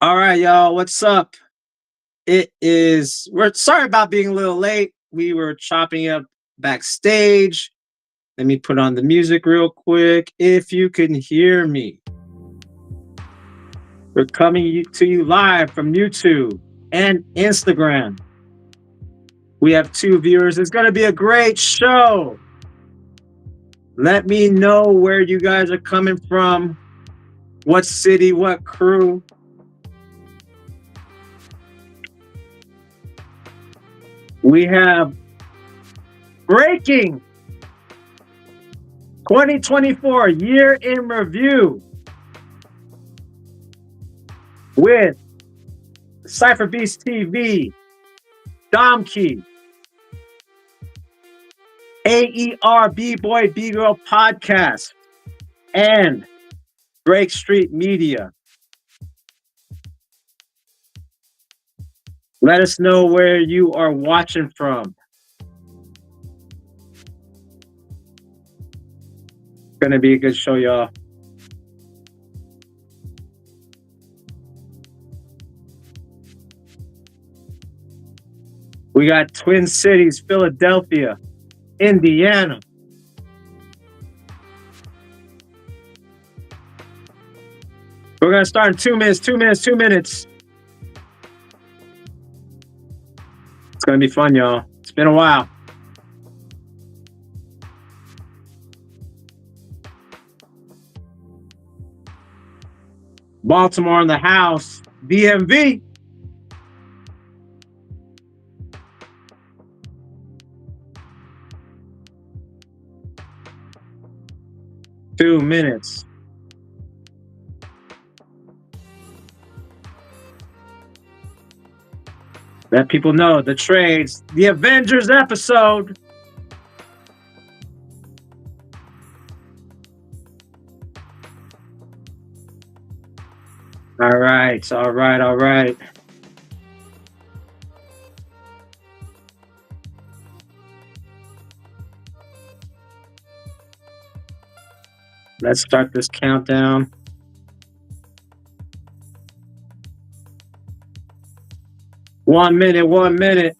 All right, y'all. What's up? We're sorry about being a little late. We were chopping up backstage. Let me put on the music real quick. If you can hear me, we're coming to you live from YouTube and Instagram. We have two viewers. It's going to be a great show. Let me know where you guys are coming from, what city, what crew. We have Breaking 2024 Year in Review with Cypher Beast TV, Dom Key, AER B Boy B Girl Podcast, and Break Street Media. Let us know where you are watching from. Gonna be a good show, y'all. We got Twin Cities, Philadelphia, Indiana. We're gonna start in 2 minutes, 2 minutes, 2 minutes. It's gonna be fun, y'all. It's been a while. Baltimore in the house, BMV. Two minutes. Let people know the trades, the Avengers episode. All right, all right, all right. Let's start this countdown. One minute, 1 minute.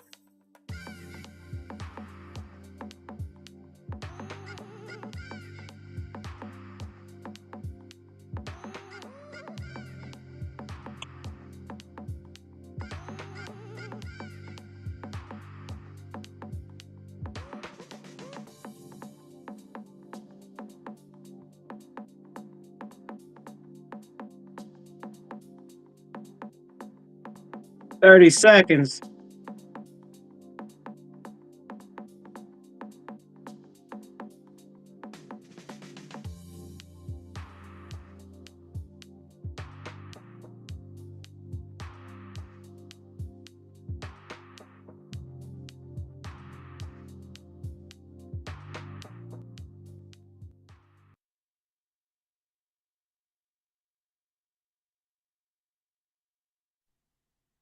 Thirty seconds.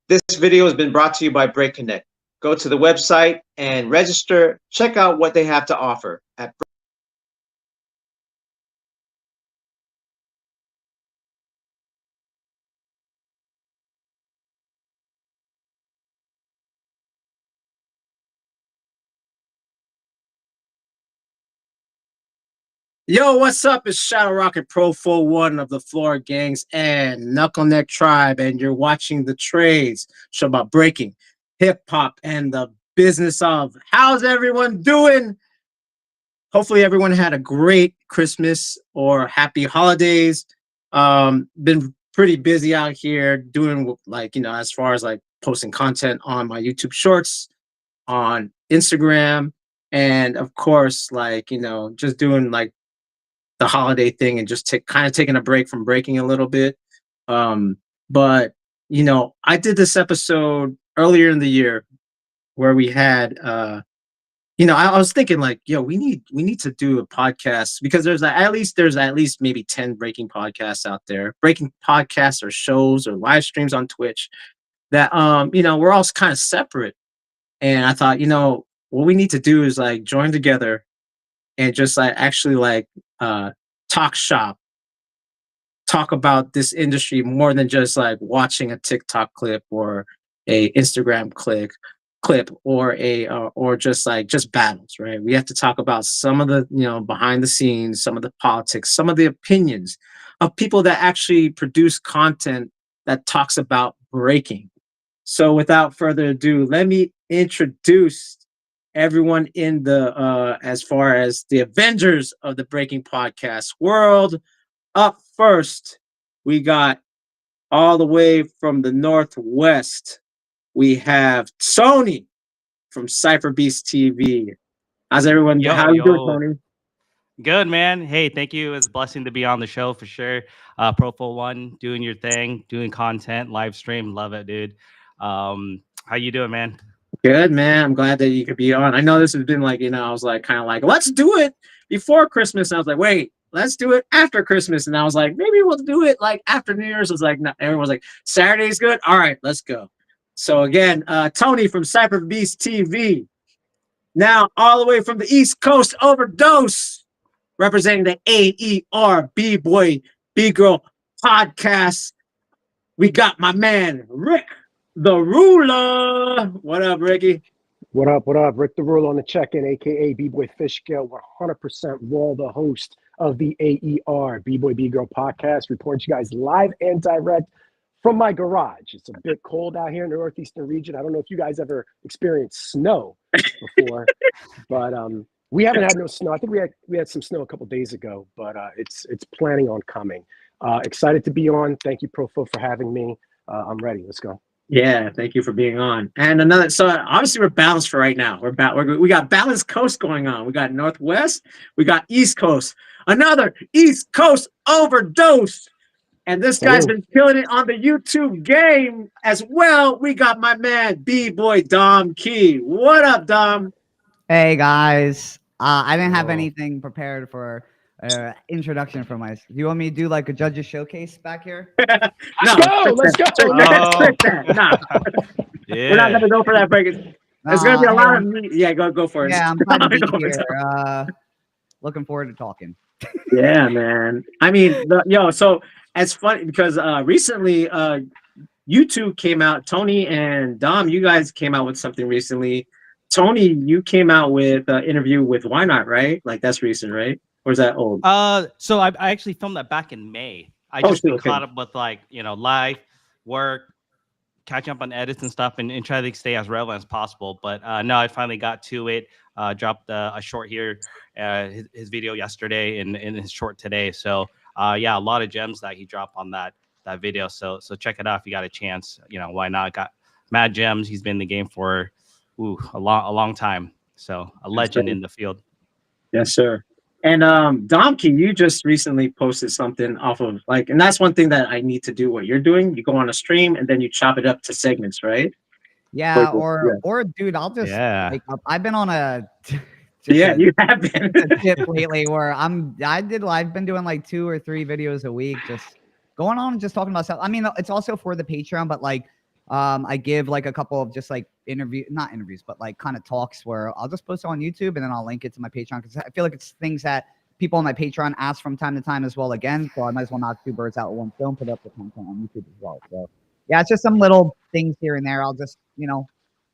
This video has been brought to you by Breakin. Go to the website and register. Check out what they have to offer at Yo, what's up? It's Shadow Rocket Profowon of the Floor Gangs and Knuckleneck Tribe, and you're watching The Trades, show about breaking hip hop and the business of. How's everyone doing? Hopefully, everyone had a great Christmas or happy holidays. Been pretty busy out here doing as far as like posting content on my YouTube Shorts, on Instagram, and of course, just doing like the holiday thing and just kind of taking a break from breaking a little bit. But I did this episode earlier in the year where we had I was thinking like, yo, we need to do a podcast because there's at least maybe 10 breaking podcasts out there, breaking podcasts or shows or live streams on Twitch that we're all kind of separate. And I thought, what we need to do is like join together and just like actually like talk shop talk about this industry more than just like watching a TikTok clip or a Instagram clip or a or just like just battles, right? We have to talk about some of the behind the scenes, some of the politics, some of the opinions of people that actually produce content that talks about breaking. So without further ado, let me introduce everyone in the as far as the Avengers of the Breaking Podcast world. Up first, we got all the way from the Northwest. We have Tony from Cypher Beast TV. How's everyone? Yo, How you doing, yo. Tony? Good, man. Hey, thank you. It's a blessing to be on the show for sure. Profowon, doing your thing, doing content, live stream. Love it, dude. How you doing, man? Good, man. I'm glad that you could be on. I know this has been like, I was like kind of like, let's do it before Christmas. And I was like, wait, let's do it after Christmas. And I was like, maybe we'll do it like after New Year's. I was like, no, everyone's like, Saturday's good. All right, let's go. So again, Tony from Cypher Beast TV. Now all the way from the East Coast, Overdose, representing the AER B-Boy B-Girl podcast. We got my man, Rick the Ruler. What up, Ricky? What up? What up? Rick the Ruler on the check-in, aka B-Boy Fishkill. 100% Raw, the host of the AER B-Boy B-Girl podcast. Reporting to you guys live and direct from my garage. It's a bit cold out here in the northeastern region. I don't know if you guys ever experienced snow before, but we haven't had no snow. I think we had some snow a couple days ago, but it's planning on coming. Excited to be on. Thank you, Profo, for having me. I'm ready. Let's go. Yeah, thank you for being on. And another, so obviously we're balanced for right now. We got balanced coast going on. We got Northwest, we got East Coast, another East Coast overdose. And this guy's been killing it on the YouTube game as well. We got my man B-Boy Dom Key. What up, Dom? Hey guys, I didn't have anything prepared for introduction for myself. You want me to do like a judge's showcase back here? No, let's go. Nah. Yeah. We're not gonna go for that break. There's gonna be a lot of me. Yeah, go for it. Yeah, I'm glad to be here. Looking forward to talking. Yeah, man. I mean, so it's funny because recently YouTube came out. Tony and Dom, you guys came out with something recently. Tony, you came out with an interview with Why Not, right? Like that's recent, right? Or is that old? So I actually filmed that back in May. I just been caught up with like, life, work, catching up on edits and stuff and try to stay as relevant as possible. But no, I finally got to it. Dropped a short here, his video yesterday and his short today. So yeah, a lot of gems that he dropped on that video. So check it out if you got a chance. Why not? Got mad gems. He's been in the game for a long time. So a legend in the field. Yes, sir. And Domkey, you just recently posted something off of like, and that's one thing that I need to do. What you're doing, you go on a stream and then you chop it up to segments, right? Yeah, or dude, I'll just wake up. I've been on you have been tip lately where I've been doing like 2 or 3 videos a week, just going on and just talking about stuff. I mean, it's also for the Patreon, but like I give like a couple of just like not interviews, but like kind of talks where I'll just post it on YouTube and then I'll link it to my Patreon because I feel like it's things that people on my Patreon ask from time to time as well. Again, so I might as well knock 2 birds out with one stone, put up the content on YouTube as well. So yeah, it's just some little things here and there. I'll just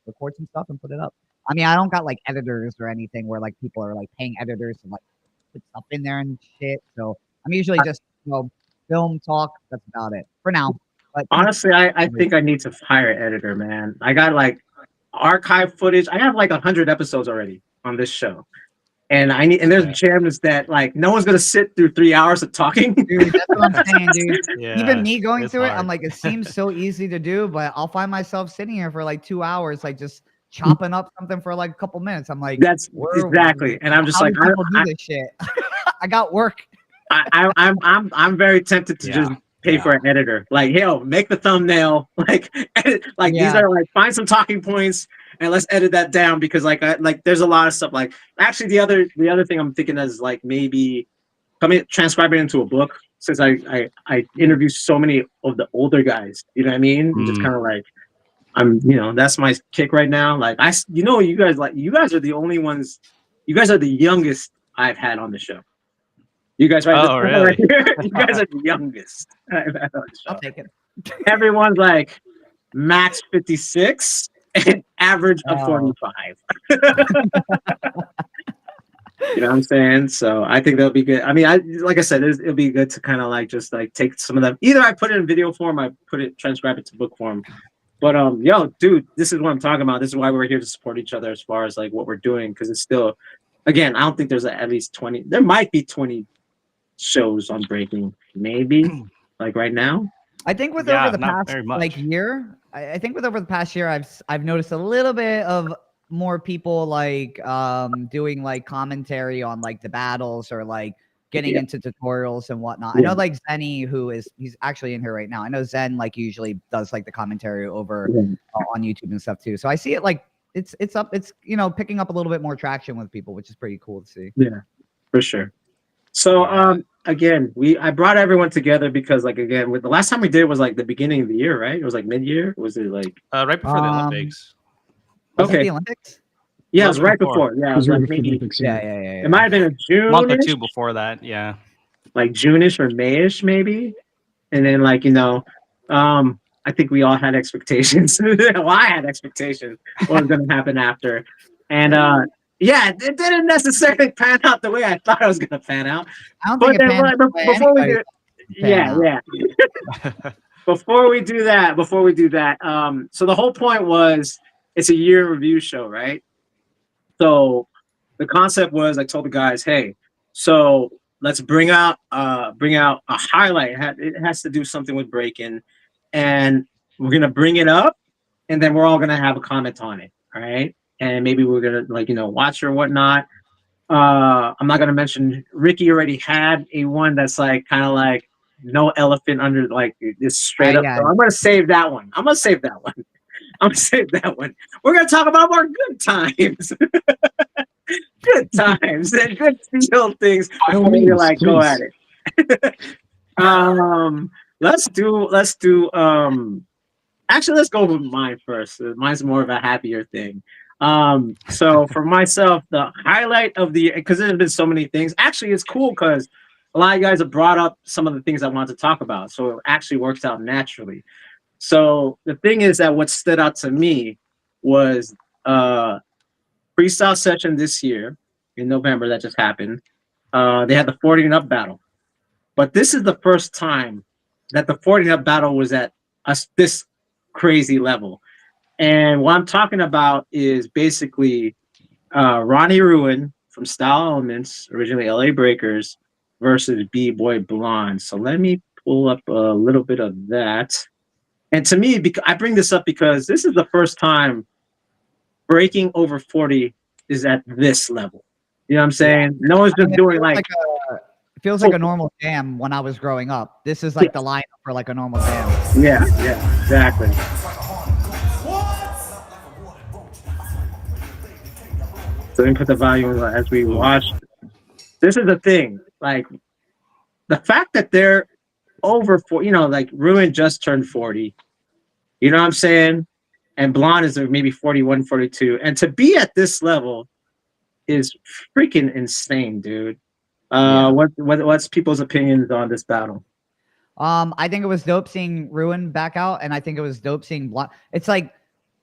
record some stuff and put it up. I mean, I don't got like editors or anything where like people are like paying editors and like put stuff in there and shit. So I'm usually just film, talk. That's about it for now. But honestly, I think I need to hire an editor, man. I got like archive footage. I have like 100 episodes already on this show. And there's gems that like no one's gonna sit through 3 hours of talking. Dude, that's what I'm saying, dude. Yeah, even me going through hard. it, I'm like, it seems so easy to do, but I'll find myself sitting here for like 2 hours, like just chopping up something for like a couple minutes. I'm like, that's exactly. And I'm just like, do this shit. I got work. I'm very tempted to just pay for an editor. Like, yo, make the thumbnail. Like, edit, like these are like find some talking points and let's edit that down because like there's a lot of stuff. Like, actually, the other thing I'm thinking is like maybe transcribe it into a book since I interview so many of the older guys. You know what I mean? Just kind of like that's my kick right now. Like you guys are the only ones. You guys are the youngest I've had on the show. You guys right? Oh, really? You guys are the youngest. I'll take it. Everyone's like max 56 and average of Oh. 45. You know what I'm saying? So I think that'll be good. I mean, like I said, it'll be good to kind of like just like take some of them. Either I put it in video form, I transcribe it to book form. But yo, dude, this is what I'm talking about. This is why we're here to support each other as far as like what we're doing, because it's still, again, I don't think there's at least 20. There might be 20 shows on Breaking, maybe like right now. I think with Yeah, over the not past very much. like year, I think with over the past year, I've noticed a little bit of more people like doing like commentary on like the battles or like getting into tutorials and whatnot. I know like Zenny, he's actually in here right now. I know Zen like usually does like the commentary over on YouTube and stuff too. So I see it like it's picking up a little bit more traction with people, which is pretty cool to see. Yeah, for sure. So again, I brought everyone together because like again, with the last time we did it was like the beginning of the year, right? It was like mid-year. Was it like right before the Olympics? Was it the Olympics? Yeah, it was right before. Yeah, it was like maybe. Yeah. It might have been a June. Month or two before that. Yeah. Like June-ish or May-ish, maybe. And then like, I think we all had expectations. Well, I had expectations what was gonna happen after. And yeah, it didn't necessarily pan out the way I thought it was gonna pan out. I don't think it panned out the way before we do yeah. Before we do that, so the whole point was it's a year review show, right? So the concept was I told the guys, hey, so let's bring out a highlight. It has to do something with Breakin, and we're gonna bring it up, and then we're all gonna have a comment on it, all right? And maybe we're gonna watch or whatnot. I'm not gonna mention Ricky already had a one that's like kind of like no elephant under like this straight up. Yeah. So I'm gonna save that one. We're gonna talk about more good times. Good times and good feel things before we like go at it. Let's do actually let's go with mine first. Mine's more of a happier thing. So for myself, the highlight of the because there's been so many things. Actually, it's cool because a lot of you guys have brought up some of the things I wanted to talk about. So it actually works out naturally. So the thing is that what stood out to me was freestyle session this year in November that just happened. They had the 40 and up battle, but this is the first time that the 40 and up battle was at this crazy level. And what I'm talking about is basically Ronnie Ruin from Style Elements, originally LA Breakers, versus B-Boy Blonde. So let me pull up a little bit of that. And to me, I bring this up because this is the first time breaking over 40 is at this level. You know what I'm saying? No one's just doing like it feels like a normal jam when I was growing up. This is like the lineup for like a normal jam. Yeah, exactly. So let me put the volume as we watch. This is the thing, like the fact that they're over 40, like Ruin just turned 40. You know what I'm saying? And Blonde is maybe 41, 42. And to be at this level is freaking insane, dude. What's people's opinions on this battle? I think it was dope seeing Ruin back out, and I think it was dope seeing Blonde. It's like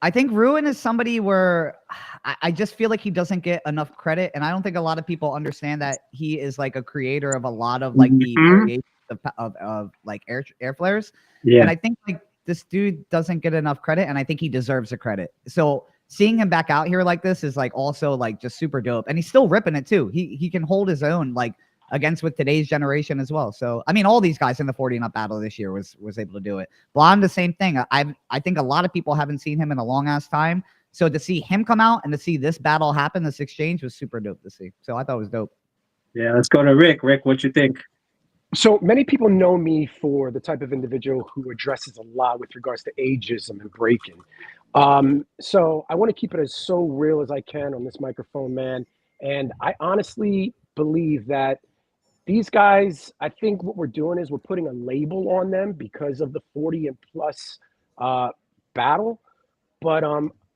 I think Ruin is somebody where I just feel like he doesn't get enough credit, and I don't think a lot of people understand that he is like a creator of a lot of like the variations of like air flares. Yeah. And I think like this dude doesn't get enough credit, and I think he deserves the credit. So seeing him back out here like this is like also like just super dope, and he's still ripping it too. He can hold his own like against with today's generation as well. So I mean, all these guys in the 40 and up battle this year was able to do it. Blonde, the same thing. I think a lot of people haven't seen him in a long ass time. So to see him come out and to see this battle happen, this exchange was super dope to see. So I thought it was dope. Yeah, let's go to Rick. Rick, what you think? So many people know me for the type of individual who addresses a lot with regards to ageism and breaking. So I want to keep it as so real as I can on this microphone, man. And I honestly believe that these guys, I think what we're doing is we're putting a label on them because of the 40 and plus battle. But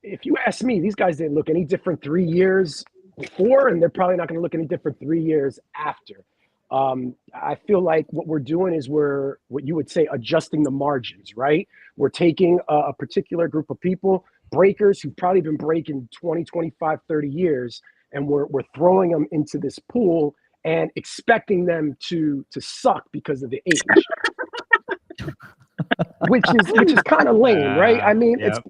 if you ask me, these guys didn't look any different 3 years before, and they're probably not going to look any different 3 years after. I feel like what we're doing is we're what you would say adjusting the margins, right? We're taking a particular group of people, breakers who've probably been breaking 20, 25, 30 years, and we're throwing them into this pool and expecting them to suck because of the age. which is kind of lame, right? I mean, Yep.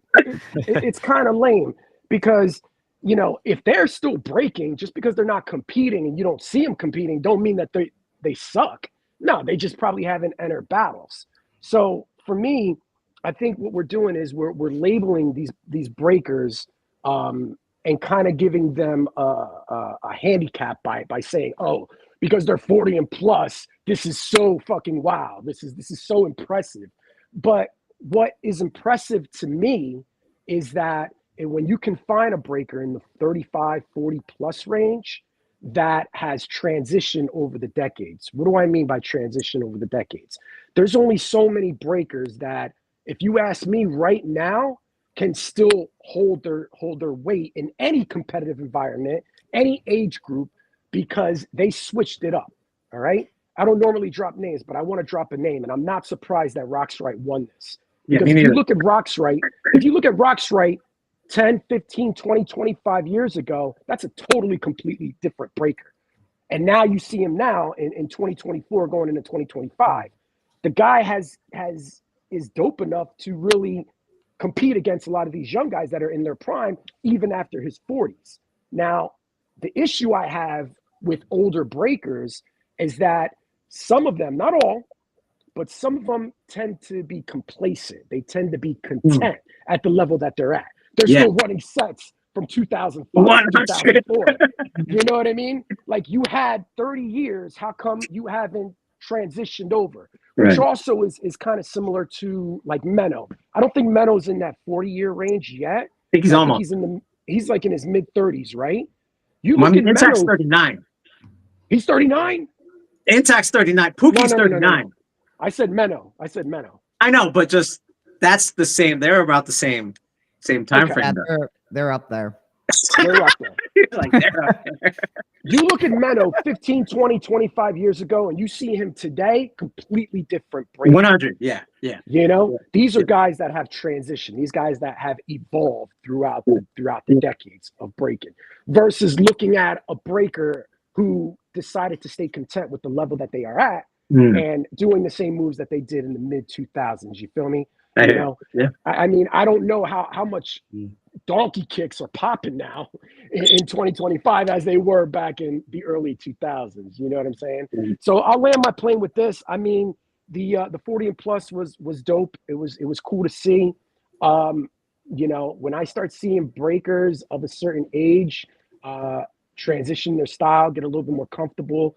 it's kind of lame because if they're still breaking, just because they're not competing and you don't see them competing, don't mean that they suck. No, they just probably haven't entered battles. So for me, I think what we're doing is we're labeling these breakers and kind of giving them a handicap by saying, oh, because they're 40 and plus, this is so fucking wow. This is so impressive. But what is impressive to me is that when you can find a breaker in the 35, 40 plus range that has transitioned over the decades. What do I mean by transition over the decades? There's only so many breakers that, if you ask me right now, can still hold their weight in any competitive environment, any age group, because they switched it up. All right. I don't normally drop names, but I want to drop a name, and I'm not surprised that Roxrite won this. Because if you look at Roxrite 10, 15, 20, 25 years ago, that's a totally, completely different breaker. And now you see him now in 2024 going into 2025. The guy is dope enough to really compete against a lot of these young guys that are in their prime, even after his 40s. Now, the issue I have with older breakers is that some of them, not all, but some of them tend to be complacent. They tend to be content at the level that they're at. They're still running sets from 2005 to 2004. You know what I mean? Like, you had 30 years. How come you haven't transitioned over? Which also is kind of similar to like Menno. I don't think Menno's in that 40-year range yet. I think he's like in his mid 30s, right? You look at Intact's Menno. 39. He's 39? Intact's 39. Pookie's 39. No. I said Menno. I know, but just that's the same. They're about the same time frame. Yeah, they're up there. They're up there. Like, they're up there. You look at Menno 15, 20, 25 years ago, and you see him today, completely different break. 100. Yeah. These are guys that have transitioned. These guys that have evolved throughout the decades of breaking, versus looking at a breaker who decided to stay content with the level that they are at and doing the same moves that they did in the mid 2000s. You feel me? Yeah. I mean, I don't know how much donkey kicks are popping now in 2025 as they were back in the early 2000s. You know what I'm saying? So I'll land my plane with this. I mean, the 40 and plus was dope. It was cool to see. When I start seeing breakers of a certain age transition their style, get a little bit more comfortable,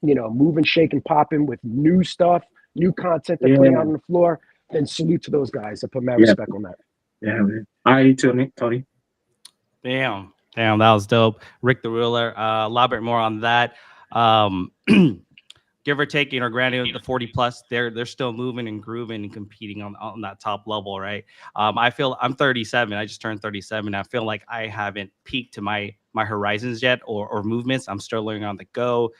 moving, shaking, popping with new stuff, new content they're putting out on the floor, then salute to those guys. I put mad respect on that. Yeah, man. All right, Tony. Damn, that was dope. Rick the Ruler. Elaborate more on that. Give or take, granted the 40 plus, they're still moving and grooving and competing on that top level, right? I feel I'm 37. I just turned 37. I feel like I haven't peaked to my horizons yet or movements. I'm still learning on the go.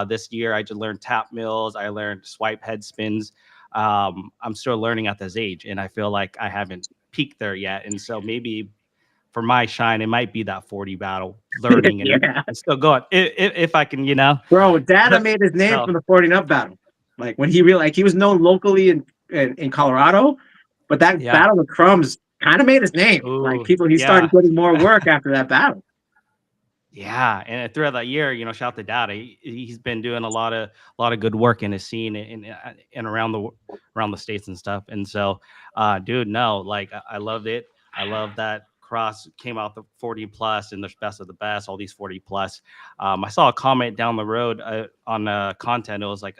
This year, I just learned tap mills. I learned swipe head spins. I'm still learning at this age, and I feel like I haven't peaked there yet. And so maybe for my shine, it might be that 40 battle, learning and still going. If I can, Bro, Dada made his name from the 40 and up battle. Like, when he realized, he was known locally in Colorado, but that battle with Crumbs kind of made his name. Ooh, like, he started getting more work after that battle. Yeah, and throughout that year, shout out to Dada. He's been doing a lot of good work in his scene and around the states and stuff. And so, dude, no, like, I loved it. I love that Cross came out the 40 plus and there's best of the best, all these 40 plus. I saw a comment down the road on content. It was like,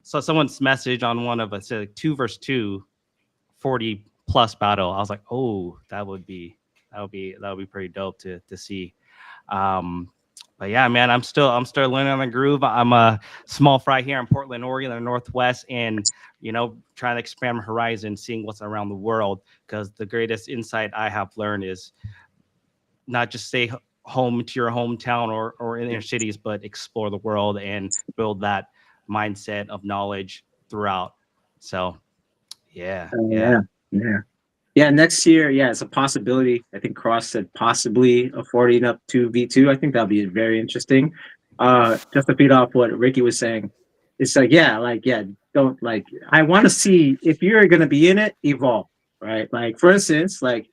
so someone's message on one of us said like 2 versus 2 40 plus battle. I was like, oh, that would be pretty dope to see. But yeah, man, I'm still learning on the groove. I'm a small fry here in Portland, Oregon, in the Northwest, and trying to expand my horizon, seeing what's around the world. Because the greatest insight I have learned is not just stay home to your hometown or in your cities, but explore the world and build that mindset of knowledge throughout. So yeah. Yeah, next year, yeah, it's a possibility. I think Cross said possibly a 40 and up to V2. I think that'll be very interesting. Just to feed off what Ricky was saying, it's like, yeah, don't like. I want to see if you're gonna be in it, evolve, right? Like for instance, like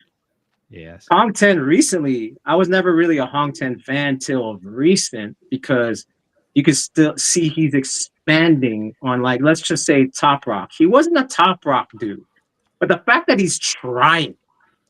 Yes. Hong Ten recently, I was never really a Hong Ten fan till recent because you can still see he's expanding on like let's just say Top Rock. He wasn't a Top Rock dude. But the fact that he's trying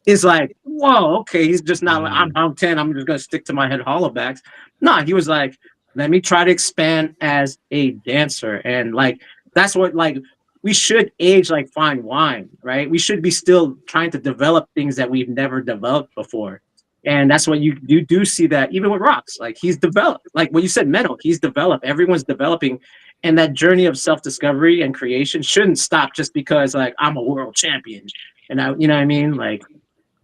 is like, whoa, okay, he's just not like, I'm 10, I'm just going to stick to my head hollowbacks. No, he was like, let me try to expand as a dancer. And like, that's what, like, we should age like fine wine, right? We should be still trying to develop things that we've never developed before. And that's what you do see that even with Rocks, like he's developed, like when you said mental, he's developed, everyone's developing. And that journey of self-discovery and creation shouldn't stop just because like I'm a world champion. And I, you know what I mean? Like,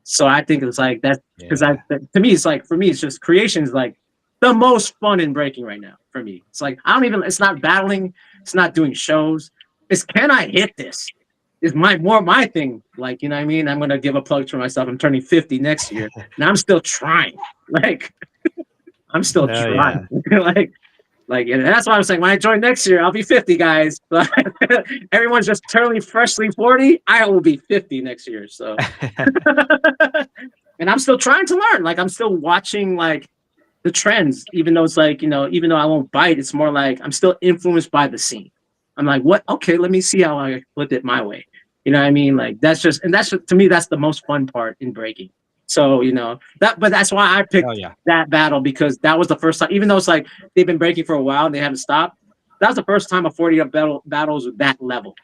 so I think it's like that because to me, it's like, for me, it's just creation is like the most fun in breaking right now for me. It's like, it's not battling. It's not doing shows. It's can I hit this? Is my thing. Like, you know what I mean? I'm going to give a plug for myself. I'm turning 50 next year and I'm still trying. Like, I'm still trying. Like, and that's why I was saying when I join next year, I'll be 50, guys. Everyone's just turning freshly 40. I will be 50 next year. So, and I'm still trying to learn. Like, I'm still watching like the trends, even though it's like, you know, even though I won't bite, it's more like I'm still influenced by the scene. I'm like, what? Okay, let me see how I flip it my way. You know what I mean? Like, to me, that's the most fun part in breaking. So, you know, but that's why I picked that battle because that was the first time, even though it's like they've been breaking for a while and they haven't stopped. That was the first time a 40 up battles with that level.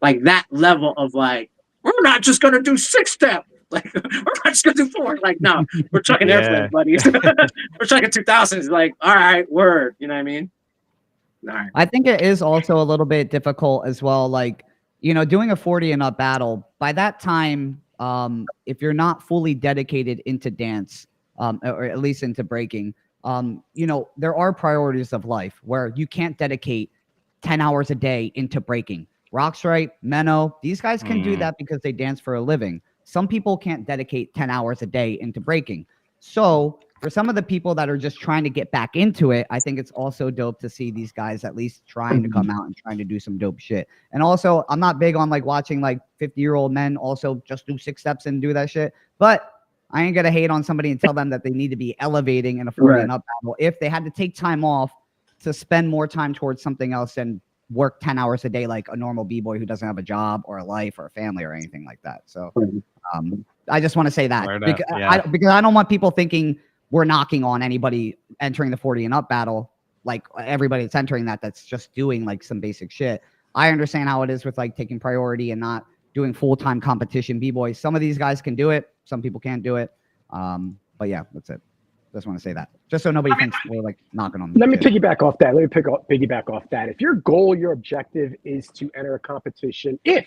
Like that level of like, we're not just going to do 6-step. Like, we're not just going to do 4. Like, no, we're chucking airplanes, buddies. We're chucking 2000s. Like, all right, word. You know what I mean? All right. I think it is also a little bit difficult as well. Like, you know, doing a 40 and up battle, by that time, if you're not fully dedicated into dance, or at least into breaking, you know, there are priorities of life where you can't dedicate 10 hours a day into breaking. Rockstrite, Menno, these guys can do that because they dance for a living. Some people can't dedicate 10 hours a day into breaking. So for some of the people that are just trying to get back into it, I think it's also dope to see these guys at least trying to come out and trying to do some dope shit. And also, I'm not big on like watching like 50-year-old men also just do 6 steps and do that shit. But I ain't gonna hate on somebody and tell them that they need to be elevating in a 40 and up battle if they had to take time off to spend more time towards something else and work 10 hours a day like a normal b-boy who doesn't have a job or a life or a family or anything like that. So I just want to say that because I don't want people thinking we're knocking on anybody entering the 40 and up battle, like everybody that's entering that's just doing like some basic shit. I understand how it is with like taking priority and not doing full-time competition b-boys. Some of these guys can do it. Some people can't do it. But yeah, that's it. Just want to say that just so nobody thinks we're like knocking on them. Let me piggyback off that. Piggyback off that. If your goal, your objective is to enter a competition, if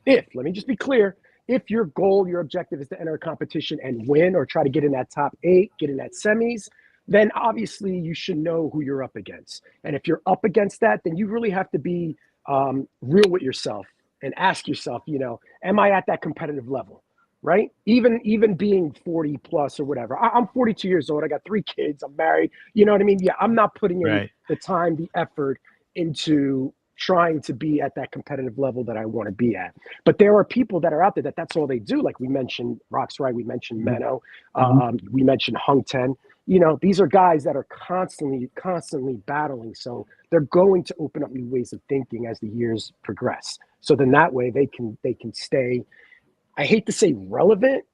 let me just be clear, if your goal, your objective is to enter a competition and win or try to get in that top 8, get in that semis, then obviously you should know who you're up against. And if you're up against that, then you really have to be real with yourself and ask yourself, you know, am I at that competitive level? Right? Even being 40 plus or whatever. I'm 42 years old. I got 3 kids. I'm married. You know what I mean? Yeah, I'm not putting in the time, the effort into trying to be at that competitive level that I want to be at. But there are people that are out there that's all they do. Like we mentioned Roxrite, we mentioned Menno, we mentioned Hung Ten. You know, these are guys that are constantly battling. So they're going to open up new ways of thinking as the years progress. So then that way they can stay, I hate to say relevant,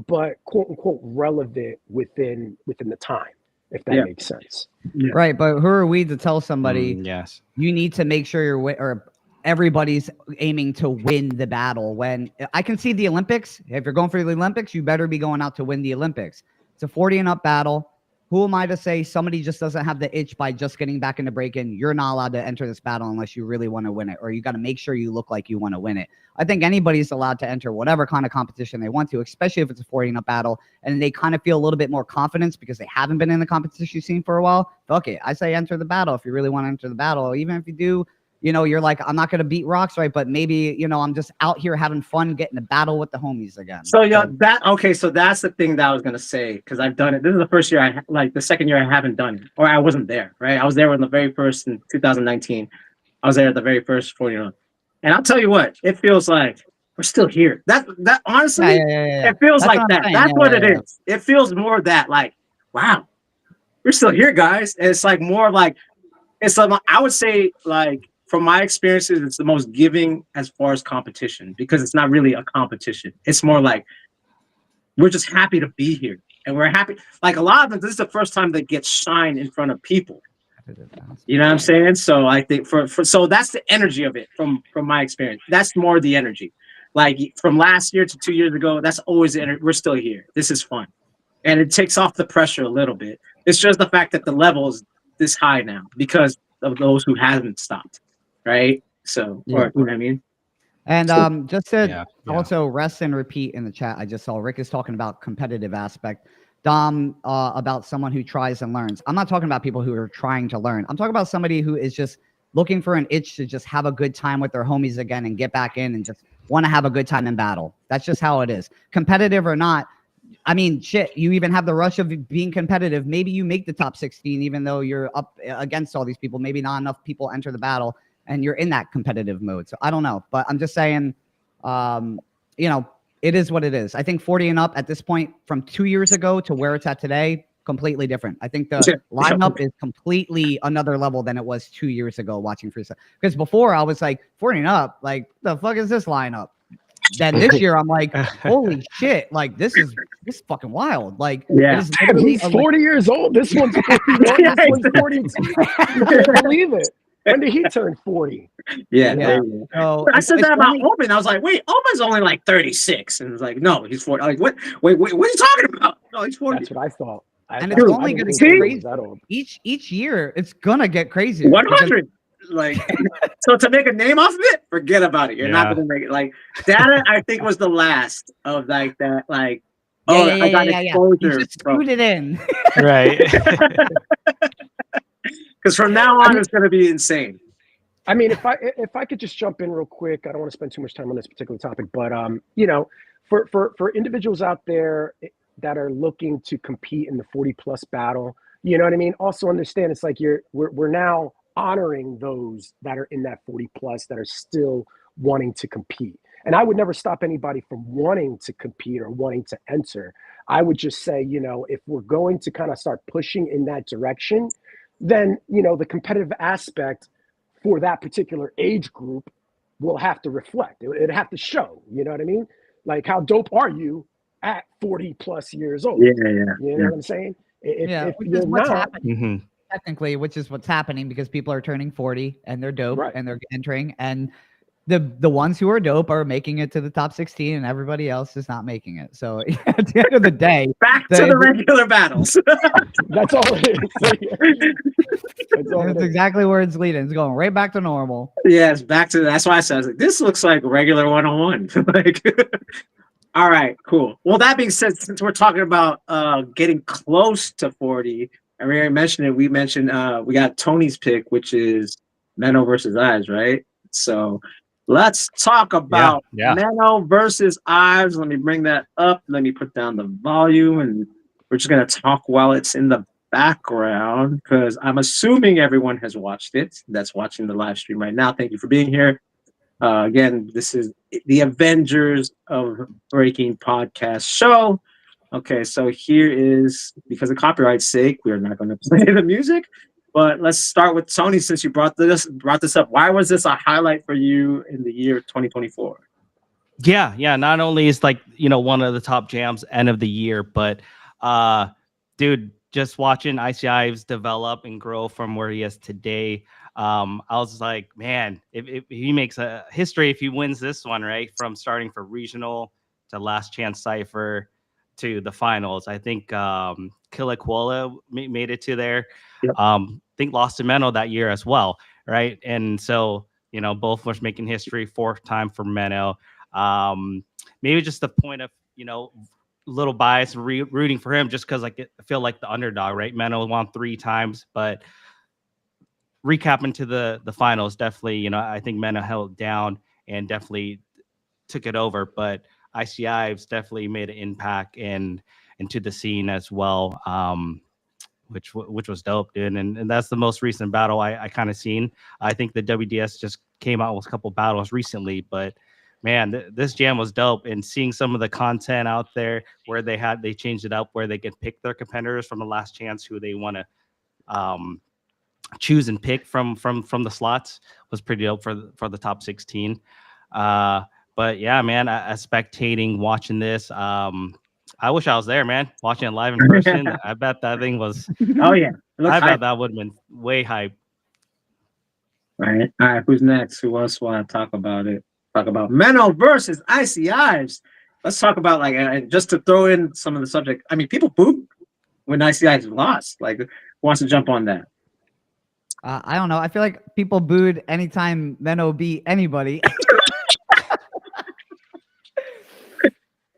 but quote unquote relevant within the time, if that makes sense. Yeah. Right. But who are we to tell somebody, yes, you need to make sure or everybody's aiming to win the battle when I can see the Olympics. If you're going for the Olympics, you better be going out to win the Olympics. It's a 40 and up battle. who am I to say somebody just doesn't have the itch by just getting back into Breakin? You're not allowed to enter this battle unless you really want to win it, or you got to make sure you look like you want to win it. I think anybody's allowed to enter whatever kind of competition they want to, especially if it's a 40 and up battle, and they kind of feel a little bit more confidence because they haven't been in the competition scene for a while. Fuck it. I say enter the battle if you really want to enter the battle. Even if you do, you know, you're like, I'm not going to beat rocks, right? But maybe, you know, I'm just out here having fun, getting to battle with the homies again. So yeah, so that's the thing that I was gonna say, because I've done it. This is the first year the second year I haven't done it, or I wasn't there, right? I was there in the very first in 2019. I was there at the very first 40 and I'll tell you what, it feels like we're still here. That honestly, it feels That's like what I'm that. saying. That's what it is. It feels more that like, wow, we're still here, guys. And it's like more like it's like I would say like from my experiences, it's the most giving as far as competition because it's not really a competition. It's more like we're just happy to be here, and we're happy. Like a lot of them, this is the first time they get shine in front of people. You know what I'm saying? So I think so that's the energy of it from my experience. That's more the energy. Like from last year to 2 years ago, that's always the energy. We're still here. This is fun, and it takes off the pressure a little bit. It's just the fact that the level is this high now because of those who haven't stopped, right? So, or you know what I mean? And just to also rest and repeat in the chat, I just saw Rick is talking about competitive aspect. Dom, about someone who tries and learns. I'm not talking about people who are trying to learn. I'm talking about somebody who is just looking for an itch to just have a good time with their homies again and get back in and just want to have a good time in battle. That's just how it is. Competitive or not, I mean, shit, you even have the rush of being competitive. Maybe you make the top 16, even though you're up against all these people. Maybe not enough people enter the battle and you're in that competitive mode. So I don't know, but I'm just saying, you know, it is what it is. I think 40 and up at this point from 2 years ago to where it's at today, completely different. I think the lineup is completely another level than it was 2 years ago watching Freestyle. Because before I was like 40 and up, like the fuck is this lineup? Then this year I'm like, holy shit, like this is fucking wild. Like it is he's 40 years old. This one's 41. This one's 42. You can't believe it. When did he turn 40? Yeah. So I said that about Open. I was like, wait, Open's only like 36. And it was like, no, he's 40. I'm like, what? Wait, what are you talking about? No, he's 40. That's what I thought. And it's only going to get crazy. Each year, it's going to get crazier. 100. Like, so to make a name off of it, forget about it. You're not going to make it. Like, Data, I think, was the last of like that. Like, I got exposure. You just screwed it in. Right. Because from now on, it's going to be insane. I mean, if I could just jump in real quick, I don't want to spend too much time on this particular topic, but you know, for individuals out there that are looking to compete in the 40+ battle, you know what I mean? Also understand it's like we're now honoring those that are in that 40+ that are still wanting to compete. And I would never stop anybody from wanting to compete or wanting to enter. I would just say, you know, if we're going to kind of start pushing in that direction, then, you know, the competitive aspect for that particular age group will have to reflect. It'd have to show, you know what I mean? Like, how dope are you at 40+ years old? Yeah. You know what I'm saying? If which you're is what's not, happening. Technically, which is what's happening because people are turning 40 and they're dope and they're entering, and the ones who are dope are making it to the top 16 and everybody else is not making it. So at the end of the day, back to the regular battles. That's all it is. That's exactly where it's leading. It's going right back to normal. Yeah, it's back to that's why I said, like, this looks like regular 101. Like, all right, cool. Well, that being said, since we're talking about getting close to 40, and we already mentioned it, we mentioned we got Tony's pick, which is Menno versus Ives, right? So let's talk about Menno versus Ives. Let me bring that up. Let me put down the volume, and we're just gonna talk while it's in the background because I'm assuming everyone has watched it. That's watching the live stream right now. Thank you for being here. Again, this is the Avengers of Breaking podcast show. Okay, so here is, because of copyright's sake, we are not going to play the music, but let's start with Tony since you brought this up. Why was this a highlight for you in the year 2024? Yeah. Not only is like, you know, one of the top jams end of the year, but dude, just watching Icy Ives develop and grow from where he is today. I was like, man, if he makes a history, if he wins this one, right, from starting for regional to last chance cypher, to the finals. I think Killaquola made it to there. Yep. I think lost to Menno that year as well, right? And so, you know, both was making history, 4th time for Menno. Maybe just the point of, you know, little bias rooting for him just because like I feel like the underdog, right? Menno won 3 times, but recapping to the finals, definitely, you know, I think Menno held down and definitely took it over, but Icy Ives definitely made an impact into the scene as well, which was dope, dude. And that's the most recent battle I kind of seen. I think the WDS just came out with a couple battles recently, but man, this jam was dope. And seeing some of the content out there where they changed it up where they can pick their competitors from the last chance who they want to choose and pick from the slots was pretty dope for the top 16. But yeah, man, as spectating, watching this, I wish I was there, man, watching it live in person. I bet that thing was. Oh yeah, I bet that would have been way hype. All right. Who's next? Who else want to talk about it? Talk about Menno versus Icy Ives. Let's talk about like just to throw in some of the subject. I mean, people booed when Icy Ives lost. Like, who wants to jump on that? I don't know. I feel like people booed anytime Menno beat anybody.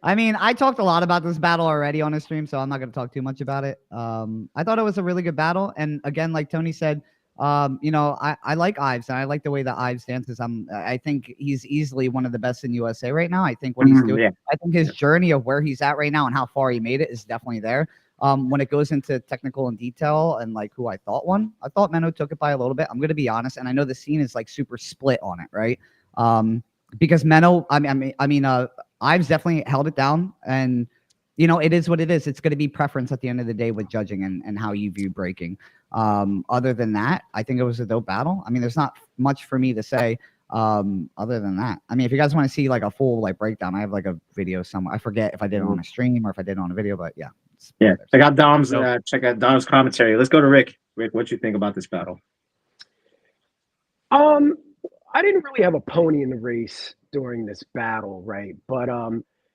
I mean, I talked a lot about this battle already on the stream, so I'm not going to talk too much about it. I thought it was a really good battle. And again, like Tony said, you know, I like Ives, and I like the way that Ives dances. I think he's easily one of the best in USA right now. I think what he's doing, I think his journey of where he's at right now and how far he made it is definitely there. When it goes into technical and detail and like who I thought won, I thought Menno took it by a little bit. I'm going to be honest. And I know the scene is like super split on it, right? Because Menno, I mean, Ives definitely held it down, and you know, it is what it is. It's going to be preference at the end of the day with judging and how you view breaking. Other than that, I think it was a dope battle. I mean, there's not much for me to say other than that. I mean, if you guys want to see like a full like breakdown, I have like a video somewhere. I forget if I did it on a stream or if I did it on a video, but yeah. Yeah, check out Dom's commentary. Let's go to Rick. Rick, what you think about this battle? I didn't really have a pony in the race during this battle, right? But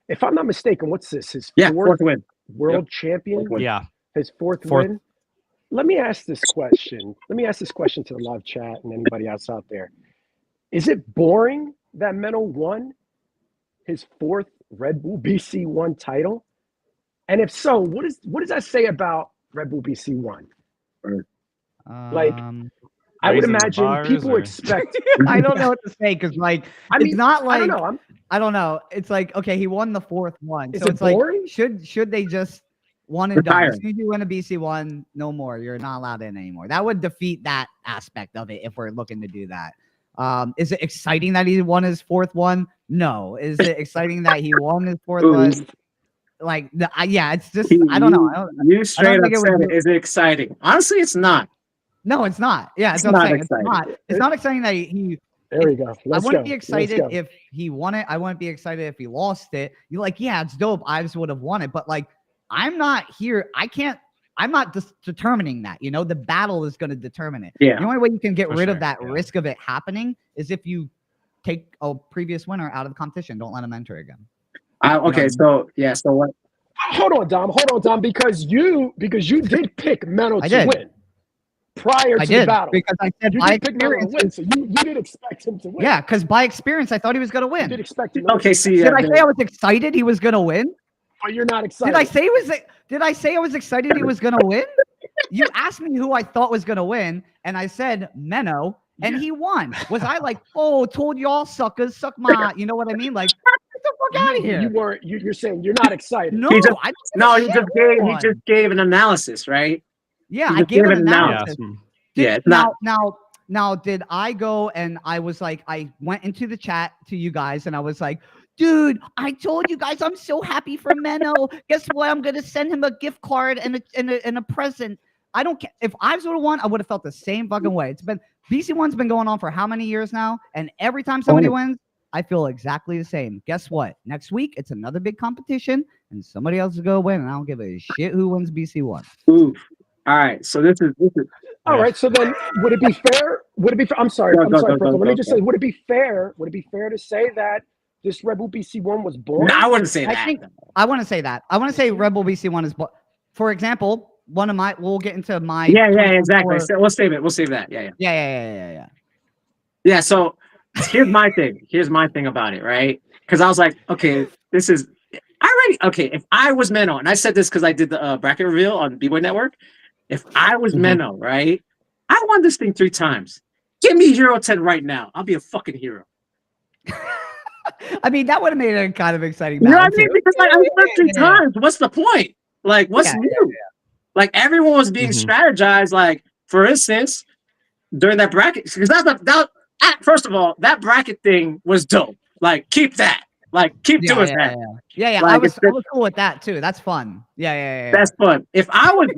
if I'm not mistaken, what's this? His fourth win. World champion? Yeah. His fourth win? Let me ask this question. Let me ask this question to the live chat and anybody else out there. Is it boring that Menno won his 4th Red Bull BC1 title? And if so, what does that say about Red Bull BC1? Like, I would imagine people expect. I don't know what to say because, like, it's not like I don't know. It's like, okay, he won the 4th one, so it's boring? Like, should they just one and done? As soon as you win a BC1, no more. You're not allowed in anymore. That would defeat that aspect of it if we're looking to do that. Is it exciting that he won his 4th one? No. Is it exciting that he won his 4th one? Like, yeah, it's just I don't know. You straight up said it. Is it exciting? Honestly, it's not. No, it's not. Yeah, it's not exciting. Exciting. It's not exciting that he. There we go. I wouldn't be excited if he won it. I wouldn't be excited if he lost it. You're like, yeah, it's dope. Ives would have won it, but like, I'm not here. I'm not just determining that. You know, the battle is going to determine it. Yeah. The only way you can get rid of that risk of it happening is if you take a previous winner out of the competition. Don't let him enter again. Okay, so what? Hold on, Dom, because you did pick Menno to win prior to the battle. Because I said by experience, so you did expect him to win. Yeah, because by experience, I thought he was going to win. You did expect him. Okay, see, did I say I was excited he was going to win? Oh, you're not excited. Did I say I was excited he was going to win? You asked me who I thought was going to win, and I said Menno, and he won. Was I like, oh, told y'all suckers, suck my, you know what I mean? Like, get the fuck out of here. You weren't. You're saying you're not excited. No, he just gave an analysis, right? Yeah, I gave an analysis. Yeah. Now, did I go and I was like, I went into the chat to you guys and I was like, dude, I told you guys I'm so happy for Menno. Guess what? I'm gonna send him a gift card and a present. I don't care. If Ives would have won, I would have felt the same fucking way. It's been BC1's been going on for how many years now? And every time somebody wins, I feel exactly the same. Guess what? Next week, it's another big competition, and somebody else is gonna win, and I don't give a shit who wins BC1. Ooh. All right. So this is. All right. So then, would it be fair? I'm sorry. Let me just say, would it be fair? Would it be fair to say that this Rebel BC1 was born? No, I wouldn't say that. I want to say that. I want to say Rebel BC1 is, for example, one of my. We'll get into my. Yeah, exactly. So we'll save it. We'll save that. Yeah. Yeah. So here's my thing. Here's my thing about it, right? Because I was like, okay, this is. Okay, if I was Menno, and I said this because I did the bracket reveal on B-Boy Network. If I was Menno, right, I won this thing 3 times. Give me Hero 10 right now. I'll be a fucking hero. I mean, that would have made it a kind of exciting. You know what I mean? Because like, I won 3 times. What's the point? Like, what's new? Like, everyone was being strategized. Like, for instance, during that bracket, because first of all, that bracket thing was dope. Like, keep that. Like, keep doing that. Yeah. Like, I was cool with that too. That's fun. Yeah. That's fun. If I was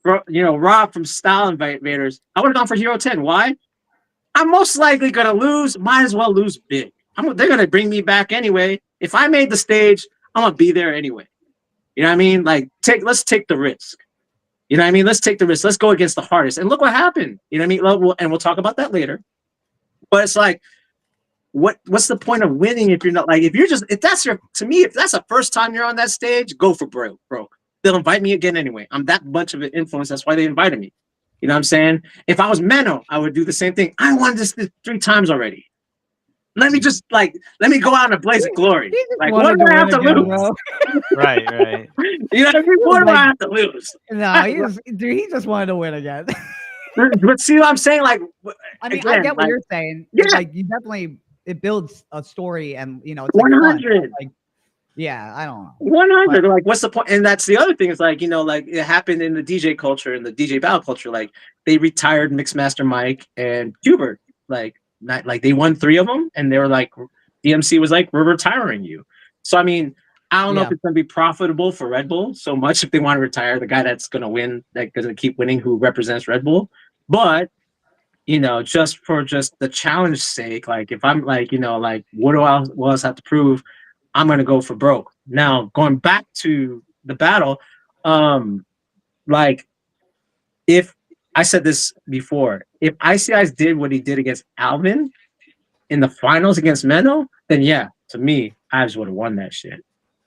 Rob from Style Invaders, I would have gone for Hero 10. Why? I'm most likely gonna lose. Might as well lose big. They're gonna bring me back anyway. If I made the stage, I'm gonna be there anyway. You know what I mean? Like, let's take the risk. You know what I mean? Let's take the risk. Let's go against the hardest. And look what happened. You know what I mean? And we'll talk about that later. But it's like, what's the point of winning if you're not like, if that's the first time you're on that stage, go for broke. They'll invite me again anyway. I'm that much of an influence. That's why they invited me. You know what I'm saying? If I was Menno, I would do the same thing. I won this 3 times already. Let me go out in a blaze of glory. Like, what do I have to lose? Right. You know what I mean? What do I have to lose? No, he just wanted to win again. But see what I'm saying? Like, I mean, again, I get what you're saying. Yeah. Like, you definitely, it builds a story, and it's like 100. Like, yeah, I don't know. 100. Like, what's the point? And that's the other thing is like, like it happened in the DJ culture and the DJ battle culture. Like, they retired Mixmaster Mike and Hubert. Like, not like they won 3 of them, and they were like, DMC was like, we're retiring you. So I mean, I don't know if it's going to be profitable for Red Bull so much if they want to retire the guy that's going to win, that going to keep winning, who represents Red Bull. But just for the challenge sake, like if I'm like, like what else have to prove? I'm going to go for broke. Now, going back to the battle, like if I said this before, if Icy Eyes did what he did against Alvin in the finals against Menno, then yeah, to me, Ives would have won that shit.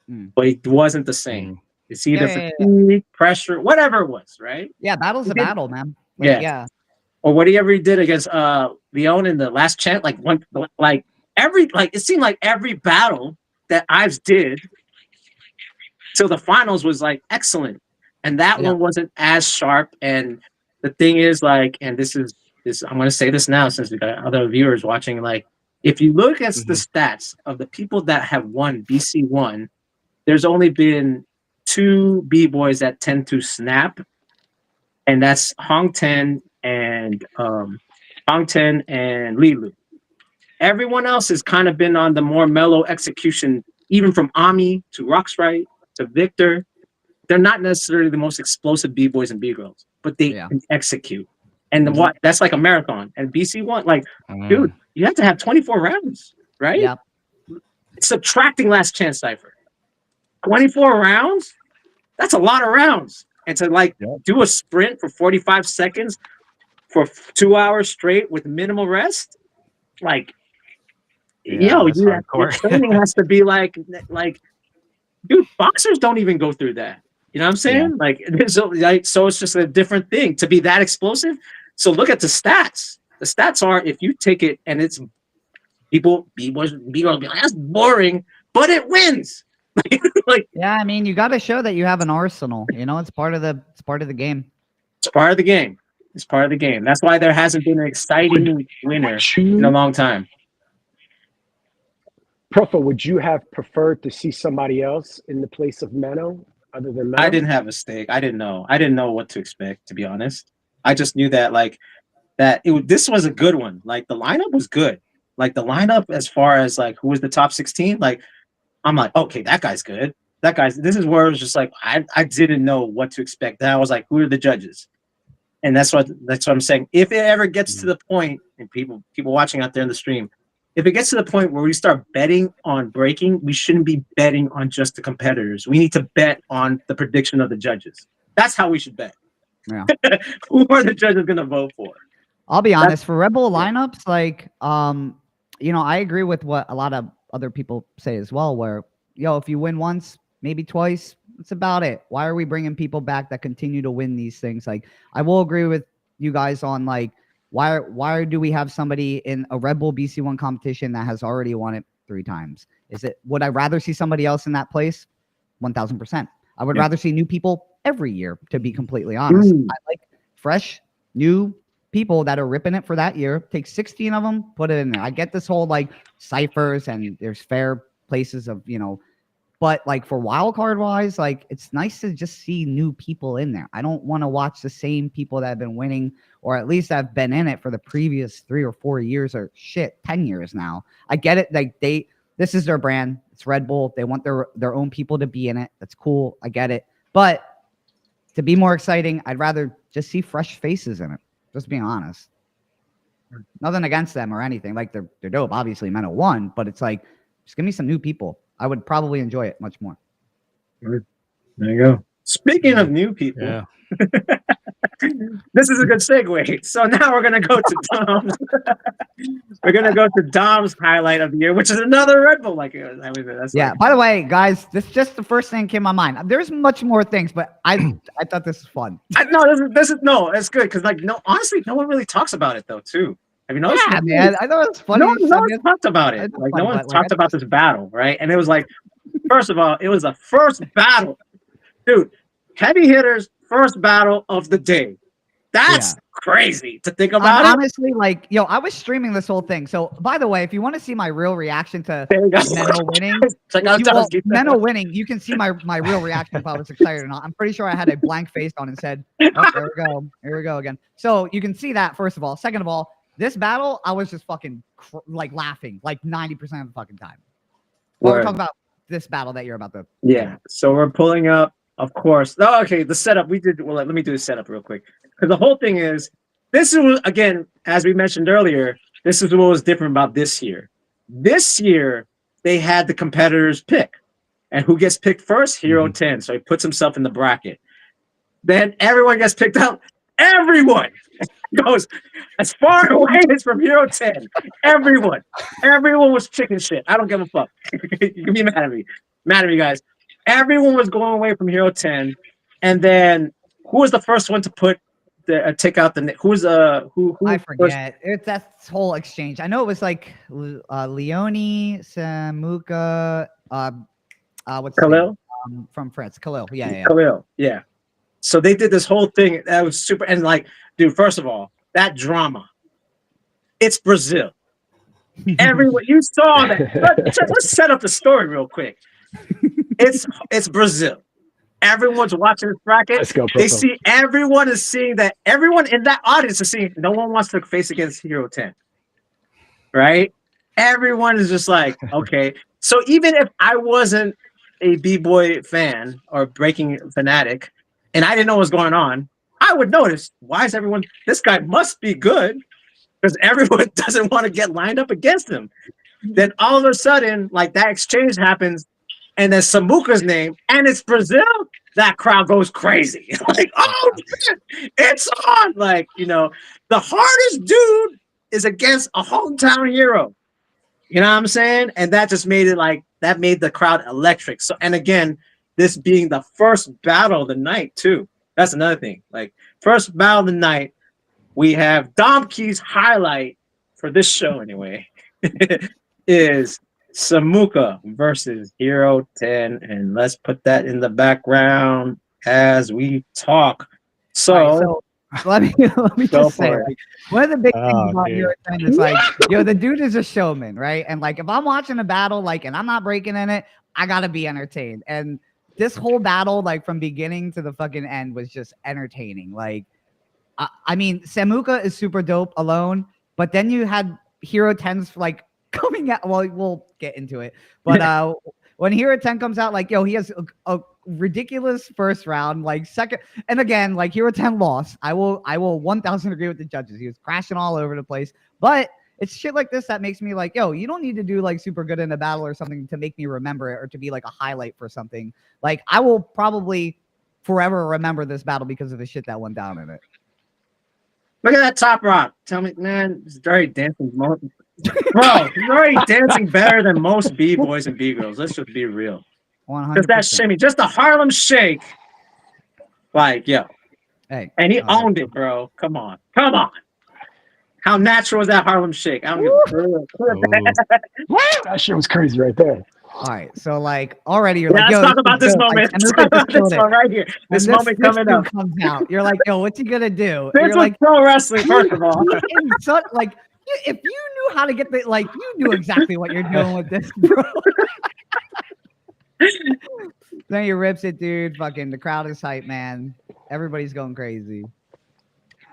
But it wasn't the same. It's either fatigue, pressure, whatever it was, right? Yeah, battle's a battle, man. Like, yeah. Or whatever he did against Leon in the last chant, it seemed like every battle that Ives did till the finals was like excellent. And that one wasn't as sharp. And the thing is, like, and this I'm gonna say this now since we got other viewers watching, like, if you look at the stats of the people that have won BC1, there's only been 2 B-boys that tend to snap, and that's Hong Ten and Lilu. Everyone else has kind of been on the more mellow execution, even from Ami to Roxrite to Victor. They're not necessarily the most explosive B-boys and B-girls, but they can execute. And that's like a marathon. And BC1, like, dude, you have to have 24 rounds, right? Yeah. Subtracting last chance cipher. 24 rounds? That's a lot of rounds. And to do a sprint for 45 seconds for 2 hours straight with minimal rest, like, your training has to be like, dude, boxers don't even go through that. You know what I'm saying? So it's just a different thing to be that explosive. So look at the stats. The stats are, if you take it and it's people, B-boys, B-girls, that's boring, but it wins. Yeah, I mean, you got to show that you have an arsenal. It's part of the game. It's part of the game. It's part of the game. That's why there hasn't been an exciting winner in a long time. Profo, would you have preferred to see somebody else in the place of Menno other than Menno? I didn't have a stake. I didn't know what to expect, to be honest. I just knew that this was a good one. Like, the lineup was good. Like, the lineup as far as like who was the top 16, like, I'm like, okay, that guy's good. This is where it was just like, I didn't know what to expect. Then I was like, who are the judges? And that's what I'm saying. If it ever gets to the point, and people watching out there in the stream, if it gets to the point where we start betting on breaking, we shouldn't be betting on just the competitors. We need to bet on the prediction of the judges. That's how we should bet. Yeah. Who are the judges going to vote for? I'll be honest, for Red Bull lineups, like, I agree with what a lot of other people say as well, where, yo, if you win once, maybe twice, that's about it. Why are we bringing people back that continue to win these things? Like, I will agree with you guys on, like, why do we have somebody in a Red Bull BC1 competition that has already won it 3 times? Would I rather see somebody else in that place? 1000%. I would rather see new people every year, to be completely honest. I like fresh, new people that are ripping it for that year. Take 16 of them, put it in there. I get this whole like ciphers and there's fair places of, but like for wild card wise, like it's nice to just see new people in there. I don't want to watch the same people that have been winning, or at least have been in it for the previous 3 or 4 years, or 10 years now. I get it. Like this is their brand. It's Red Bull. They want their own people to be in it. That's cool. I get it. But to be more exciting, I'd rather just see fresh faces in it. Just being honest. Nothing against them or anything. Like they're dope. Obviously, Meno won, but it's like, just give me some new people. I would probably enjoy it much more. There you go. Speaking of new people, this is a good segue. So now we're gonna go to Dom. We're gonna go to Dom's highlight of the year, which is another Red Bull. By the way, guys, this is just the first thing that came to my mind. There's much more things, but I thought this was fun. This is it's good because honestly, no one really talks about it though, too. I mean, man, I thought it was funny. No one talked about it. Like no one talked about this battle, right? And it was like, first of all, it was the first battle, dude. Heavy hitters, first battle of the day. That's crazy to think about. Honestly, like, I was streaming this whole thing. So, by the way, if you want to see my real reaction to Meno winning, Meno winning, you can see my real reaction if I was excited or not. I'm pretty sure I had a blank face on and said, "Oh, here we go again." So you can see that. First of all, second of all, this battle, I was just fucking laughing like 90% of the fucking time. Well, we're talking about this battle that you're about to. Yeah. So we're pulling up. Of course. Oh, okay. The setup we did. Well, let me do the setup real quick. Because the whole thing is, this is, again, as we mentioned earlier, this is what was different about this year. This year, they had the competitors pick. And who gets picked first? Hero 10. So he puts himself in the bracket. Then everyone gets picked up. Everyone goes as far away as from Hero 10. Everyone was chicken shit. I don't give a fuck. You can be mad at me. Mad at me, guys. Everyone was going away from Hero 10, and then who was the first one to put take out the who I forget. It's that whole exchange. I know it was like Leone, Samuka, what's Khalil from France. Khalil, yeah. Khalil, yeah. So they did this whole thing that was super, and like, dude, first of all, that drama. It's Brazil. Everyone, you saw that. Let's set up the story real quick. It's Brazil. Everyone's watching this bracket. Let's go, they see everyone is seeing that. Everyone in that audience is seeing. No one wants to face against Hero 10, right? Everyone is just like, okay. So even if I wasn't a b-boy fan or breaking fanatic, and I didn't know what was going on, I would notice. Why is everyone? This guy must be good because everyone doesn't want to get lined up against him. Then all of a sudden, like that exchange happens. And then Samuka's name, and it's Brazil, that crowd goes crazy. Like, oh, shit, it's on. Like, the hardest dude is against a hometown hero. You know what I'm saying? And that just made it that made the crowd electric. So, and again, this being the first battle of the night, too. That's another thing. Like, first battle of the night, we have Dom Key's highlight for this show, anyway, is Samuka versus Hero 10, and let's put that in the background as we talk. So let me just say, one of the big things about Hero 10 is the dude is a showman, right? And like, if I'm watching a battle, and I'm not breaking in it, I gotta be entertained. And this whole battle, from beginning to the fucking end, was just entertaining. Like, I mean, Samuka is super dope alone, but then you had Hero 10's coming out. Well, we'll get into it, but when Hero 10 comes out, he has a ridiculous first round, second, and again, Hero 10 lost. I will 1000 agree with the judges. He was crashing all over the place, but it's shit like this that makes me you don't need to do super good in a battle or something to make me remember it or to be a highlight for something. I will probably forever remember this battle because of the shit that went down in it. Look at that top rock. Tell me, man, it's very dancing moment. Bro, he's already dancing better than most b-boys and b-girls. Let's just be real. 100%. Just that shimmy, just the Harlem Shake. Like, yo. Hey, And he owned it, bro. Come on. Come on. How natural is that Harlem Shake? I don't give a Woo! That shit was crazy right there. All right, so like already you're Yeah, like, let's yo, talk about this dope. moment. Like, Let's Samuka talk just about killed this it. one right here. This And moment coming dude up. comes out. You're like, yo, what's he gonna do? This You're was like, pro wrestling, first of all. like, if you knew how to get the, like, you knew exactly what you're doing with this, bro. Then he rips it, dude. Fucking the crowd is hype, man. Everybody's going crazy.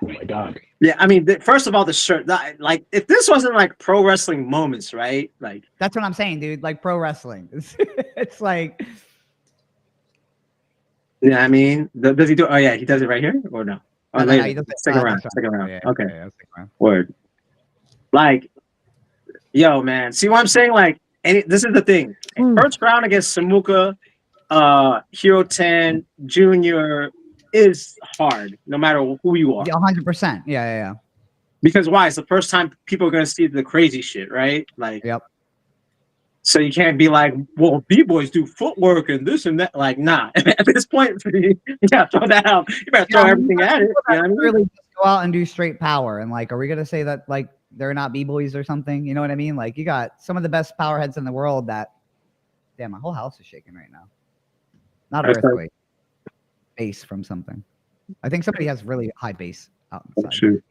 Oh my god. Yeah, I mean, first of all, the shirt. Like, if this wasn't like pro wrestling moments, right? Like, that's what I'm saying, dude. Like pro wrestling. It's like, yeah, I mean, does he do? Oh yeah, he does it right here or no? Oh, no, later. he does it, Second round. next Second round. Yeah, Okay. yeah, second round. Word. Like, yo, man. See what I'm saying? Like, this is the thing. First round against Samuka, Hero 10 Junior is hard, no matter who you are. Yeah, 100%. Yeah. Because why? It's the first time people are gonna see the crazy shit, right? Like, Yep. So you can't be like, well, b-boys do footwork and this and that. Like, nah. At this point, you gotta throw that out. You better throw everything at it. You know what I mean? Really just go out and do straight power. And like, are we gonna say that like they're not b-boys or something? You know what I mean? Like, you got some of the best power heads in the world. That, damn, my whole house is shaking right now. Not an earthquake. Bass from something. I think somebody has really high bass out inside. Shoot.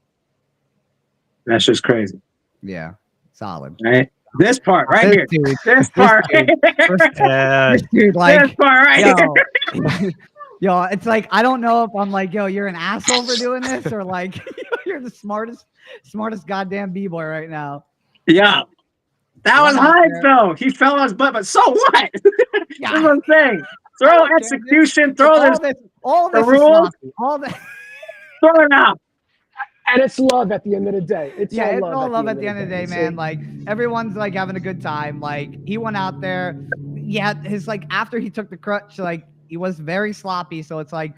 That's just crazy. Yeah, solid. Right? This part right This here. dude, This part. this dude, like, this part right yo, here. yo, it's like, I don't know if I'm like, yo, you're an asshole for doing this, or like, you're the smartest goddamn b-boy right now. Yeah. That was hype, though. He fell on his butt, but so what? Yeah. That's what I'm saying. Throw execution, throw all this rules. sloppy, all that. Throw it out. And it's love at the end of the day. It's all love at the end of the day, man. Like, everyone's like having a good time. Like, he went out there. Yeah, his like after he took the crutch, like he was very sloppy. So it's like,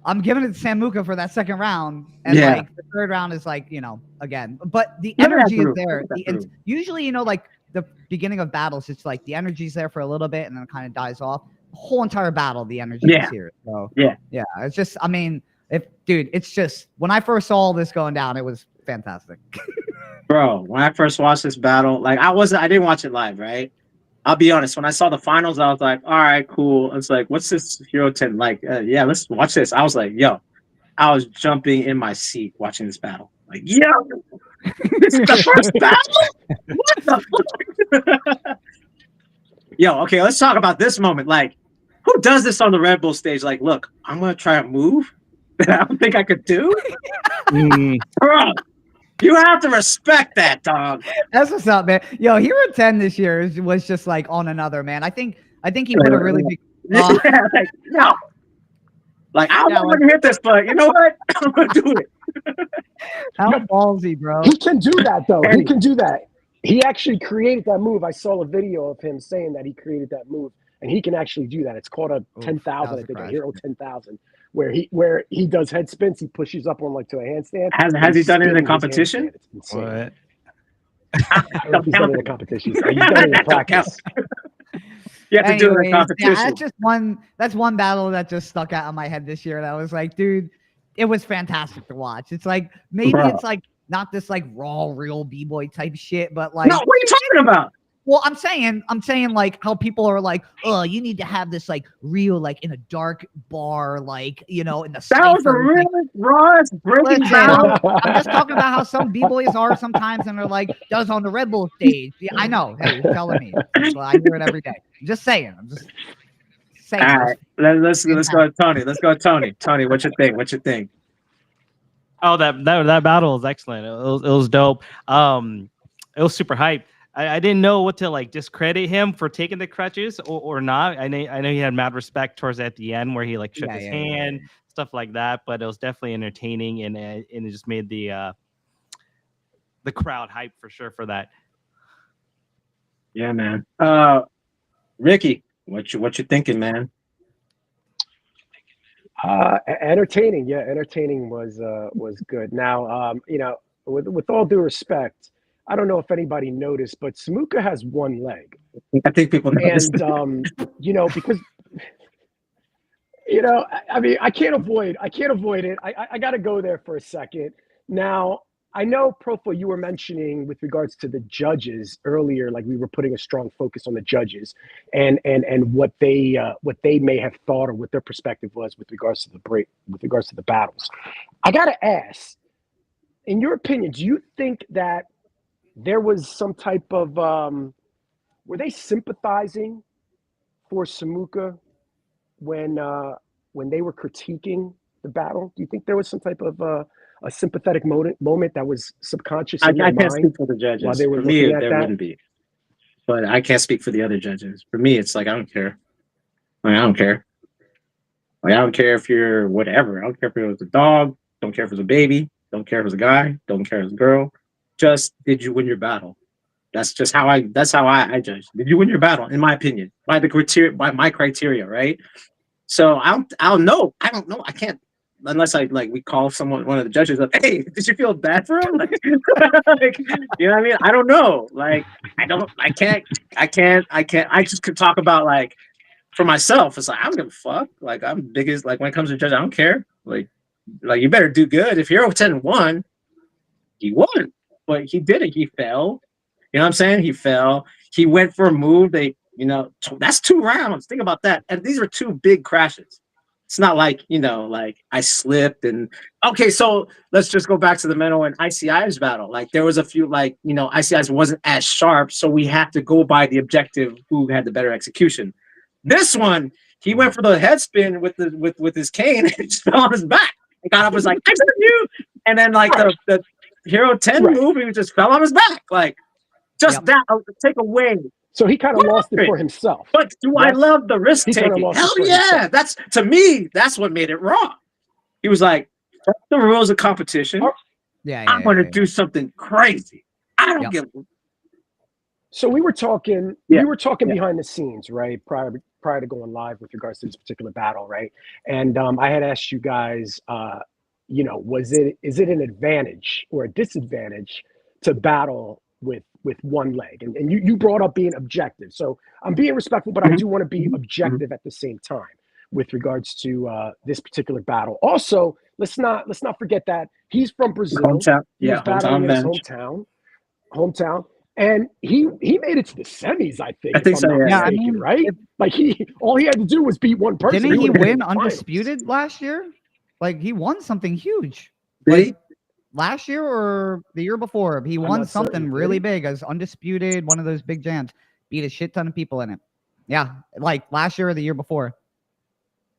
I'm giving it to Samuka for that second round. And like the third round is like, again. But the energy is there. Usually, like the beginning of battles, it's like the energy's there for a little bit and then it kind of dies off. The whole entire battle, the energy is here. So yeah, it's just, I mean, it's just, when I first saw all this going down, it was fantastic. Bro, when I first watched this battle, like I didn't watch it live, right? I'll be honest. When I saw the finals, I was like, all right, cool. It's like, what's this Hero 10? Like, yeah, let's watch this. I was like, yo, I was jumping in my seat watching this battle. Like, yo, this is the first battle? What the fuck? Yo, okay, let's talk about this moment. Like, who does this on the Red Bull stage? Like, look, I'm going to try a move that I don't think I could do. Bro, you have to respect that, dog. That's what's up, man. Yo, Hero 10 this year was just like on another, man. I think he put a really big. No. Like, I don't want to hit this, but you know what? I'm going to do it. How ballsy, bro. He can do that, though. He can do that. He actually created that move. I saw a video of him saying that he created that move, and he can actually do that. It's called a 10,000, I think, a Hero 10,000, where he does head spins. He pushes up on like to a handstand. Has he done it in a competition? It's insane. What? I don't know if he's done it in a competition. He's done it in practice. You have to do it in a competition. Yeah, that's one battle that just stuck out in my head this year. That was like, dude, it was fantastic to watch. It's like, maybe it's like not this like raw, real b-boy type shit, but like, no, what are you talking about? Well, I'm saying like how people are like, oh, you need to have this like real, like in a dark bar, like, in the that was a really raw breaking battle. I'm just talking about how some b-boys are sometimes, and they're like, does on the Red Bull stage. Yeah, I know. Hey, you're telling me. Well, I hear it every day. I'm just saying. All right, let's go to Tony. Let's go to Tony. Tony, what you think? Oh, that battle was excellent. It was dope. It was super hype. I didn't know what to like discredit him for taking the crutches or not. I know he had mad respect towards at the end where he like shook his hand, stuff like that. But it was definitely entertaining and it just made the crowd hype for sure for that. Yeah, man. Ricky, what you thinking, man? Entertaining. Yeah, entertaining was good. Now, with all due respect, I don't know if anybody noticed, but Samuka has one leg. I think people know this. And because I mean, I can't avoid it. I got to go there for a second. Now, I know, Profo, you were mentioning with regards to the judges earlier, like we were putting a strong focus on the judges and what they may have thought or what their perspective was with regards to the battles. I got to ask, in your opinion, do you think that there was some type of were they sympathizing for Samuka when they were critiquing the battle? Do you think there was some type of a sympathetic moment that was subconscious in their I can't mind speak for the judges. while they were For me, looking at there that? wouldn't be. But I can't speak for the other judges. For me, it's like I don't care. Like, I don't care. Like I don't care if you're whatever. I don't care if it was a dog. Don't care if it was a baby. Don't care if it was a guy. Don't care if it was a girl. Just did you win your battle? That's just how I. That's how I judge. Did you win your battle? In my opinion, by the criteria, by my criteria, right? So I'll know. I don't know. I can't unless we call one of the judges up. Hey, did you feel bad for him? Like, you know what I mean? I don't know. Like I can't. I just could talk about like for myself. It's like I don't give a fuck. Like I'm biggest. Like when it comes to judge, I don't care. Like you better do good. If you're 10-1, he won, but he did it. He fell. You know what I'm saying? He fell. He went for a move. That's 2 rounds. Think about that. And these are 2 big crashes. It's not like, like I slipped and okay, so let's just go back to the Menno and ICI's battle. Like there was a few ICI's wasn't as sharp, so we have to go by the objective who had the better execution. This one, he went for the head spin with his cane and just fell on his back. And got up was like, I said you, and then like the Hero 10 move, he just fell on his back. Like just that take away. So he kind of lost it for himself. But do I love the risk taking? Hell yeah. That's to me, that's what made it wrong. He was like, fuck the rules of competition. I'm gonna do something crazy. I don't give a. So we were talking behind the scenes, right? Prior to going live with regards to this particular battle, right? And I had asked you guys, is it an advantage or a disadvantage to battle with one leg? And you brought up being objective. So I'm being respectful, but I do want to be objective at the same time with regards to this particular battle. Also, let's not forget that he's from Brazil. Hometown. He was battling in his hometown. And he made it to the semis, I think. I think so. Yeah, I mean, right? Like all he had to do was beat one person. Didn't he win undisputed last year? Like he won something huge. Last year or the year before, he won something really big as undisputed, one of those big jams. Beat a shit ton of people in it. Yeah, like last year or the year before,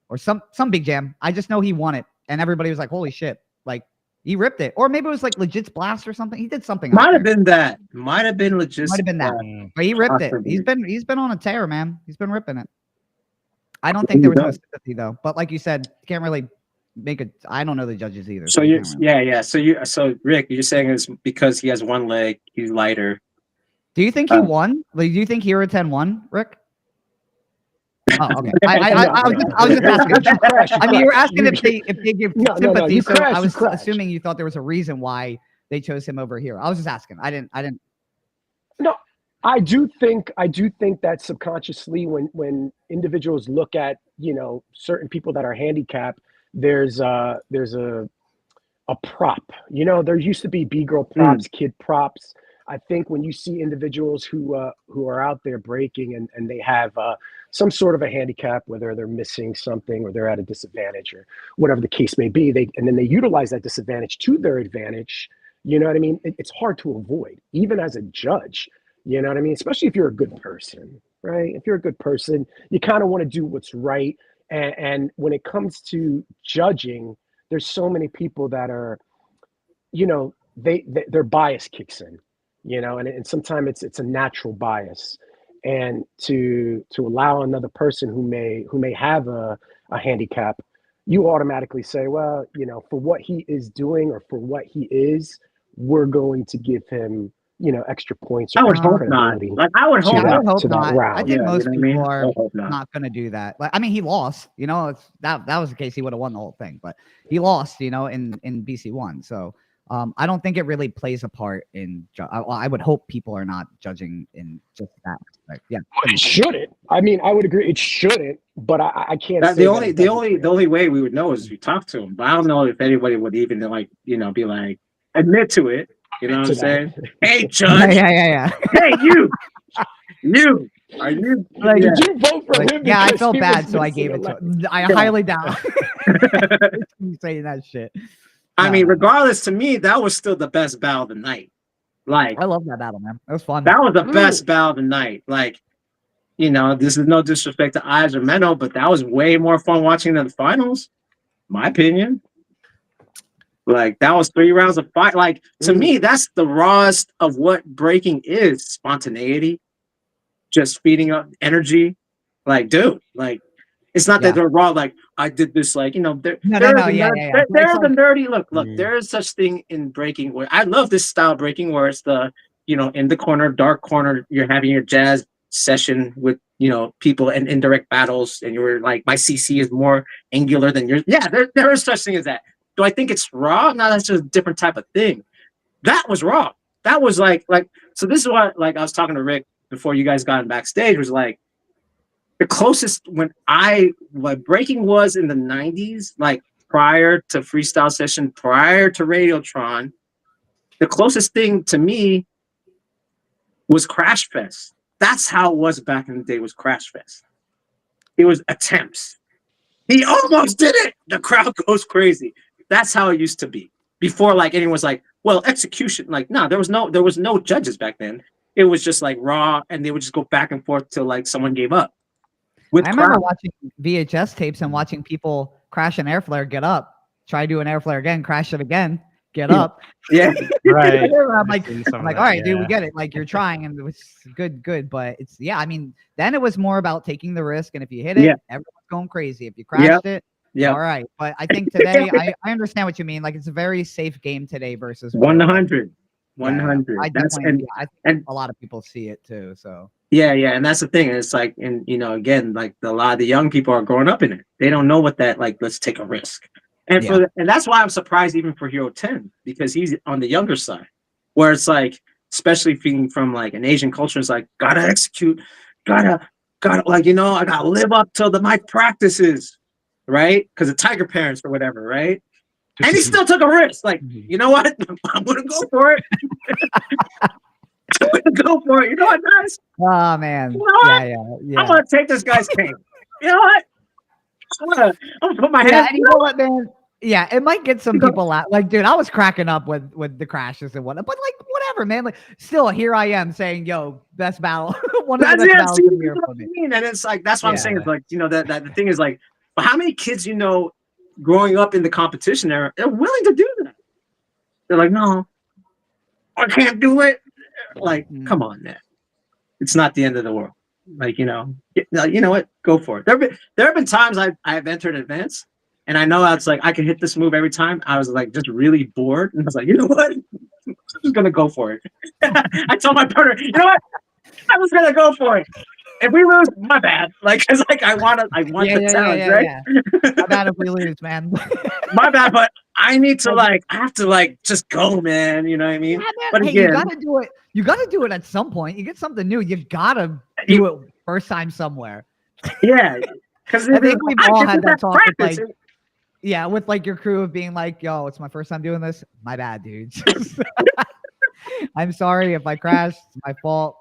or some big jam. I just know he won it, and everybody was like, "Holy shit!" Like. He ripped it. Or maybe it was like Legit's Blast or something. He did something. Might have been that. Might have been legit. Might have been that. But he ripped it. He's been on a tear, man. He's been ripping it. I don't think there was no sympathy though. But like you said, can't really make it. I don't know the judges either. So So Rick, you're saying it's because he has one leg, he's lighter. Do you think he won? Like, do you think Hero 10 won, Rick? Oh, okay. I was just asking. I mean, you were asking if they give sympathy, so I was assuming you thought there was a reason why they chose him over here. I was just asking. I didn't. No, I do think that subconsciously, when individuals look at certain people that are handicapped, there's a prop. There used to be B-girl props, kid props. I think when you see individuals who are out there breaking and they have some sort of a handicap, whether they're missing something or they're at a disadvantage or whatever the case may be, and then they utilize that disadvantage to their advantage. You know what I mean? It's hard to avoid, even as a judge. You know what I mean? Especially if you're a good person, right? If you're a good person, you kind of want to do what's right. And when it comes to judging, there's so many people that are, their bias kicks in. And sometimes it's a natural bias, and to allow another person who may have a handicap, you automatically say, well, for what he is doing or for what he is, we're going to give him, extra points. I would hope not. Like I would hope not. I think most people are not going to do that. Like, I mean, he lost. That was the case. He would have won the whole thing, but he lost. In BC1. So. I don't think it really plays a part in. I would hope people are not judging in just that aspect. Yeah, It shouldn't. I mean, I would agree. It shouldn't, but I can't say the that it doesn't the only way we would know is if we talk to him. But I don't know if anybody would even like, you know, be like admit to it. You know what I'm to that. saying? Hey, judge. yeah. Hey, you. Are you? Like, Yeah. Did you vote for Like, him? yeah, I because felt he bad, was so I missing gave a it to leg? him. I highly doubt you saying that shit. I mean, No. regardless, to me, that was still the best battle of the night. Like, I love that battle, man. It was fun. that was the best battle of the night. Like, you know, this is no disrespect to Eyes or Menno, but that was way more fun watching than the finals, my opinion. Like, that was 3 rounds of fight. Like, to me, that's the rawest of what breaking is: spontaneity, just feeding up energy. Like, dude, like, it's not that they're raw. Like, I did this. Like, you know, Yeah. There's the nerdy look. Look, Mm. there is such thing in breaking where I love this style breaking where it's the, you know, in the corner, dark corner, you're having your jazz session with, you know, people and indirect battles, and you're like, my CC is more angular than yours. Yeah, there is such thing as that. Do I think it's raw? No, that's just a different type of thing. That was raw. That was like so. This is what, like, I was talking to Rick before you guys got in backstage. Was like the closest what breaking was in the 90s, like prior to Freestyle Session, prior to Radiotron. The closest thing to me was Crash Fest. That's how it was back in the day. Was Crash Fest. It was attempts. He almost did it. The crowd goes crazy. That's how it used to be before. Like, anyone was like, well, execution. Like, no, there was no judges back then. It was just like raw, and they would just go back and forth till like someone gave up. I remember watching VHS tapes and watching people crash an air flare, get up, try to do an air flare again, crash it again, get up. Yeah, Right. I'm like, all right, dude, we get it. Like, you're trying, and it's good, but it's I mean, then it was more about taking the risk, and if you hit it, everyone's going crazy. If you crashed it, all right. But I think today, I understand what you mean. Like, it's a very safe game today versus 100. I definitely, I think a lot of people see it too. So yeah, and that's the thing. It's like, and you know, again, like a lot of the young people are growing up in it. They don't know what that, like, let's take a risk. And and that's why I'm surprised even for Hero 10, because he's on the younger side, where it's like, especially being from like an Asian culture, it's like, gotta execute, gotta like, you know, I gotta live up to my practices, right? Because of Tiger parents or whatever, right? And he still took a risk. Like, you know what? I'm gonna go for it. I'm gonna go for it. You know what, guys? oh man, You know what? yeah. I'm gonna take this guy's cane. You know what? I'm gonna put my hand. And you know what, man? Yeah, it might get some people out. Like, dude, I was cracking up with the crashes and whatnot, but like, whatever, man. Like, still, here I am saying, "Yo, best battle, one of the best battles of the year for me." And it's like, that's what I'm saying. It's like, you know, that the thing is like, but how many kids, you know, growing up in the competition era, they're willing to do that? They're like, no, I can't do it. Like, come on, man. It's not the end of the world. Like, you know what? Go for it. There have been times I've entered advance, and I know it's like I can hit this move every time. I was like just really bored, and I was like, you know what? I'm just gonna go for it. I told my partner, you know what? I was gonna go for it. If we lose, my bad. Like, cause like I want the challenge, right? Yeah. My bad if we lose, man. My bad, but I need to I have to just go, man. You know what I mean? Yeah, man. But hey, again, you gotta do it. You gotta do it at some point. You get something new. You gotta do it first time somewhere. Yeah, because I think we've all had that talk with like, with like your crew of being like, "Yo, it's my first time doing this. My bad, dude. I'm sorry if I crashed. It's my fault.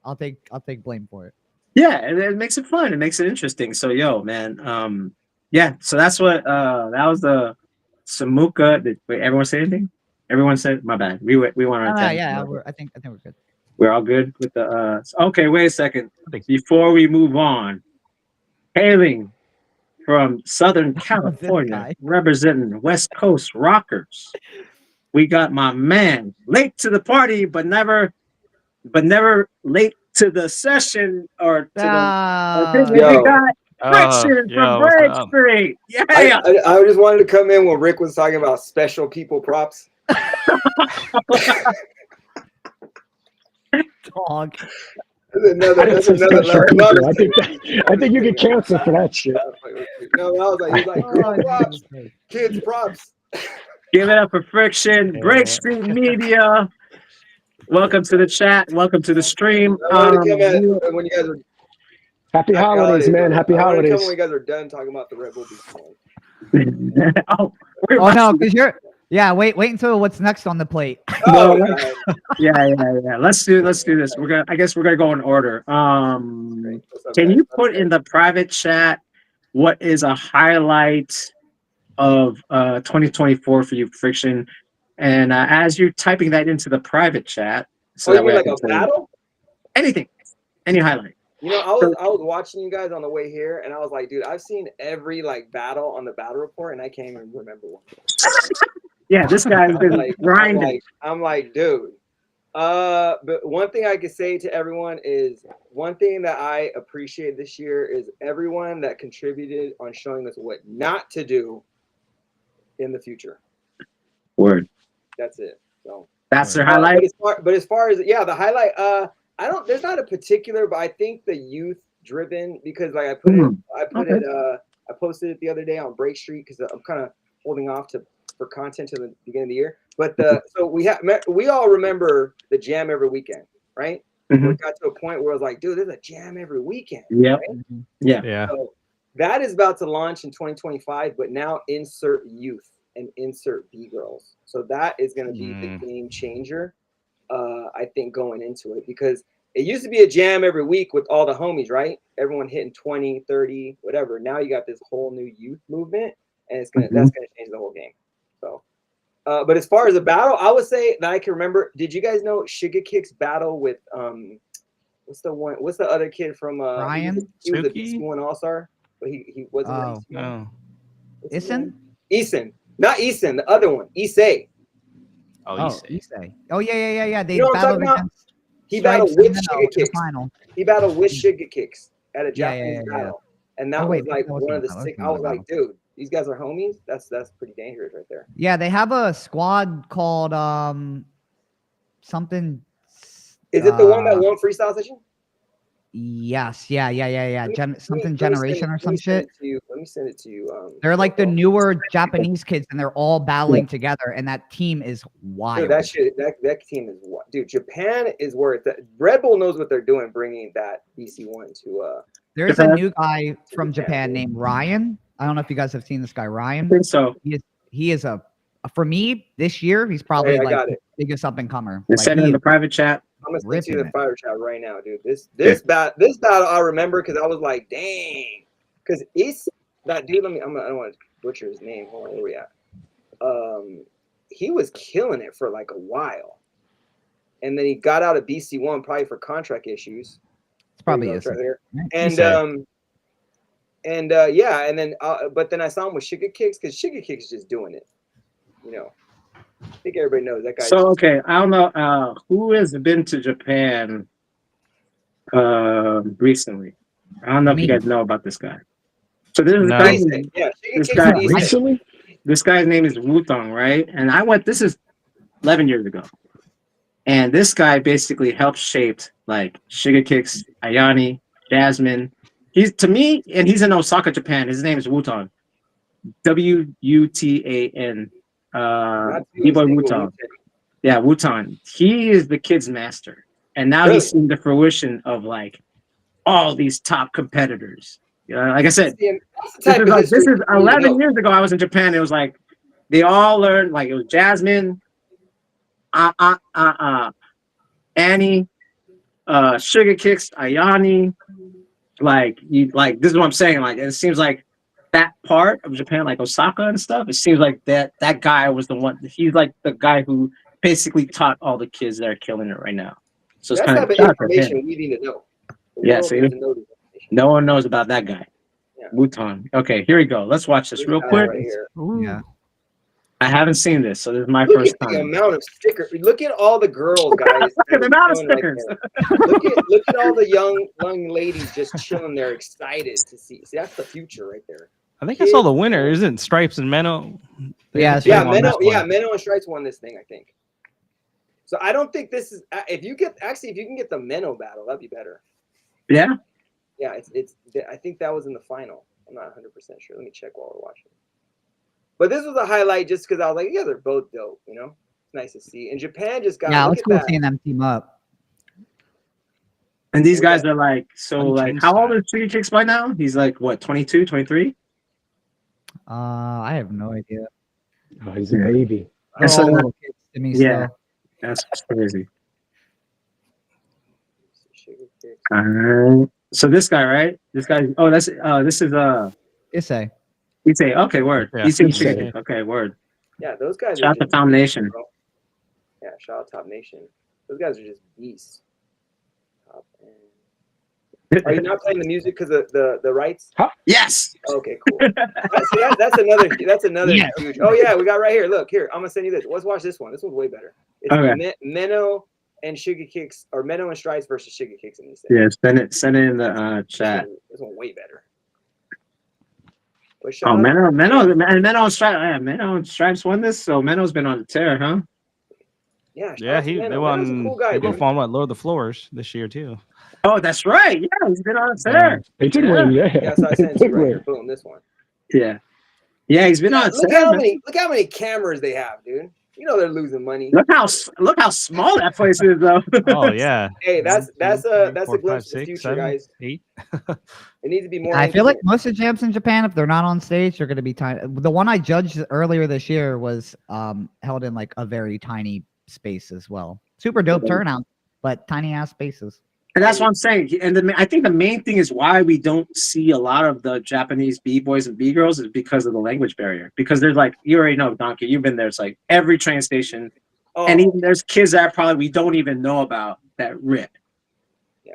I'll take blame for it." Yeah, and it makes it fun. It makes it interesting. So, yo, man, yeah. So that's what that was the Samuka. Wait, everyone say anything? Everyone said, my bad. We went on. I think we're good. We're all good with the. Okay, wait a second. Before we move on, hailing from Southern California, representing West Coast Rockers, we got my man, late to the party, but never late to the session or to the. We got Friction from Break Street. Yeah, I just wanted to come in when Rick was talking about special people props. Dog. That's another level. I think you get canceled for that shit. No, I was like, he's like, girl props, kids props. Give it up for Friction, Break Street Media. Welcome to the chat. Welcome to the stream. I wanted to come at when you guys are. Happy holidays, man. Happy I wanted to come holidays. when you guys are done talking about the Red Bull beef. Oh no, because you're. Yeah, wait until what's next on the plate. Oh, yeah. Let's do this. I guess we're gonna go in order. Can you put in the private chat what is a highlight of 2024 for you, Friction? And as you're typing that into the private chat, so that you way mean I like can a battle? Anything, any highlight. You know, I was watching you guys on the way here, and I was like, dude, I've seen every like battle on the battle report, and I can't even remember one. Yeah, this guy's been grinding. I'm like, dude. But one thing I could say to everyone is one thing that I appreciate this year is everyone that contributed on showing us what not to do in the future. Word. That's it. So that's their highlight. But as far as the highlight, I don't. There's not a particular, but I think the youth driven because like I posted it the other day on Break Street because I'm kind of holding off for content to the beginning of the year. But so we all remember the jam every weekend, right? Mm-hmm. We got to a point where I was like, dude, there's a jam every weekend. Yeah. Right? Yeah. So that is about to launch in 2025, but now insert youth and insert B-girls. So that is going to be the game changer, I think, going into it because it used to be a jam every week with all the homies, right? Everyone hitting 20, 30, whatever. Now you got this whole new youth movement, and that's gonna change the whole game. So, but as far as the battle, I would say that I can remember. Did you guys know Sugar Kick's battle with what's the other kid from Ryan? He was a BC1 All-Star, but he wasn't. Oh no. Eason, not Eason, the other one, Issei. Oh, Issei. Oh yeah. They you know what I'm battled talking about? He Stripes battled with and Sugar Kicks. Final. He battled with Sugar Kicks at a Japanese battle, and that was like that one of the sick. I was like, dude, these guys are homies. That's pretty dangerous right there. Yeah, they have a squad called something. Is it the one that won freestyle session? Yes. Yeah. Something generation or some shit. Let me send it to you. They're like the newer Japanese kids, and they're all battling together, and that team is wild. Dude, that team is what? Dude, Japan is where it's at. Red Bull knows what they're doing, bringing that BC1 to. There's a new guy from Japan named Ryan. I don't know if you guys have seen this guy, Ryan. I think so. He is for me this year. He's probably the biggest up and comer. Send it in the private chat. I'm gonna send you the fire chat right now, dude. This battle I remember because I was like, dang, because it's that dude. I don't want to butcher his name. Hold on, where we at? He was killing it for like a while, and then he got out of BC1 probably for contract issues. It's probably right here. And but then I saw him with Sugar Kicks because Sugar Kicks is just doing it, you know. I think everybody knows that guy. So okay, I don't know who has been to Japan recently. I don't know if you guys know about this guy. So this is this guy's name is Wutong, right? And I went. This is 11 years ago, and this guy basically helped shape like Sugar Kicks, Ayani, Jasmine. He's to me, and he's in Osaka, Japan. His name is Wutong, Wutan. B-Boy Wutan. Yeah, Wutan. He is the kid's master. And now he's seen the fruition of like all these top competitors. Like I said, this is 11 years ago. I was in Japan. It was like they all learned, like it was Jasmine, Annie, Sugar Kicks, Ayani. Like this is what I'm saying. Like it seems like that part of Japan, like Osaka and stuff, it seems like that guy was the one. He's like the guy who basically taught all the kids that are killing it right now. So it's kind of information we need to know. Yeah, see, no one knows about that guy. Yeah. Wutan. Okay, here we go. Let's watch this real quick. Right here. Yeah. I haven't seen this, so this is my first time. The amount of stickers. Look at all the girls, guys. Look at the amount of stickers. Look at all the young ladies just chilling there, excited to see. See, that's the future right there. I think I saw the winner. Isn't Stripes and Menno? Menno and Stripes won this thing, I think. So I don't think this is. If you can get the Menno battle, that'd be better. Yeah. Yeah, it's. I think that was in the final. I'm not 100% sure. Let me check while we're watching. But this was a highlight just because I was like, yeah, they're both dope. You know, it's nice to see. And Japan just got. Yeah, look it's at cool that. seeing them team up. And these guys are like, so like, Unchanged how old style. is Sugar Kicks by now? He's like, what, 22, 23? I have no idea. Oh, he's a baby. They're so all that- little kids to me yeah. still. That's crazy. Sugar Kicks. All right. So this guy, right? This guy. Oh, this is Issei. Issei. Okay, word. Yeah. Issei Issei. Sugar Kicks. Okay, word. Yeah, those guys Shout are out to just Found Nation. bro. Yeah, shout out Top Nation. Those guys are just beasts. Top End. Are you not playing the music because of the rights? Yes. Okay, cool. That's another Yeah. huge. Oh yeah, we got right here. Look here. I'm gonna send you this. Let's watch this one. This one's way better. It's Okay. Menno and Sugar Kicks, or Menno and Strides versus Sugar Kicks in these. Yeah, send it in the chat. This one way better. But Oh, shout out- Menno and Stripes. Yeah, Menno and Stripes won this, so Menno's been on the tear, huh? Yeah, shout Yeah, out to they Menno. won. Menno's a cool guy, They dude. both won what Lord of the Floors this year too. Oh, that's right. Yeah, he's been on the tear. They did Yeah. win, yeah. Yeah, so I sent it to you right here. Boom, this one. Yeah, he's been on the Look tear. how Man. many cameras they have, dude. You know they're losing money. Look how small that place is, though. Oh yeah. Hey, that's a Four, glimpse of five, the six, future, seven, guys. 8. It needs to be more. I feel like entertaining. most of the jams in Japan, if they're not on stage, they're going to be tiny. The one I judged earlier this year was held in like a very tiny space as well. Super dope turnout, but tiny ass spaces. And that's what I'm saying. And I think the main thing is why we don't see a lot of the Japanese B-boys and B-girls is because of the language barrier. Because there's like, you already know, Donkey, you've been there. It's like every train station. Oh, And even there's kids that probably we don't even know about that rip.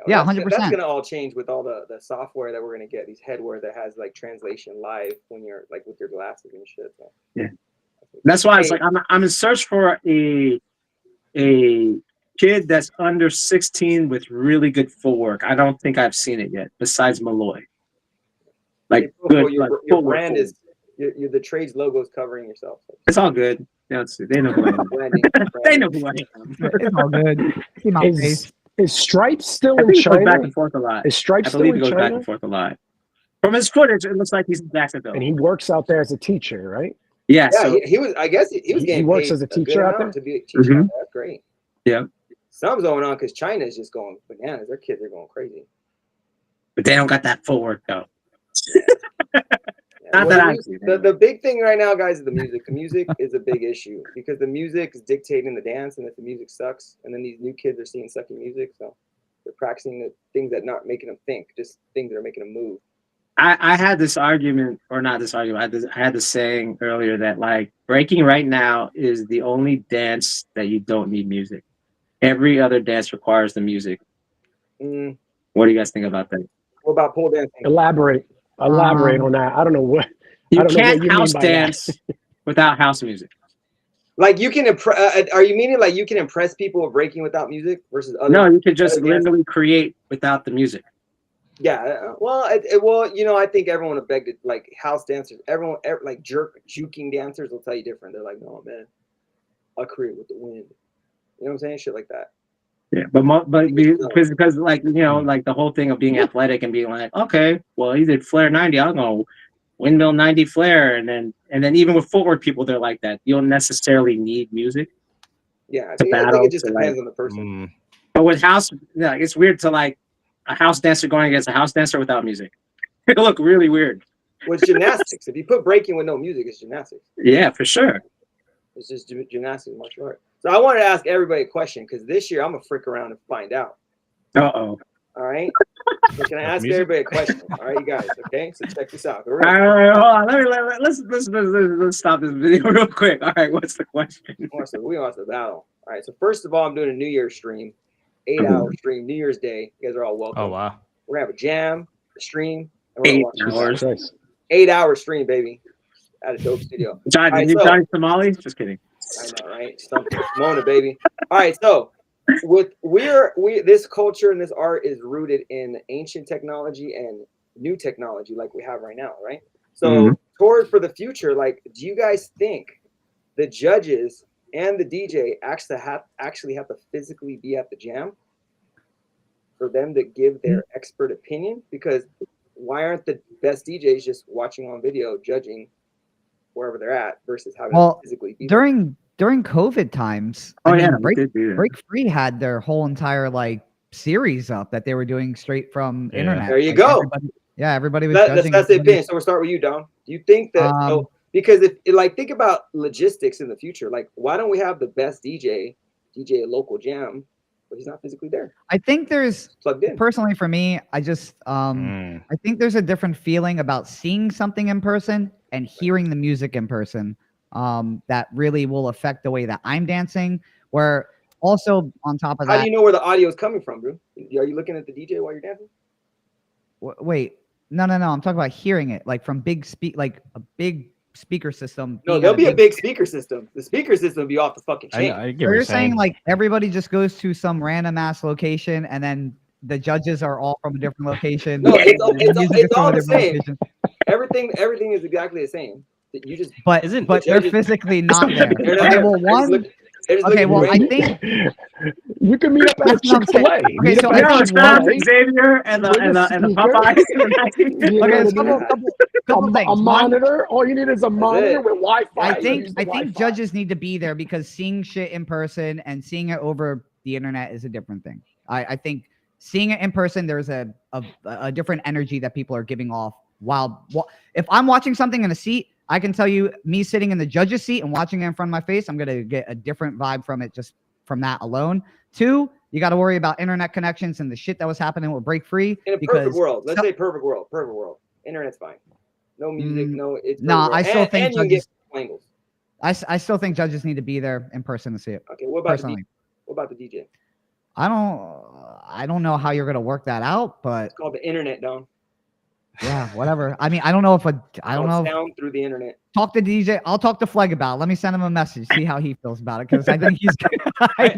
Yeah, that's 100%. That's gonna all change with all the software that we're gonna get. These headwear that has like translation live when you're like with your glasses and shit. So. Yeah. That's why it's like I'm in search for a kid that's under 16 with really good footwork. I don't think I've seen it yet, besides Malloy. Like good, your footwork brand is the trades logo is covering yourself. So. It's all good. Yeah, they know who I am. Branding. They know who I am. It's all good. See my face. Is Stripes still I in think it goes back China? and forth a lot. Is Stripes I still believe in it goes back China? and forth a lot. From his footage, it looks like he's in Jacksonville. And he works out there as a teacher, right? Yeah, Yeah, so he was. I guess he was getting. He works paid as a good teacher out amount there? to be teaching. Mhm. Out there. That's great. Yeah. Something's going on because China is just going bananas. Their kids are going crazy. but they don't got that footwork though. Yeah, Not well, that I've seen. the big thing right now, guys, is the music. The music is a big issue because the music is dictating the dance, and if the music sucks, and then these new kids are seeing sucky music, so they're practicing the things that not making them think, just things that are making them move. I had this argument, or not this argument. I had this saying earlier that like breaking right now is the only dance that you don't need music. Every other dance requires the music. Mm. What do you guys think about that? What about pole dancing? Elaborate on that. I don't know what. You I don't know what can't you mean house by dance without house music. Like you can are you meaning like you can impress people with breaking without music versus other? No, you could just other dances? literally create without the music. Yeah, well, I think everyone will beg to like house dancers. Everyone like juking dancers will tell you different. They're like, no man, I create with the wind. You know what I'm saying? Shit like that. Yeah, because like like the whole thing of being athletic and being like, okay, well he did flare 90, I'll go windmill 90 flare, and then even with footwork people they're like that. You don't necessarily need music. Yeah, I to think battle, it just to, depends like, on the person. But with house, it's weird to like a house dancer going against a house dancer without music. It'll look really weird. Well, it's gymnastics. If you put breaking with no music, it's gymnastics. Yeah, for sure. It's just gymnastics, martial art. So I wanted to ask everybody a question because this year I'm gonna frick around and find out. Uh-oh. All right. So can I ask Music? everybody a question? All right, you guys. Okay. So check this out. All right, hold on. Let's stop this video real quick. All right, what's the question? We want the battle. All right. So first of all, I'm doing a New Year's stream, 8-hour stream, New Year's Day. You guys are all welcome. Oh wow. We're gonna have a jam, a stream, and we're 8 gonna watch hours. 8-hour stream, baby, at a dope studio. Johnny, All right, you so- Johnny Somali? Just kidding. I know, right? Something, Mona, baby. All right, so this culture and this art is rooted in ancient technology and new technology, like we have right now, right? So toward for the future, like, do you guys think the judges and the DJ actually have to physically be at the jam for them to give their expert opinion? Because why aren't the best DJs just watching on video, judging wherever they're at versus having Well, to physically be there. during COVID times, Oh, I mean, yeah, we did do that. Break Free had their whole entire like series up that they were doing straight from internet. There you Like, go. Everybody was That's judging. the opinion. So we'll start with you, Don. Do you think that because if like think about logistics in the future, like why don't we have the best DJ a local jam, but he's not physically there? I think there's plugged in. Personally for me, I just I think there's a different feeling about seeing something in person and hearing the music in person that really will affect the way that I'm dancing. Where also on top of that, how do you know where the audio is coming from, bro? Are you looking at the DJ while you're dancing? Wait, no, I'm talking about hearing it like from like a big speaker system. No, there'll be a big speaker system. The speaker system will be off the fucking chain. I get so what you're you're saying saying. like everybody just goes to some random ass location and then the judges are all from a different location. No, it's all the same. Location. Everything is exactly the same. You just but they're physically not there. Okay, well, I think you can meet up at Chick-fil-A. Okay, so I think Xavier and the Popeyes. Okay, couple things. A monitor. All you need is a monitor with Wi-Fi. I think judges need to be there because seeing shit in person and seeing it over the internet is a different thing. I think seeing it in person, there's a different energy that people are giving off. While if I'm watching something in a seat, I can tell you, me sitting in the judge's seat and watching it in front of my face, I'm gonna get a different vibe from it just from that alone. Two, you got to worry about internet connections and the shit that was happening with Break Free. In a perfect world, let's say perfect world, internet's fine. No music, no. It's I still think judges. Angles. I still think judges need to be there in person to see it. Okay, what about the DJ? I don't know how you're gonna work that out, but it's called the internet, Don. Yeah, whatever. I mean, I don't know if I don't know. Sound through the internet. Talk to DJ. I'll talk to Fleg about it. Let me send him a message. See how he feels about it because I think he's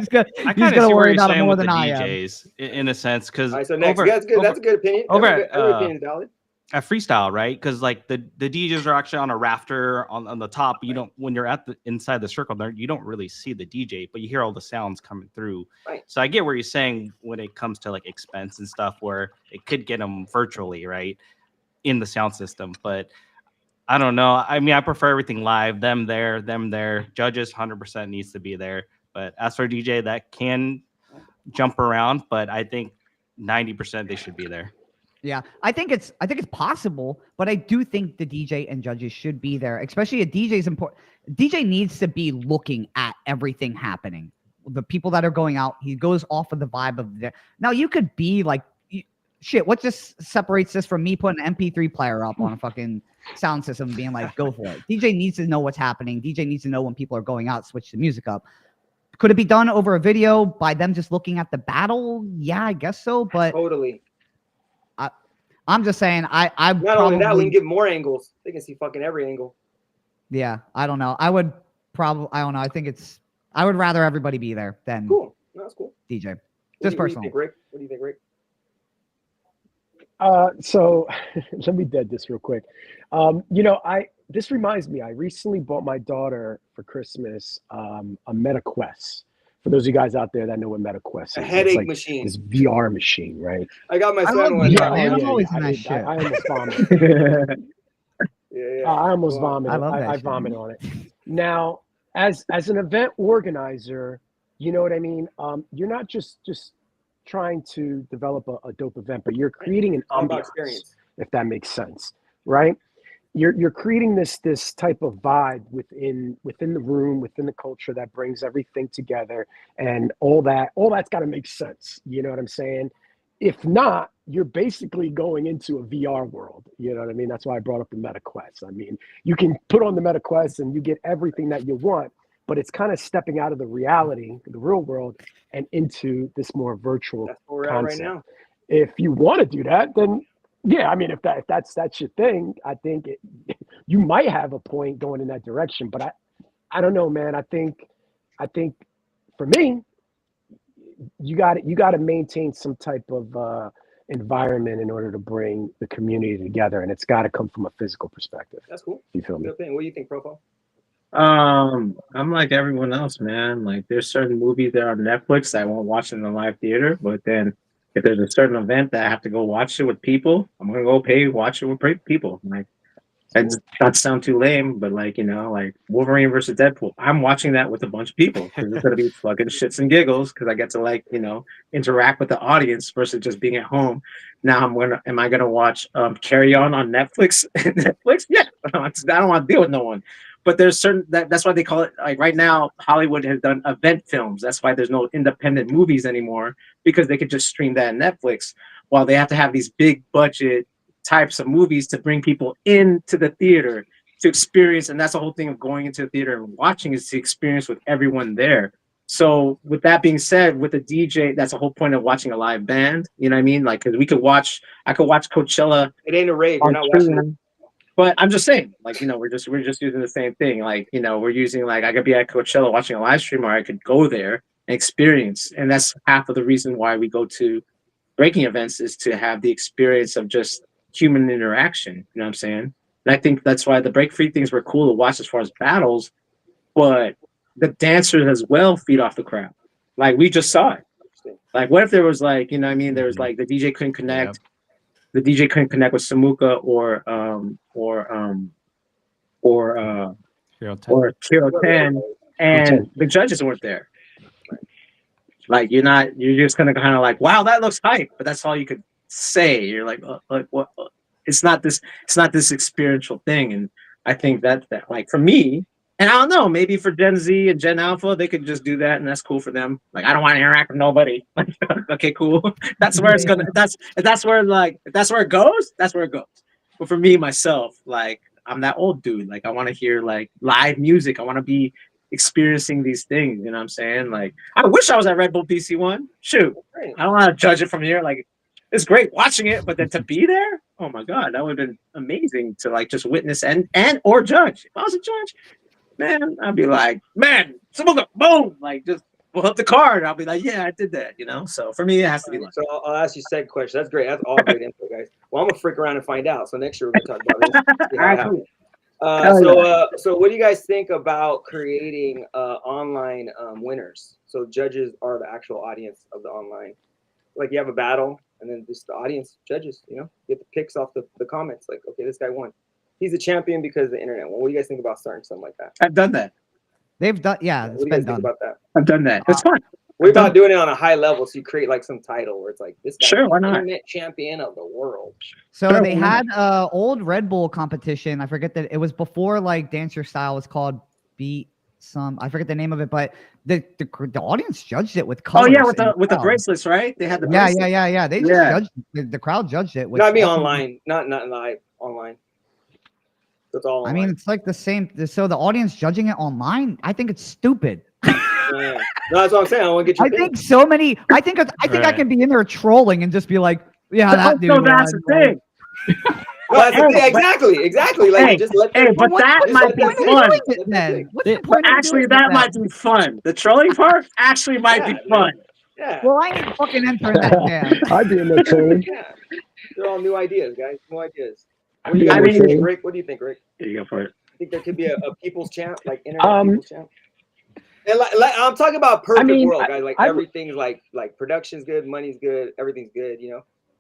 gonna worry about it more than I am. In a sense, because so next, that's good. That's a good opinion. Every opinion is valid. At Freestyle, right? Because like the DJs are actually on a rafter on the top. You don't when you're at the inside the circle there, you don't really see the DJ, but you hear all the sounds coming through. Right. So I get where you're saying when it comes to like expense and stuff, where it could get them virtually, right, in the sound system. But I don't know. I mean, I prefer everything live. Them there. Judges 100% needs to be there. But as for DJ, that can jump around, but I think 90% they should be there. Yeah, I think it's possible, but I do think the DJ and judges should be there, especially a DJ's important. DJ needs to be looking at everything happening. The people that are going out, he goes off of the vibe of the. Now you could be like, shit. What just separates this from me putting an MP3 player up on a fucking sound system, and being like, go for it. DJ needs to know what's happening. DJ needs to know when people are going out, switch the music up. Could it be done over a video by them just looking at the battle? Yeah, I guess so, but totally. I'm just saying, I not only that, we can give more angles. They can see fucking every angle. Yeah, I don't know. I don't know. I think I would rather everybody be there than cool. No, that's cool. DJ. Just personally. What do you think, Rick? So let me dead this real quick. This reminds me, I recently bought my daughter for Christmas a MetaQuest. For those of you guys out there that know what MetaQuest is, a headache machine. This VR machine, right? I got my son one. I almost vomited. I almost vomited. I vomited on it. Now, as an event organizer, you know what I mean? You're not just trying to develop a dope event, but you're creating an ambiance experience, if that makes sense, right? You're creating this type of vibe within the room, within the culture that brings everything together, and all that's got to make sense. You know what I'm saying? If not, you're basically going into a VR world. You know what I mean? That's why I brought up the MetaQuest. I mean, you can put on the MetaQuest and you get everything that you want, but it's kind of stepping out of the reality, the real world, and into this more virtual concept. Right now. If you want to do that, then yeah, I mean, if that's your thing, I think you might have a point going in that direction. But I don't know, man. I think for me, you got to maintain some type of environment in order to bring the community together, and it's got to come from a physical perspective. That's cool. You feel me? What do you think, Profo? I'm like everyone else, man. Like there's certain movies that are on Netflix that I won't watch in the live theater, but then if there's a certain event that I have to go watch it with people, I'm gonna go watch it with people. Like And not to sound too lame, but like, like Wolverine versus Deadpool. I'm watching that with a bunch of people because it's gonna be fucking shits and giggles because I get to like, interact with the audience versus just being at home. Now am I gonna watch Carry On Netflix? Netflix? Yeah. I don't want to deal with no one. But there's that's why they call it like right now, Hollywood has done event films. That's why there's no independent movies anymore because they could just stream that on Netflix while they have to have these big budget types of movies to bring people into the theater to experience. And that's the whole thing of going into the theater and watching is to experience with everyone there. So with that being said, with the DJ, that's the whole point of watching a live band. You know what I mean? Like, cause I could watch Coachella. It ain't a rave. You're not watching it. But I'm just saying, like, we're just using the same thing. Like, we're using like I could be at Coachella watching a live stream, or I could go there and experience. And that's half of the reason why we go to breaking events is to have the experience of just human interaction. You know what I'm saying? And I think that's why the break free things were cool to watch as far as battles, but the dancers as well feed off the crowd. Like we just saw it. Like what if there was like, you know what I mean? There was like the DJ couldn't connect. The DJ couldn't connect with Samuka or Hero 10 and the judges weren't there. Like you're just gonna kind of like, wow, that looks hype, but that's all you could say. You're like what? It's not this experiential thing. And I think that like for me, and I don't know, maybe for Gen Z and Gen Alpha, they could just do that, and that's cool for them. Like I don't want to interact with nobody. Like okay, cool. That's where it's gonna. That's where it goes. That's where it goes. But for me myself, like I'm that old dude. Like I want to hear like live music. I want to be experiencing these things. You know what I'm saying? Like I wish I was at Red Bull PC One. Shoot, I don't want to judge it from here. Like it's great watching it, but then to be there, oh my god, that would have been amazing to like just witness and or judge. If I was a judge, man, I'd be like, man, someone go boom, like just pull up the card. I'll be like, yeah, I did that. So for me, it has to be like. So I'll ask you a second question. That's great. That's all great info, guys. Well, I'm gonna freak around and find out. So next year we're gonna talk about this. All right, cool. So what do you guys think about creating online winners? So judges are the actual audience of the online. Like you have a battle, and then just the audience judges. Get the picks off the comments. Like, okay, this guy won. He's a champion because of the internet. Well, what do you guys think about starting something like that? I've done that. They've done, yeah. What do you guys think about that? I've done that. It's fun. What about doing it on a high level? So you create like some title where it's like this guy, sure, why not? Internet champion of the world. So they had old Red Bull competition. I forget that it was before like Dance Your Style was called Beat Some. I forget the name of it, but the audience judged it with colors. Oh yeah, with the bracelets, right? They had the bracelets. Yeah. They just judged the crowd judged it. With not me online, not live online. That's all. Online. I mean, it's like the same. So the audience judging it online, I think it's stupid. Yeah. No, that's what I'm saying. I want to get you. I think so many. I think I can be in there trolling and just be like, yeah, that dude. No, that's the thing. Well, exactly. Like just let. But that might be fun. Actually, that might be fun. The trolling part actually might be fun. Yeah. Well, I ain't fucking entering that jam. I'd be in there trolling. Yeah. They're all new ideas, guys. New ideas. I What do you think, Rick? What do you think, Rick? Here you go for it. I think there could be a people's champ, like internet people's champ. And like I'm talking about perfect world, guys. Like everything's like production's good, money's good, everything's good.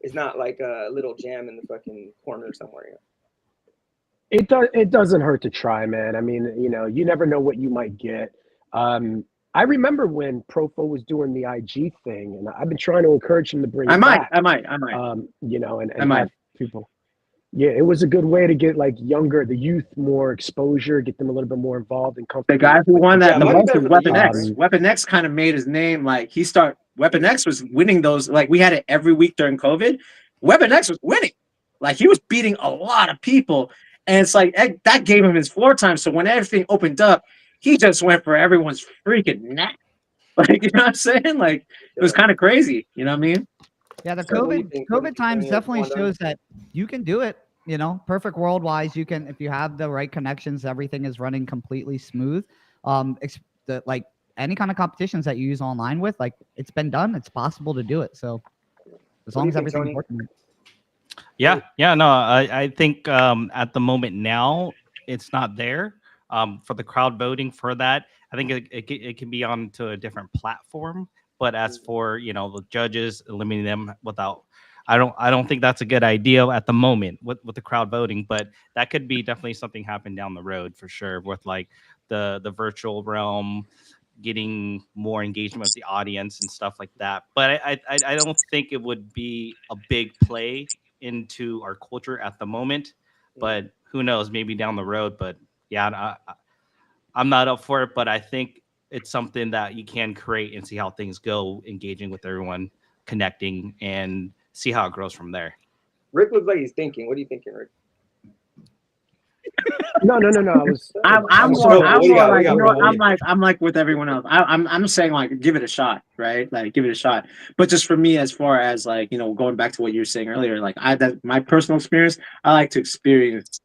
It's not like a little jam in the fucking corner somewhere. It doesn't hurt to try, man. I mean, you never know what you might get. I remember when Profo was doing the IG thing, and I've been trying to encourage him to bring it back. I might. And have people. Yeah, it was a good way to get like the youth more exposure, get them a little bit more involved and comfortable. The guy who won that the most was Weapon X. Weapon X kind of made his name. Like Weapon X was winning those. Like we had it every week during COVID. Weapon X was winning. Like he was beating a lot of people, and it's like that gave him his floor time. So when everything opened up, he just went for everyone's freaking neck. Like you know what I'm saying? Like it was kind of crazy. You know what I mean? Yeah, the COVID times definitely shows that you can do it. Perfect world wise, you can if you have the right connections, everything is running completely smooth. Like any kind of competitions that you use online with, like it's been done, it's possible to do it. So as long as everything's working. Yeah, no, I think at the moment now it's not there for the crowd voting for that. I think it can be onto a different platform. But as for the judges, eliminating them without I don't think that's a good idea at the moment with the crowd voting, but that could be definitely something happen down the road for sure with like the virtual realm getting more engagement with the audience and stuff like that. But I don't think it would be a big play into our culture at the moment. But who knows? Maybe down the road. But yeah, I'm not up for it. But I think it's something that you can create and see how things go, engaging with everyone, connecting, and see how it grows from there. Rick looks like he's thinking. What are you thinking, Rick? No. I'm like with everyone else. I'm saying like give it a shot, right? Like give it a shot. But just for me, as far as like going back to what you were saying earlier, like my personal experience, I like to experience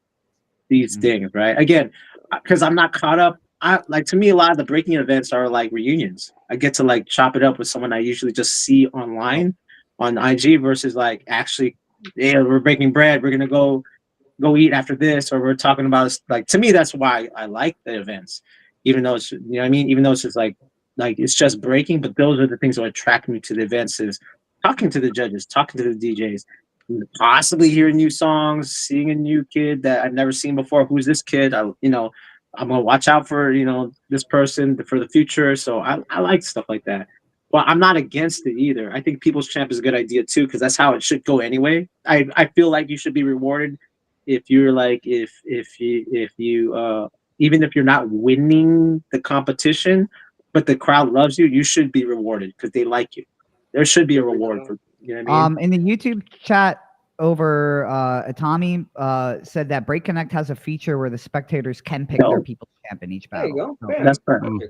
these things, right? Again, because I'm not caught up. To me, a lot of the breaking events are like reunions. I get to like chop it up with someone I usually just see online on IG versus like actually, yeah, we're breaking bread. We're gonna go eat after this, or we're talking about like, to me, that's why I like the events, even though it's what I mean, even though it's just like it's just breaking, but those are the things that attract me to the events, is talking to the judges, talking to the DJs, possibly hearing new songs, seeing a new kid that I've never seen before. Who's this kid? I'm gonna watch out for this person for the future. So I like stuff like that. Well, I'm not against it either. I think People's Champ is a good idea too, because that's how it should go anyway. I feel like you should be rewarded if you're like if you even if you're not winning the competition, but the crowd loves you, you should be rewarded because they like you. There should be a reward for what I mean. In the YouTube chat over, Atami said that Break Connect has a feature where the spectators can pick their People's Champ in each battle. There you go. So, That's perfect.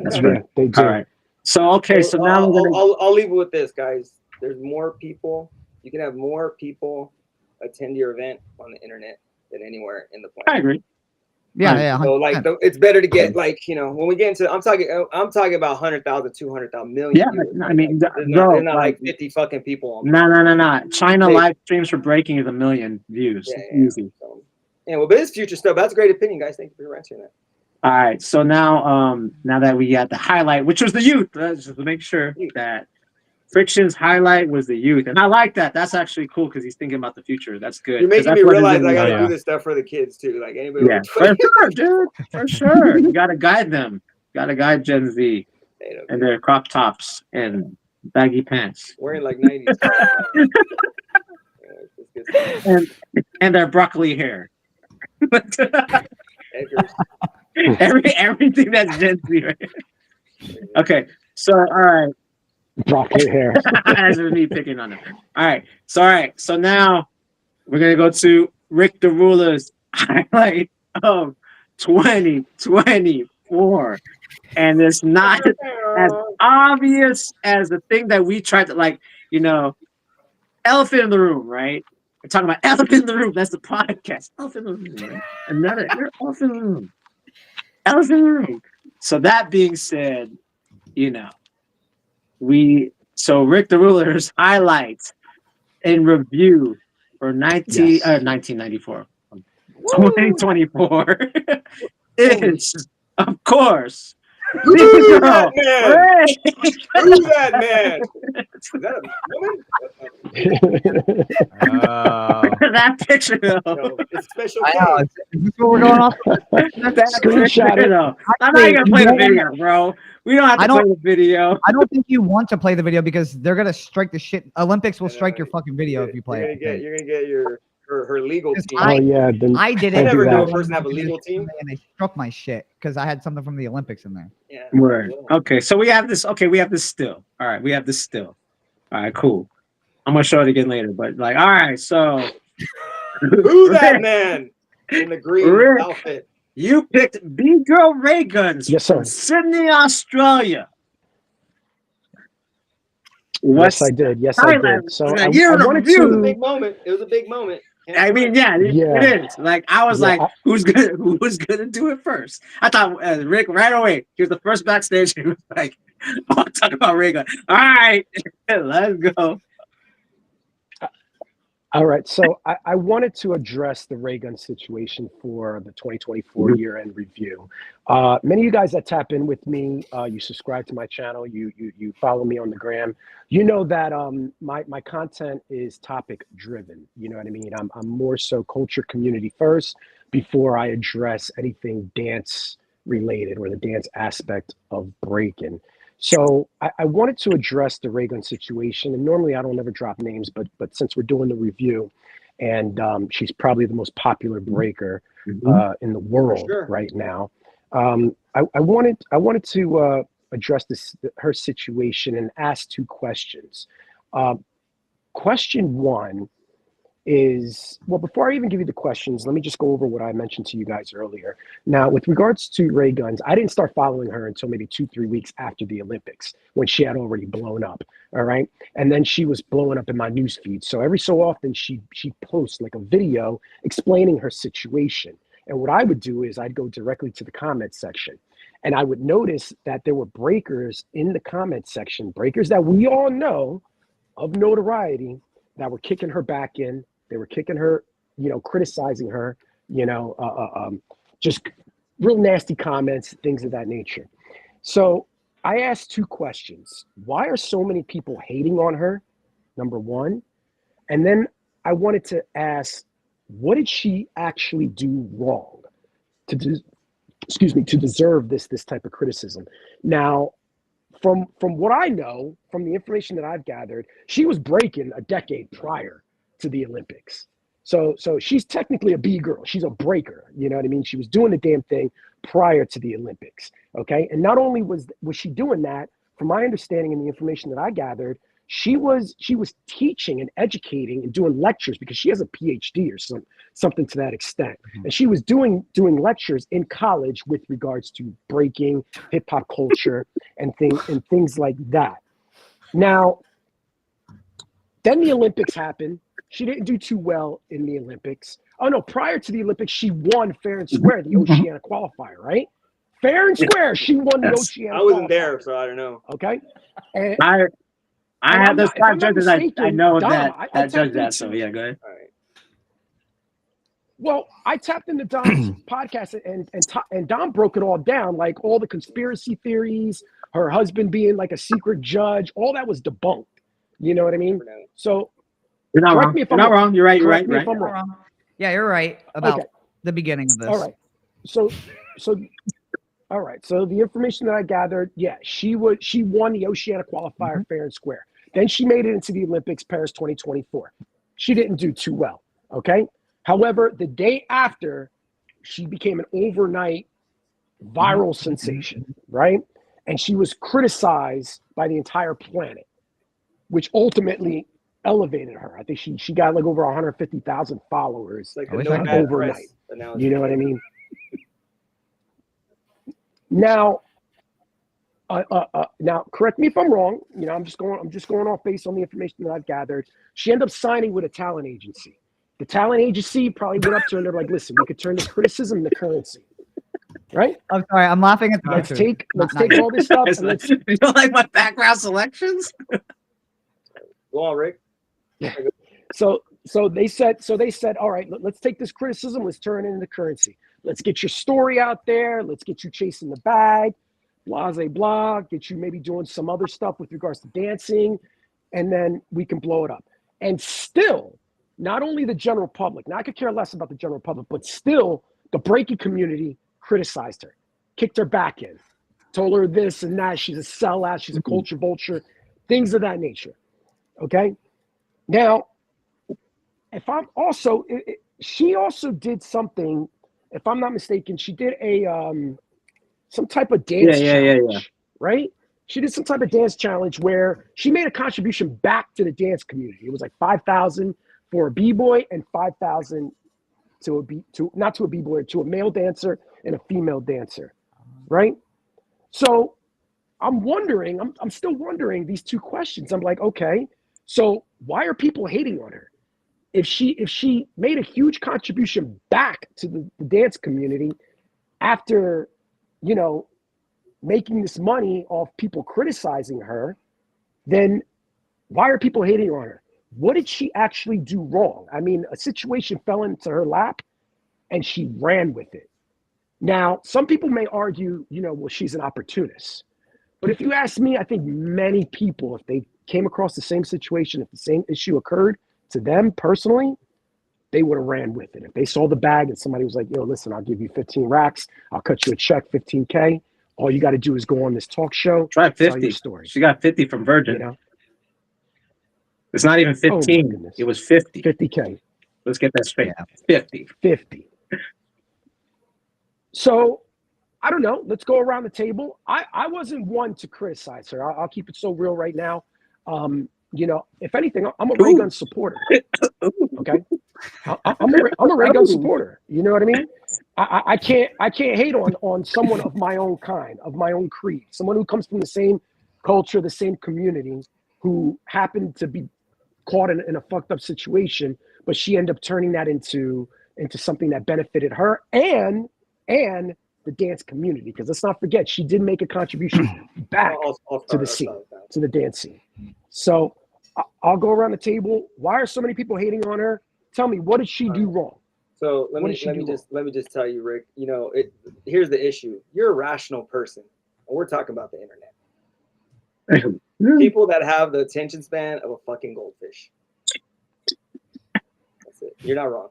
That's right. They do. All right. So okay. So now I'll leave it with this, guys. There's more people. You can have more people attend your event on the internet than anywhere in the planet. I agree. Yeah. So like, it's better to get like when we get into, I'm talking about 100,000, 200,000, million. Yeah, viewers. I mean, there's not like 50 fucking people on. No. China live streams for breaking is 1 million views. Yeah. Easy. So, well, but it's future stuff. That's a great opinion, guys. Thank you for answering that. All right. So now that we got the highlight, which was the youth, just to make sure that Friction's highlight was the youth, and I like that. That's actually cool because he's thinking about the future. That's good. You're making me realize I gotta do this stuff for the kids too. Like anybody. Yeah, for sure, dude. For sure, you gotta guide them. Gotta guide Gen Z and their crop tops and baggy pants. Wearing like 90s. and their broccoli hair. Everything that's Gen Z. Right? Okay, so all right. Broccoli hair. That's me picking on it. All right. So now we're gonna go to Rick the Ruler's highlight of 2024, and it's not as obvious as the thing that we tried to elephant in the room, right? We're talking about elephant in the room. That's the podcast. Elephant in the room. Right? Another elephant in the room. Elephant in the room. So that being said, so Rick the Ruler's highlights in review for 1994, 2024 is, of course, Who's that man? Who's that man? Is that a woman? That picture though. No, it's special. I know. Is this what we're going off? Screenshot it. I'm not gonna play the video, bro. We don't have to play the video. I don't think you want to play the video because they're gonna strike the shit. Olympics will strike your fucking video if you play it. You're gonna get her legal team. I did it. I never knew a person have a legal team. And they struck my shit because I had something from the Olympics in there. Yeah. Word. Okay, so we have this. Okay, we have this still. All right, we have this still. All right, cool. I'm gonna show it again later, but all right, so who's that man in the green outfit? You picked B-Girl Rayguns from Sydney, Australia. Yes, I did. So I wanted to. It was a big moment. It was a big moment. I mean, it is. Like I was like, who's gonna do it first? I thought Rick right away. He was the first backstage. He was like, "I'll talk about Raygun." All right, let's go. All right, so I wanted to address the Raygun situation for the 2024 year-end review. Many of you guys that tap in with me, you subscribe to my channel, you follow me on the gram. You know that my content is topic driven. You know what I mean? I'm more so culture community first before I address anything dance related or the dance aspect of breaking. So I wanted to address the Raygun situation, and normally I don't ever drop names, but since we're doing the review, and she's probably the most popular breaker in the world right now, I wanted to address her situation and ask two questions. Question one is, well, before I even give you the questions, let me just go over what I mentioned to you guys earlier. Now, with regards to Ray Guns, I didn't start following her until maybe 2-3 weeks after the Olympics when she had already blown up. All right. And then she was blowing up in my news feed. So every so often she posts like a video explaining her situation. And what I would do is I'd go directly to the comment section. And I would notice that there were breakers in the comment section, breakers that we all know of notoriety, that were kicking her back in. They were kicking her, criticizing her, just real nasty comments, things of that nature. So I asked two questions. Why are so many people hating on her? Number one. And then I wanted to ask, what did she actually do wrong to deserve this type of criticism? Now, from what I know, from the information that I've gathered, she was breaking a decade prior to the Olympics. So she's technically a B girl. She's a breaker. You know what I mean? She was doing the damn thing prior to the Olympics. Okay. And not only was she doing that, from my understanding and the information that I gathered, she was teaching and educating and doing lectures because she has a PhD or something to that extent. And she was doing lectures in college with regards to breaking, hip hop culture, and things like that. Now, then the Olympics happened. She didn't do too well in the Olympics. Oh no, prior to the Olympics, she won fair and square, the Oceania qualifier, right? Fair and square, she won the Oceania. I wasn't there, so I don't know. Okay. And I had those five judges. I know Dom, that I judge that. So yeah, go ahead. All right. Well, I tapped into Dom's podcast and Dom broke it all down, like all the conspiracy theories, her husband being like a secret judge, all that was debunked. You know what I mean? So you're not wrong. You're not wrong. You're right. You're right. Correct me if I'm wrong. Yeah, you're right about the beginning of this. All right. So all right. So the information that I gathered, yeah, she won the Oceania qualifier fair and square. Then she made it into the Olympics, Paris 2024. She didn't do too well. Okay. However, the day after, she became an overnight viral sensation, right? And she was criticized by the entire planet, which ultimately elevated her. I think she got like over 150,000 followers Like overnight. You know what I mean? Now, correct me if I'm wrong. I'm just going off based on the information that I've gathered. She ended up signing with a talent agency. The talent agency probably went up to her and they're like, "Listen, we could turn this criticism into currency." Right? I'm sorry, I'm laughing at the Let's take all this stuff and let's. You don't like my background selections? Go on, Rick. So they said, all right, let's take this criticism, let's turn it into currency. Let's get your story out there. Let's get you chasing the bag, blah, blah, blah. Get you maybe doing some other stuff with regards to dancing, and then we can blow it up. And still, not only the general public, now I could care less about the general public, but still the breaking community criticized her, kicked her back in, told her this and that. She's a sellout. She's a culture vulture, things of that nature. Okay. Now, if I'm also, she also did something, if I'm not mistaken, she did some type of dance challenge, right? She did some type of dance challenge where she made a contribution back to the dance community. It was like 5,000 for a b-boy and 5,000 to a male dancer and a female dancer, right? So I'm wondering, I'm still wondering these two questions. I'm like, okay, so why are people hating on her? If she made a huge contribution back to the dance community after, making this money off people criticizing her, then why are people hating on her? what did she actually do wrong? I mean, a situation fell into her lap and she ran with it. Now, some people may argue, well, she's an opportunist. But if you ask me, I think many people, if they came across the same situation, if the same issue occurred to them personally, they would have ran with it. If they saw the bag and somebody was like, yo, listen, I'll give you 15 racks. I'll cut you a check, 15K. All you got to do is go on this talk show. Try 50. Tell your story. She got 50 from Virgin. It's not even 15. It was 50. 50K. Let's get that straight. Yeah. 50. 50. So, I don't know. Let's go around the table. I wasn't one to criticize her. I'll keep it so real right now. If anything, I'm a Raygun supporter. Okay, I'm a Raygun supporter. You know what I mean? I can't hate on someone of my own kind, of my own creed, someone who comes from the same culture, the same community, who happened to be caught in a fucked up situation, but she ended up turning that into something that benefited her and the dance community, because let's not forget, she did make a contribution back to the scene, to the dance scene. So I'll go around the table. Why are so many people hating on her? Tell me, what did she do wrong? So let me just tell you, Rick. Here's the issue. You're a rational person, and we're talking about the internet. People that have the attention span of a fucking goldfish. That's it. You're not wrong.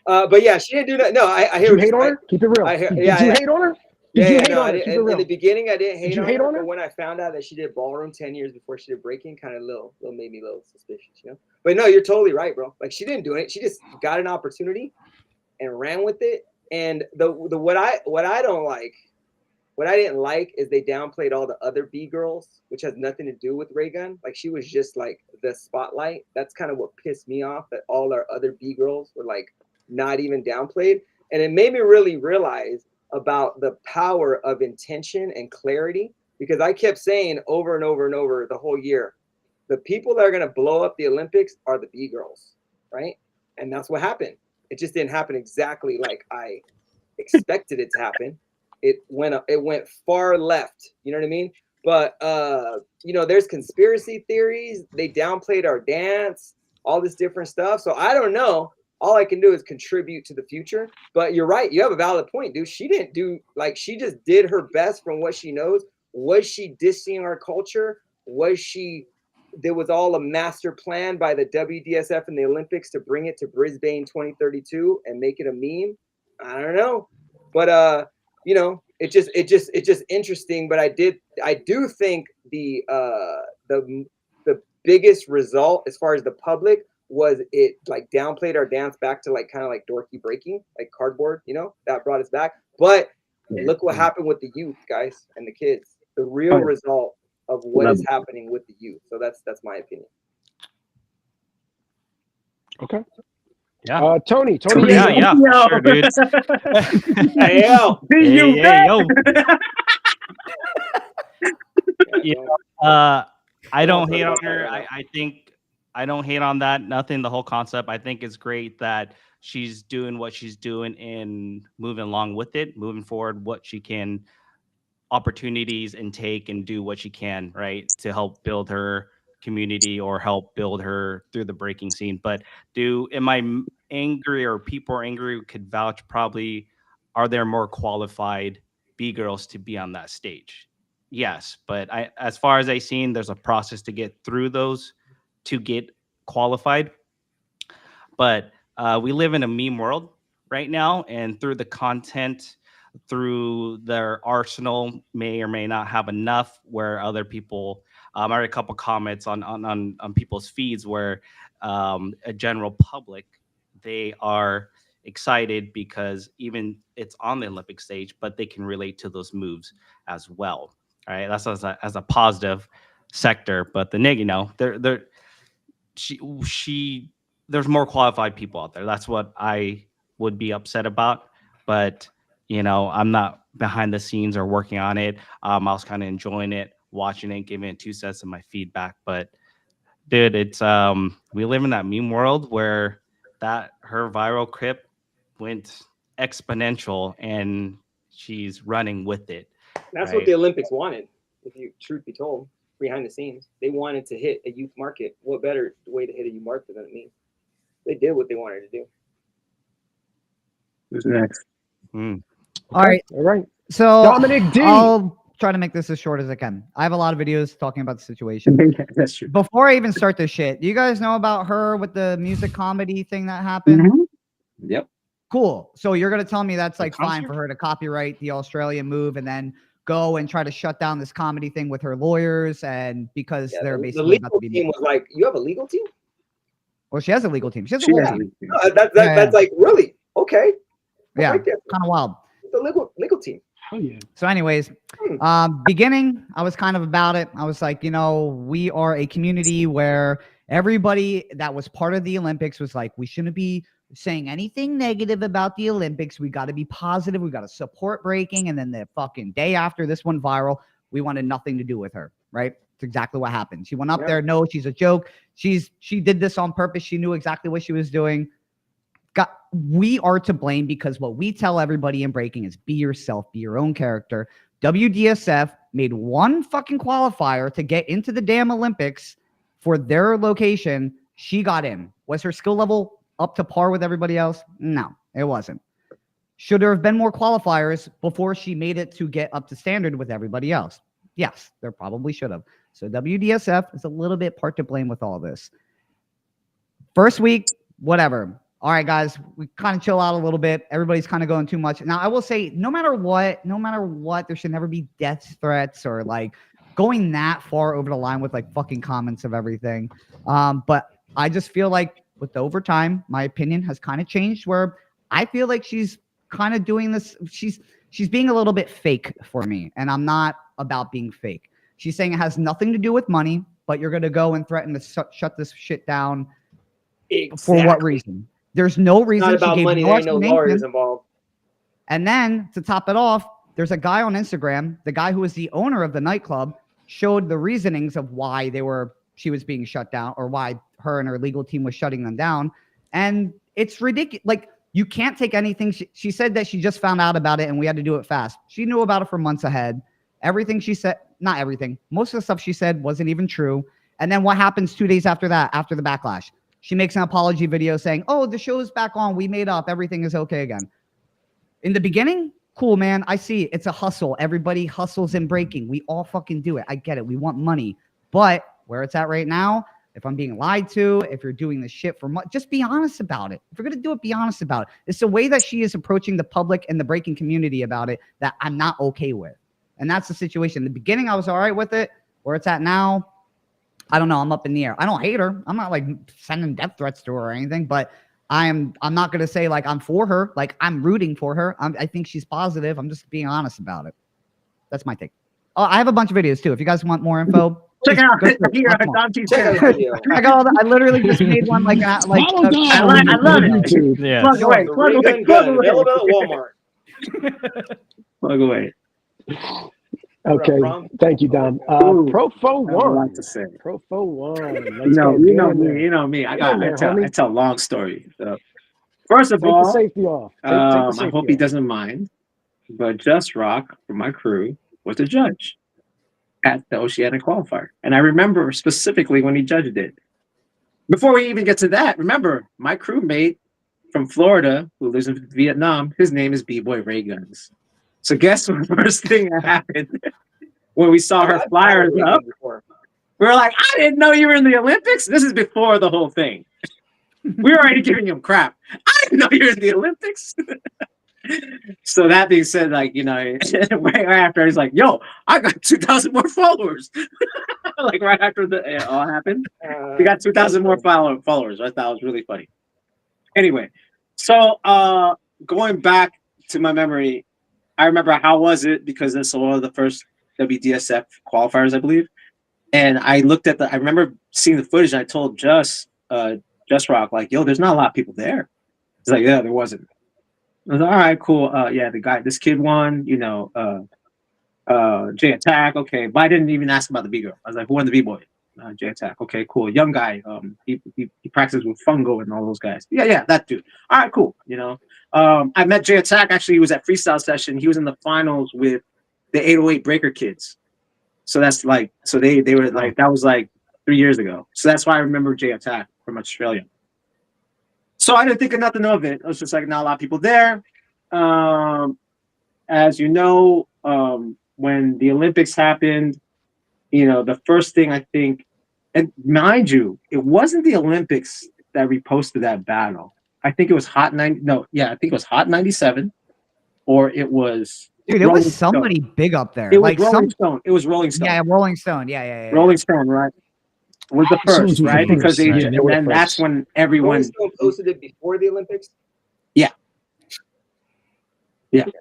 But yeah, she didn't do that. No, I hear. Did you hate on her? Keep it real. Did you hate on her? In the beginning, I didn't hate on her. But when I found out that she did ballroom 10 years before she did breaking, kind of made me a little suspicious, But no, you're totally right, bro. Like, she didn't do it. She just got an opportunity and ran with it. And what I didn't like is they downplayed all the other B girls, which has nothing to do with Raygun. Like, she was just like the spotlight. That's kind of what pissed me off, that all our other B girls were like not even downplayed. And it made me really realize about the power of intention and clarity, because I kept saying over and over and over the whole year, the people that are going to blow up the Olympics are the B girls, right? And that's what happened. It just didn't happen exactly like I expected it to happen. It went far left, you know what I mean? But there's conspiracy theories. They downplayed our dance, all this different stuff. So I don't know. All I can do is contribute to the future. But you're right. You have a valid point, dude. She didn't do, like, she just did her best from what she knows. Was she dissing our culture? There was all a master plan by the WDSF and the Olympics to bring it to Brisbane 2032 and make it a meme? I don't know. But, it's just interesting. But I do think the biggest result as far as the public was it like downplayed our dance back to like kind of like dorky breaking, like cardboard, that brought us back. But look what happened with the youth, guys, and the kids. The real result of what is happening with the youth. So that's my opinion. Okay. Yeah. Tony. Yeah, sure, dude. Hey, yo. I don't hate on her. I think I don't hate on that. Nothing. The whole concept. I think it's great that she's doing what she's doing and moving along with it, moving forward, what she can, opportunities and take and do what she can, right, to help build her community or help build her through the breaking scene. But am I angry, or people are angry, could vouch probably, are there more qualified B girls to be on that stage? Yes, but as far as I've seen, there's a process to get through those to get qualified. But we live in a meme world right now, and through the content, through their arsenal, may or may not have enough, where other people, I read a couple comments on people's feeds where a general public, they are excited because even it's on the Olympic stage, but they can relate to those moves as well. All right, that's as a positive sector. But the negative, there's more qualified people out there. That's what I would be upset about. But I'm not behind the scenes or working on it. I was kind of enjoying it, watching it, giving it 2 cents of my feedback. But dude, it's we live in that meme world where her viral clip went exponential, and she's running with it. That's right? What the Olympics wanted, if you truth be told. behind the scenes. They wanted to hit a youth market. What better way to hit a youth market than me? They did what they wanted to do. Who's next? All right. All right. So Dominic D. I'll try to make this as short as I can. I have a lot of videos talking about the situation. That's true. Before I even start this shit, do you guys know about her with the music comedy thing that happened? Yep. Cool. So you're gonna tell me that's like fine concert? for her to copyright the Australian move and then go and try to shut down this comedy thing with her lawyers, and because they're the basically about legal to be team was like, "You have a legal team?" well, she has a legal team. She has a She whole has team. a- No, that's like really okay. Yeah, Right there. kind of wild. The legal team. Oh yeah. So, anyways, beginning, I was kind of about it. I was like, you know, we are a community where everybody that was part of the Olympics was like, we shouldn't be saying anything negative about the Olympics. We got to be positive. We got to support breaking. And then the fucking day after this went viral, we wanted nothing to do with her. Right? It's exactly what happened. She went up there. No, she's a joke. She did this on purpose. She knew exactly what she was doing. We are to blame because what we tell everybody in breaking is be yourself, be your own character. WDSF made one fucking qualifier to get into the damn Olympics for their location. She got in. Was her skill level up to par with everybody else? No, it wasn't. Should there have been more qualifiers before she made it to get up to standard with everybody else? Yes, there probably should have. So WDSF is a little bit part to blame with all this. First week, whatever. All right, guys, we kind of chill out a little bit. Everybody's kind of going too much. Now, I will say, no matter what, there should never be death threats or like going that far over the line with like fucking comments of everything. But I just feel like with the overtime, my opinion has kind of changed where I feel like she's kind of doing this. She's being a little bit fake for me, and I'm not about being fake. She's saying it has nothing to do with money, but you're going to go and threaten to shut this shit down. Exactly. For what reason? There's no reason. Not about she gave money. no There ain't no explanation. lawyers involved. And then to top it off, there's a guy on Instagram, the guy who is the owner of the nightclub, showed the reasonings of why she was being shut down or why her and her legal team was shutting them down. And it's ridiculous. Like, you can't take anything. She said that she just found out about it and we had to do it fast. She knew about it for months ahead. Everything she said, not everything, most of the stuff she said wasn't even true. And then what happens 2 days after that, after the backlash? She makes an apology video saying, oh, the show is back on. We made up. Everything is okay again. In the beginning, cool, man. I see it. It's a hustle. Everybody hustles in breaking. We all fucking do it. I get it. We want money. But where it's at right now, if I'm being lied to, if you're doing this shit for money, just be honest about it. If you're going to do it, be honest about it. It's the way that she is approaching the public and the breaking community about it that I'm not okay with. And that's the situation. In the beginning, I was all right with it. Where it's at now, I don't know. I'm up in the air. I don't hate her. I'm not like sending death threats to her or anything, but I'm not going to say like I'm for her. Like I'm rooting for her. I think she's positive. I'm just being honest about it. That's my take. Oh, I have a bunch of videos too. If you guys want more info, check out Check out the video. I got all that. I literally just made one like I love it. Yeah. Plug away. The Plug away. Raygun Plug gun away. available at Walmart. Plug away. Okay. Thank you, Dom. Ooh, Profowon. I like to say. Profowon. Let's You know go. me. You know me. I homie. tell a long story. So, first of Take the all, safety off. Take the I safety hope he off. doesn't mind. But Just Rock from my crew was the judge at the Oceanic qualifier, and I remember specifically when he judged it. Before we even get to that, remember my crewmate from Florida who lives in Vietnam. His name is B-Boy Rayguns. So guess what first thing that happened when we saw her flyers up? We were like, I didn't know you were in the Olympics. This is before the whole thing. We were already giving him crap. I didn't know you were in the Olympics. So that being said, like, you know, right after he's like, yo, I got 2,000 more followers. Like right after it all happened, we got 2,000 more followers. I thought it was really funny. Anyway, so going back to my memory, I remember how was it because this was one of the first WDSF qualifiers, I believe. And I looked at I remember seeing the footage and I told Just Rock, like, yo, there's not a lot of people there. He's like, yeah, there wasn't. I was like, all right, cool. Yeah, this kid won, you know, J Attack, okay. But I didn't even ask about the B girl. I was like, who won the B-boy? J Attack, okay, cool. Young guy. He practices with Fungo and all those guys. Yeah, that dude. All right, cool. You know. I met J Attack, actually. He was at Freestyle Session. He was in the finals with the 808 Breaker kids. So that's like, so they were like, that was like 3 years ago. So that's why I remember J Attack from Australia. So I didn't think of nothing of it. It was just like not a lot of people there. As you know, when the Olympics happened, you know, the first thing I think, and mind you, it wasn't the Olympics that reposted that battle. I think it was Hot 90. No, yeah, I think it was Hot 97, or it was. Dude, it Rolling was somebody Stone. big up there. It was Like Rolling some, Stone. It was Rolling Stone. yeah, Rolling Stone. Yeah. Rolling Stone, right? Was the first, Stones was the right? Because first, they, yeah, they and were the then that's first. when everyone. Rolling Stone posted it before the Olympics. Yeah, But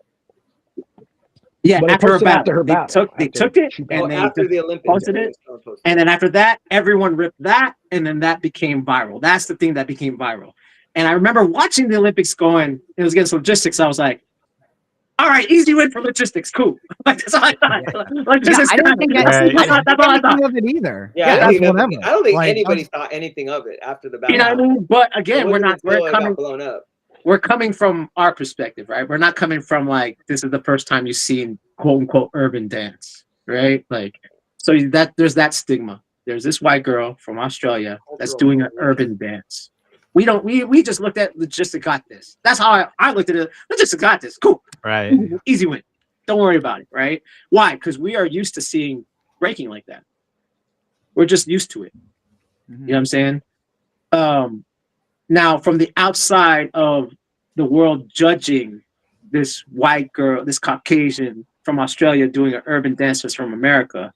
they after her posted battle. after her battle. They took it, she and battled. they after just the Olympics, posted Rolling it. Stone posted And then after that, everyone ripped that, and then that became viral. That's the thing that became viral. And I remember watching the Olympics going, it was against logistics. I was like, all right, easy win for logistics. Cool. Like, that's all I thought. Yeah. Logistics. I didn't think Right. I That's all I anything thought. of it either. Yeah, that's I whatever. don't think Like, anybody thought anything of it after the battle. You know what I mean? But again, It wasn't until it got blown up. We're coming from our perspective, right? We're not coming from like, this is the first time you've seen quote unquote urban dance, right? Like, so that there's that stigma. There's this white girl from Australia that's doing an urban dance. We just looked at logistics got this. That's how I looked at it. Logistics got this. Cool. Right. Easy win. Don't worry about it, right? Why? Because we are used to seeing breaking like that. We're just used to it. You know what I'm saying? Now, from the outside of the world judging this white girl, this Caucasian from Australia doing an urban dance that's from America,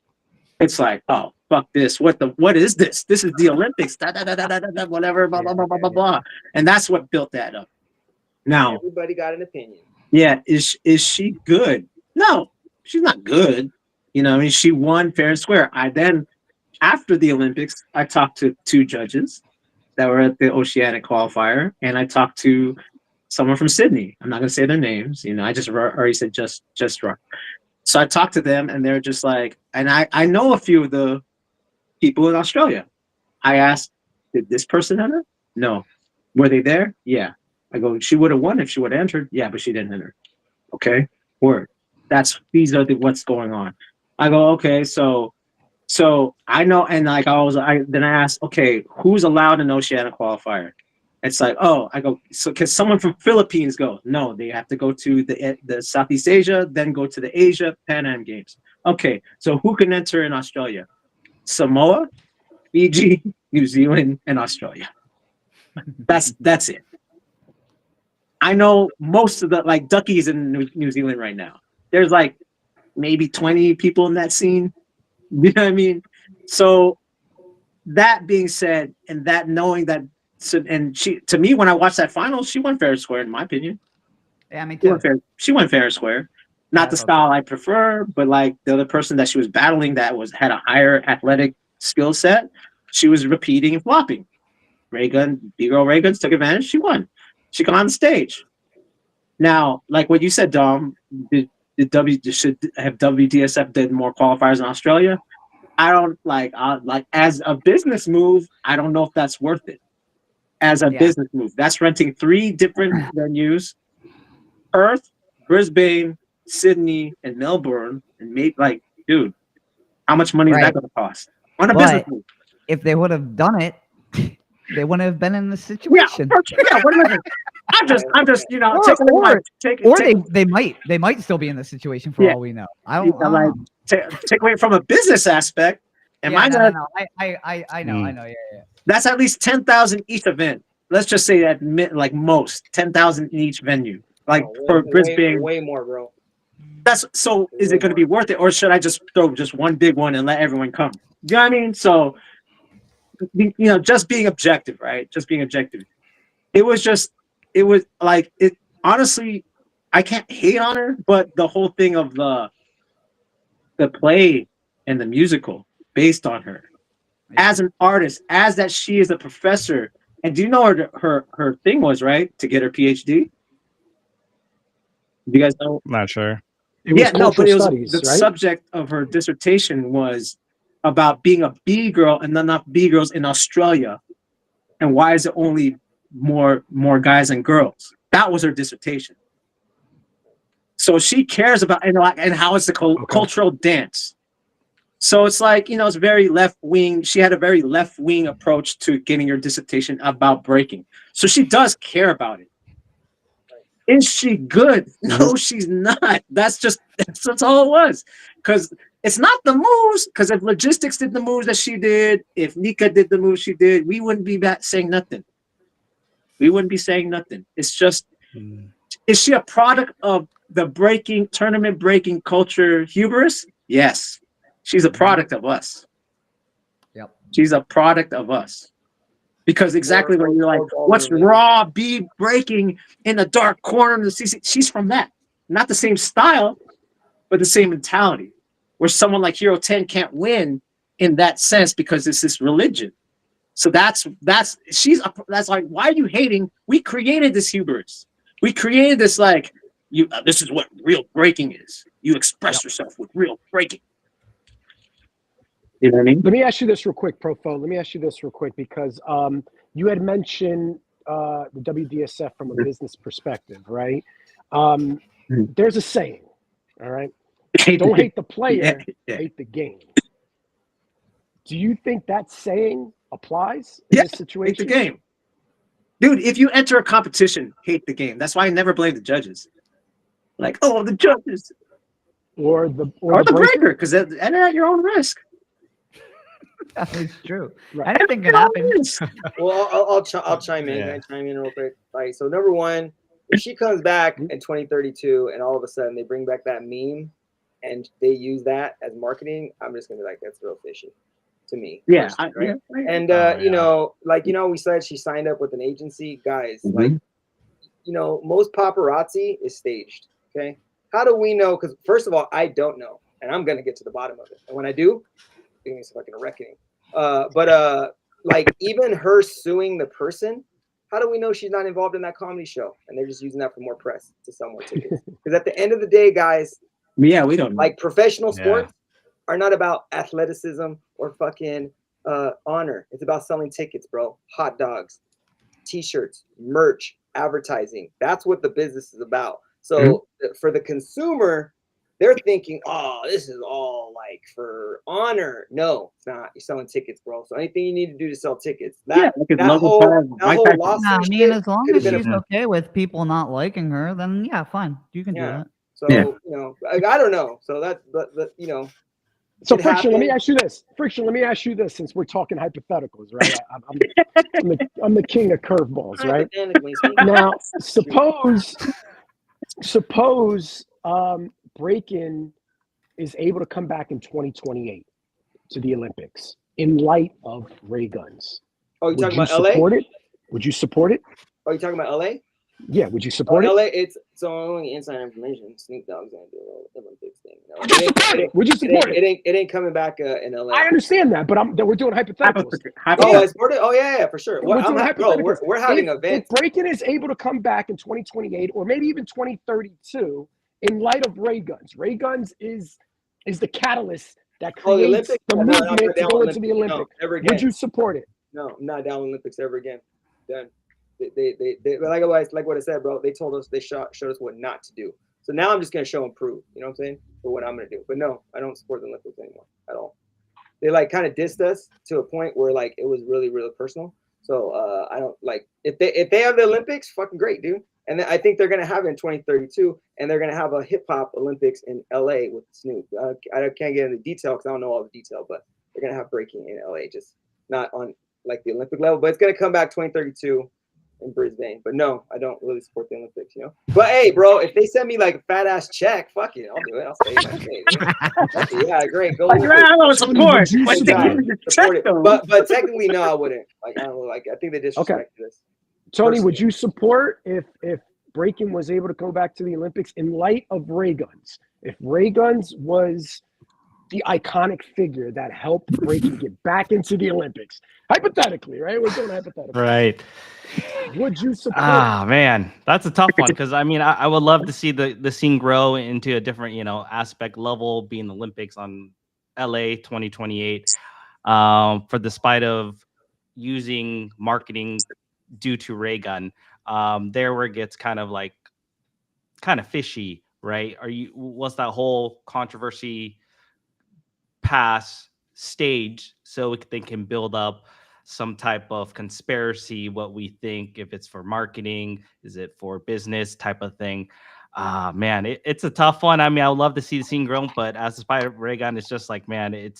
it's like, oh, fuck this. What is this? This is the Olympics. Whatever, blah, blah, blah, blah, blah, blah. And that's what built that up. Now, everybody got an opinion. Yeah, is she good? No, she's not good. You know, I mean, she won fair and square. After the Olympics, I talked to 2 judges that were at the Oceanic qualifier, and I talked to someone from Sydney. I'm not gonna say their names, you know. I just already said just right. So I talked to them, and they're just like, and I know a few of the people in Australia. I asked, did this person enter? No. Were they there? Yeah. I go, she would have won if she would have entered. Yeah, but she didn't enter. Okay, word. These are what's going on. I go, okay, so I know, and like then I asked, okay, who's allowed an Oceanic qualifier? It's like, oh, I go, so can someone from Philippines go? No, they have to go to the Southeast Asia, then go to the Asia Pan Am Games. Okay, so who can enter in Australia? Samoa, Fiji, New Zealand, and Australia. That's it. I know most of the like duckies in New Zealand right now. There's like maybe 20 people in that scene. You know what I mean? So that being said, and that knowing that, and she, to me, when I watched that final, she won fair and square, in my opinion. Yeah, me too. She went fair and square. Not the style I prefer, but like the other person that she was battling that had a higher athletic skill set, she was repeating and flopping. Raygun, B-Girl Rayguns took advantage. She won. She got on the stage. Now, like what you said, Dom, should have WDSF did more qualifiers in Australia? I don't like as a business move. I don't know if that's worth it. As a business move, that's renting 3 different venues: Perth, Brisbane, Sydney, and Melbourne. And maybe like, dude, how much money is that going to cost on a business move? If they would have done it, they wouldn't have been in this situation. I'm just, you know, they might still be in this situation for all we know. I don't like take away from a business aspect. I know. Yeah. That's at least 10,000 each event. Let's just say that like most 10,000 in each venue. Like for Brisbane, way more, bro. That's so. Is it going to be worth it, or should I just throw just one big one and let everyone come? You know what I mean? So, you know, just being objective, right? Just being objective. It was like it. Honestly, I can't hate on her, but the whole thing of the play and the musical based on her as an artist, as that she is a professor. And do you know what her thing was, right? To get her PhD. Do you guys know? Not sure. But it was the subject of her dissertation was about being a B girl and not enough B girls in Australia, and why is it only more guys and girls? That was her dissertation. So she cares about and how it's the cultural dance. So it's like, it's very left wing. She had a very left wing approach to getting her dissertation about breaking. So she does care about it. Is she good? No, she's not. That's all it was. Because it's not the moves. Because if Logistics did the moves that she did, if Nika did the moves she did, we wouldn't be saying nothing. We wouldn't be saying nothing. It's just, is she a product of the tournament breaking culture hubris? Yes. She's a product of us. Yep. She's a product of us. Because exactly when you're like, what's Raw B breaking in the dark corner of the CC? She's from that. Not the same style, but the same mentality. Where someone like Hero 10 can't win in that sense because it's this religion. So that's like, why are you hating? We created this hubris. We created this like, this is what real breaking is. You express yourself with real breaking. You know what I mean? Let me ask you this real quick, Profo. Let me ask you this real quick because you had mentioned the WDSF from a business perspective, right? There's a saying, all right? Don't hate the player, hate the game. Do you think that saying applies in this situation? Hate the game. Dude, if you enter a competition, hate the game. That's why I never blame the judges. Like, oh, the judges. Or the breaker, because enter at your own risk. That is true. Right. Anything can happen. Well, I'll chime in. Can I chime in real quick? Right. So number one, if she comes back in 2032 and all of a sudden they bring back that meme and they use that as marketing, I'm just gonna be like, that's real fishy to me. Yeah. Right? And we said she signed up with an agency. Guys, like, most paparazzi is staged. Okay. How do we know? Because first of all, I don't know, and I'm gonna get to the bottom of it. And when I do, it's fucking a reckoning. Like even her suing the person, how do we know she's not involved in that comedy show? And they're just using that for more press to sell more tickets. Because at the end of the day, guys, we don't know. Like professional sports are not about athleticism or fucking honor. It's about selling tickets, bro. Hot dogs, t-shirts, merch, advertising. That's what the business is about. So for the consumer, they're thinking, oh, this is all like for honor. No, it's not. You're selling tickets, bro. So anything you need to do to sell tickets. That whole lawsuit. I mean, as long as she's okay with people not liking her, then fine. You can do that. So, I don't know. So So Friction, let me ask you this. Since we're talking hypotheticals, right? I'm the king of curveballs, right? Now, suppose Breakin is able to come back in 2028 to the Olympics in light of Rayguns. Oh, you're talking about LA? Would you support it? Oh, you're talking about LA? Yeah, would you support it? LA, it's only inside information. Snoop Dogg's gonna do a little Olympics thing. Would you support it? It ain't coming back in LA. I understand that, but we're doing hypotheticals. Oh, I support it. Oh yeah, for sure. We're having events. If Breakin is able to come back in 2028 or maybe even 2032 in light of Rayguns. Rayguns is the catalyst that creates the movement to go into the Olympics. No, would you support it? No, I'm not down with Olympics ever again. Done. They like what I said, bro. They told us, they showed us what not to do. So now I'm just gonna show and prove. You know what I'm saying? For what I'm gonna do. But no, I don't support the Olympics anymore at all. They like kind of dissed us to a point where like it was really, really personal. So I don't like if they have the Olympics, fucking great, dude. And then I think they're gonna have it in 2032, and they're gonna have a hip hop Olympics in LA with Snoop. I can't get into detail because I don't know all the detail, but they're gonna have breaking in LA, just not on like the Olympic level. But it's gonna come back 2032 in Brisbane. But no, I don't really support the Olympics, But hey, bro, if they send me like a fat ass check, fuck it, I'll do it. I'll say, yeah, great. Go. I don't support. Support it. But technically, no, I wouldn't. Like I don't know. Like I think they disrespect this. Tony, would you support if Breakin was able to go back to the Olympics in light of Rayguns? If Rayguns was the iconic figure that helped Breakin get back into the Olympics, hypothetically, right? We're doing hypothetical, right? Would you support? Ah, man, that's a tough one because I mean, I would love to see the scene grow into a different, aspect level, being the Olympics on LA 2028. For the spite of using marketing due to Raygun, there where it gets kind of fishy, right? What's that whole controversy pass stage so they can build up some type of conspiracy, what we think, if it's for marketing, is it for business type of thing. Man, it's a tough one. I mean, I would love to see the scene grow, but as a Spider Raygun, it's just like, man, it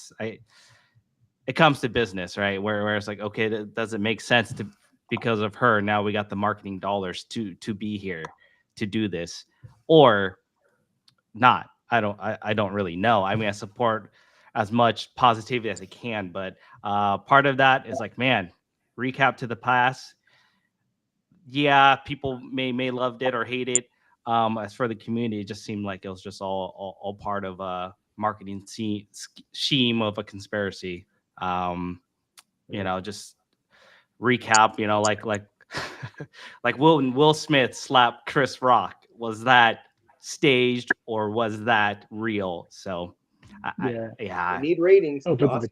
comes to business, right? Where it's like, okay, that doesn't make sense to, because of her. Now we got the marketing dollars to be here to do this, or not. I don't really know. I mean, I support as much positivity as I can, but part of that is like, man, recap to the past. Yeah, people may loved it or hate it. As for the community, it just seemed like it was just all part of a marketing scheme of a conspiracy. Just recap, like like Will Smith slapped Chris Rock. Was that staged or was that real? So I need ratings. Opens up a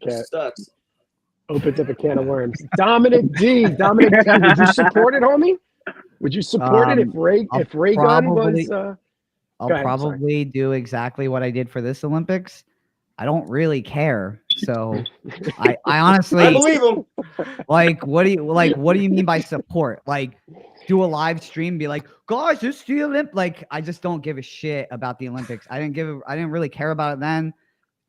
can of Yeah. worms. Dominic D, would you support it, homie? Would you support it if Raygun was? I'll Go ahead, probably do exactly what I did for this Olympics. I don't really care. So I honestly, I believe him. like, what do you mean by support? Like, do a live stream, be like, guys, this is the Olympics. Like, I just don't give a shit about the Olympics. I didn't really care about it then.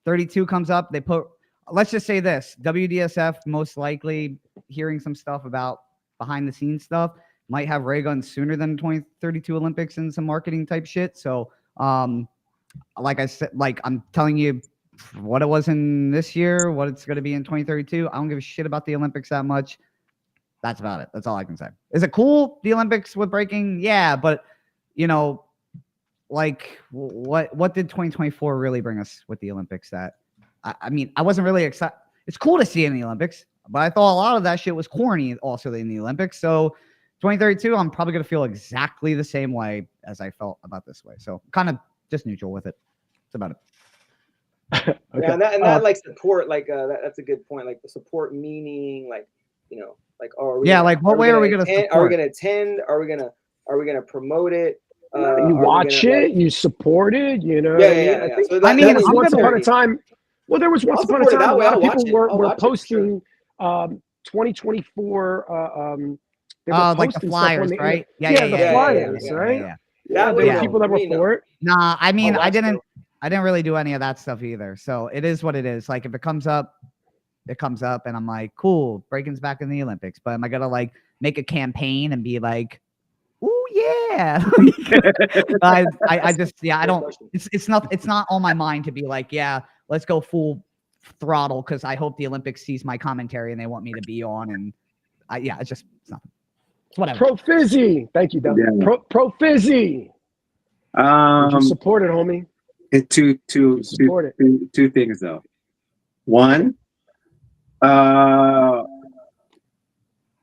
32 comes up. They put, let's just say this, WDSF most likely hearing some stuff about behind the scenes stuff, might have Raygun sooner than 2032 Olympics and some marketing type shit. So, like I said, like I'm telling you what it was in this year, what it's going to be in 2032. I don't give a shit about the Olympics that much. That's about it. That's all I can say. Is it cool, the Olympics with breaking? Yeah, but like what did 2024 really bring us with the Olympics? That I mean, I wasn't really excited. It's cool to see in the Olympics, but I thought a lot of that shit was corny also in the Olympics. So 2032, I'm probably going to feel exactly the same way as I felt about this way. So kind of just neutral with it. That's about it. Okay. Yeah, and that like support, like that's a good point. Like the support meaning, like like what way are we gonna support? Are we gonna attend? Are we gonna promote it? You watch it, you support it, Yeah. I think, So I mean, that once upon a time. Well, there was once upon a time a lot of people were posting 2024. They were like the flyers, right? Yeah, the flyers, right? Yeah, there were people that were for it. Nah, I mean, I didn't really do any of that stuff either. So it is what it is. Like if it comes up, it comes up, and I'm like, cool, Breakin's back in the Olympics. But am I gonna like make a campaign and be like, oh yeah? I just I don't. It's not on my mind to be like, yeah, let's go full throttle because I hope the Olympics sees my commentary and they want me to be on. And it's nothing. It's whatever. Pro Fizzy, thank you, Doug. Yeah. Pro Fizzy. Would you support it, homie? Two things though. One,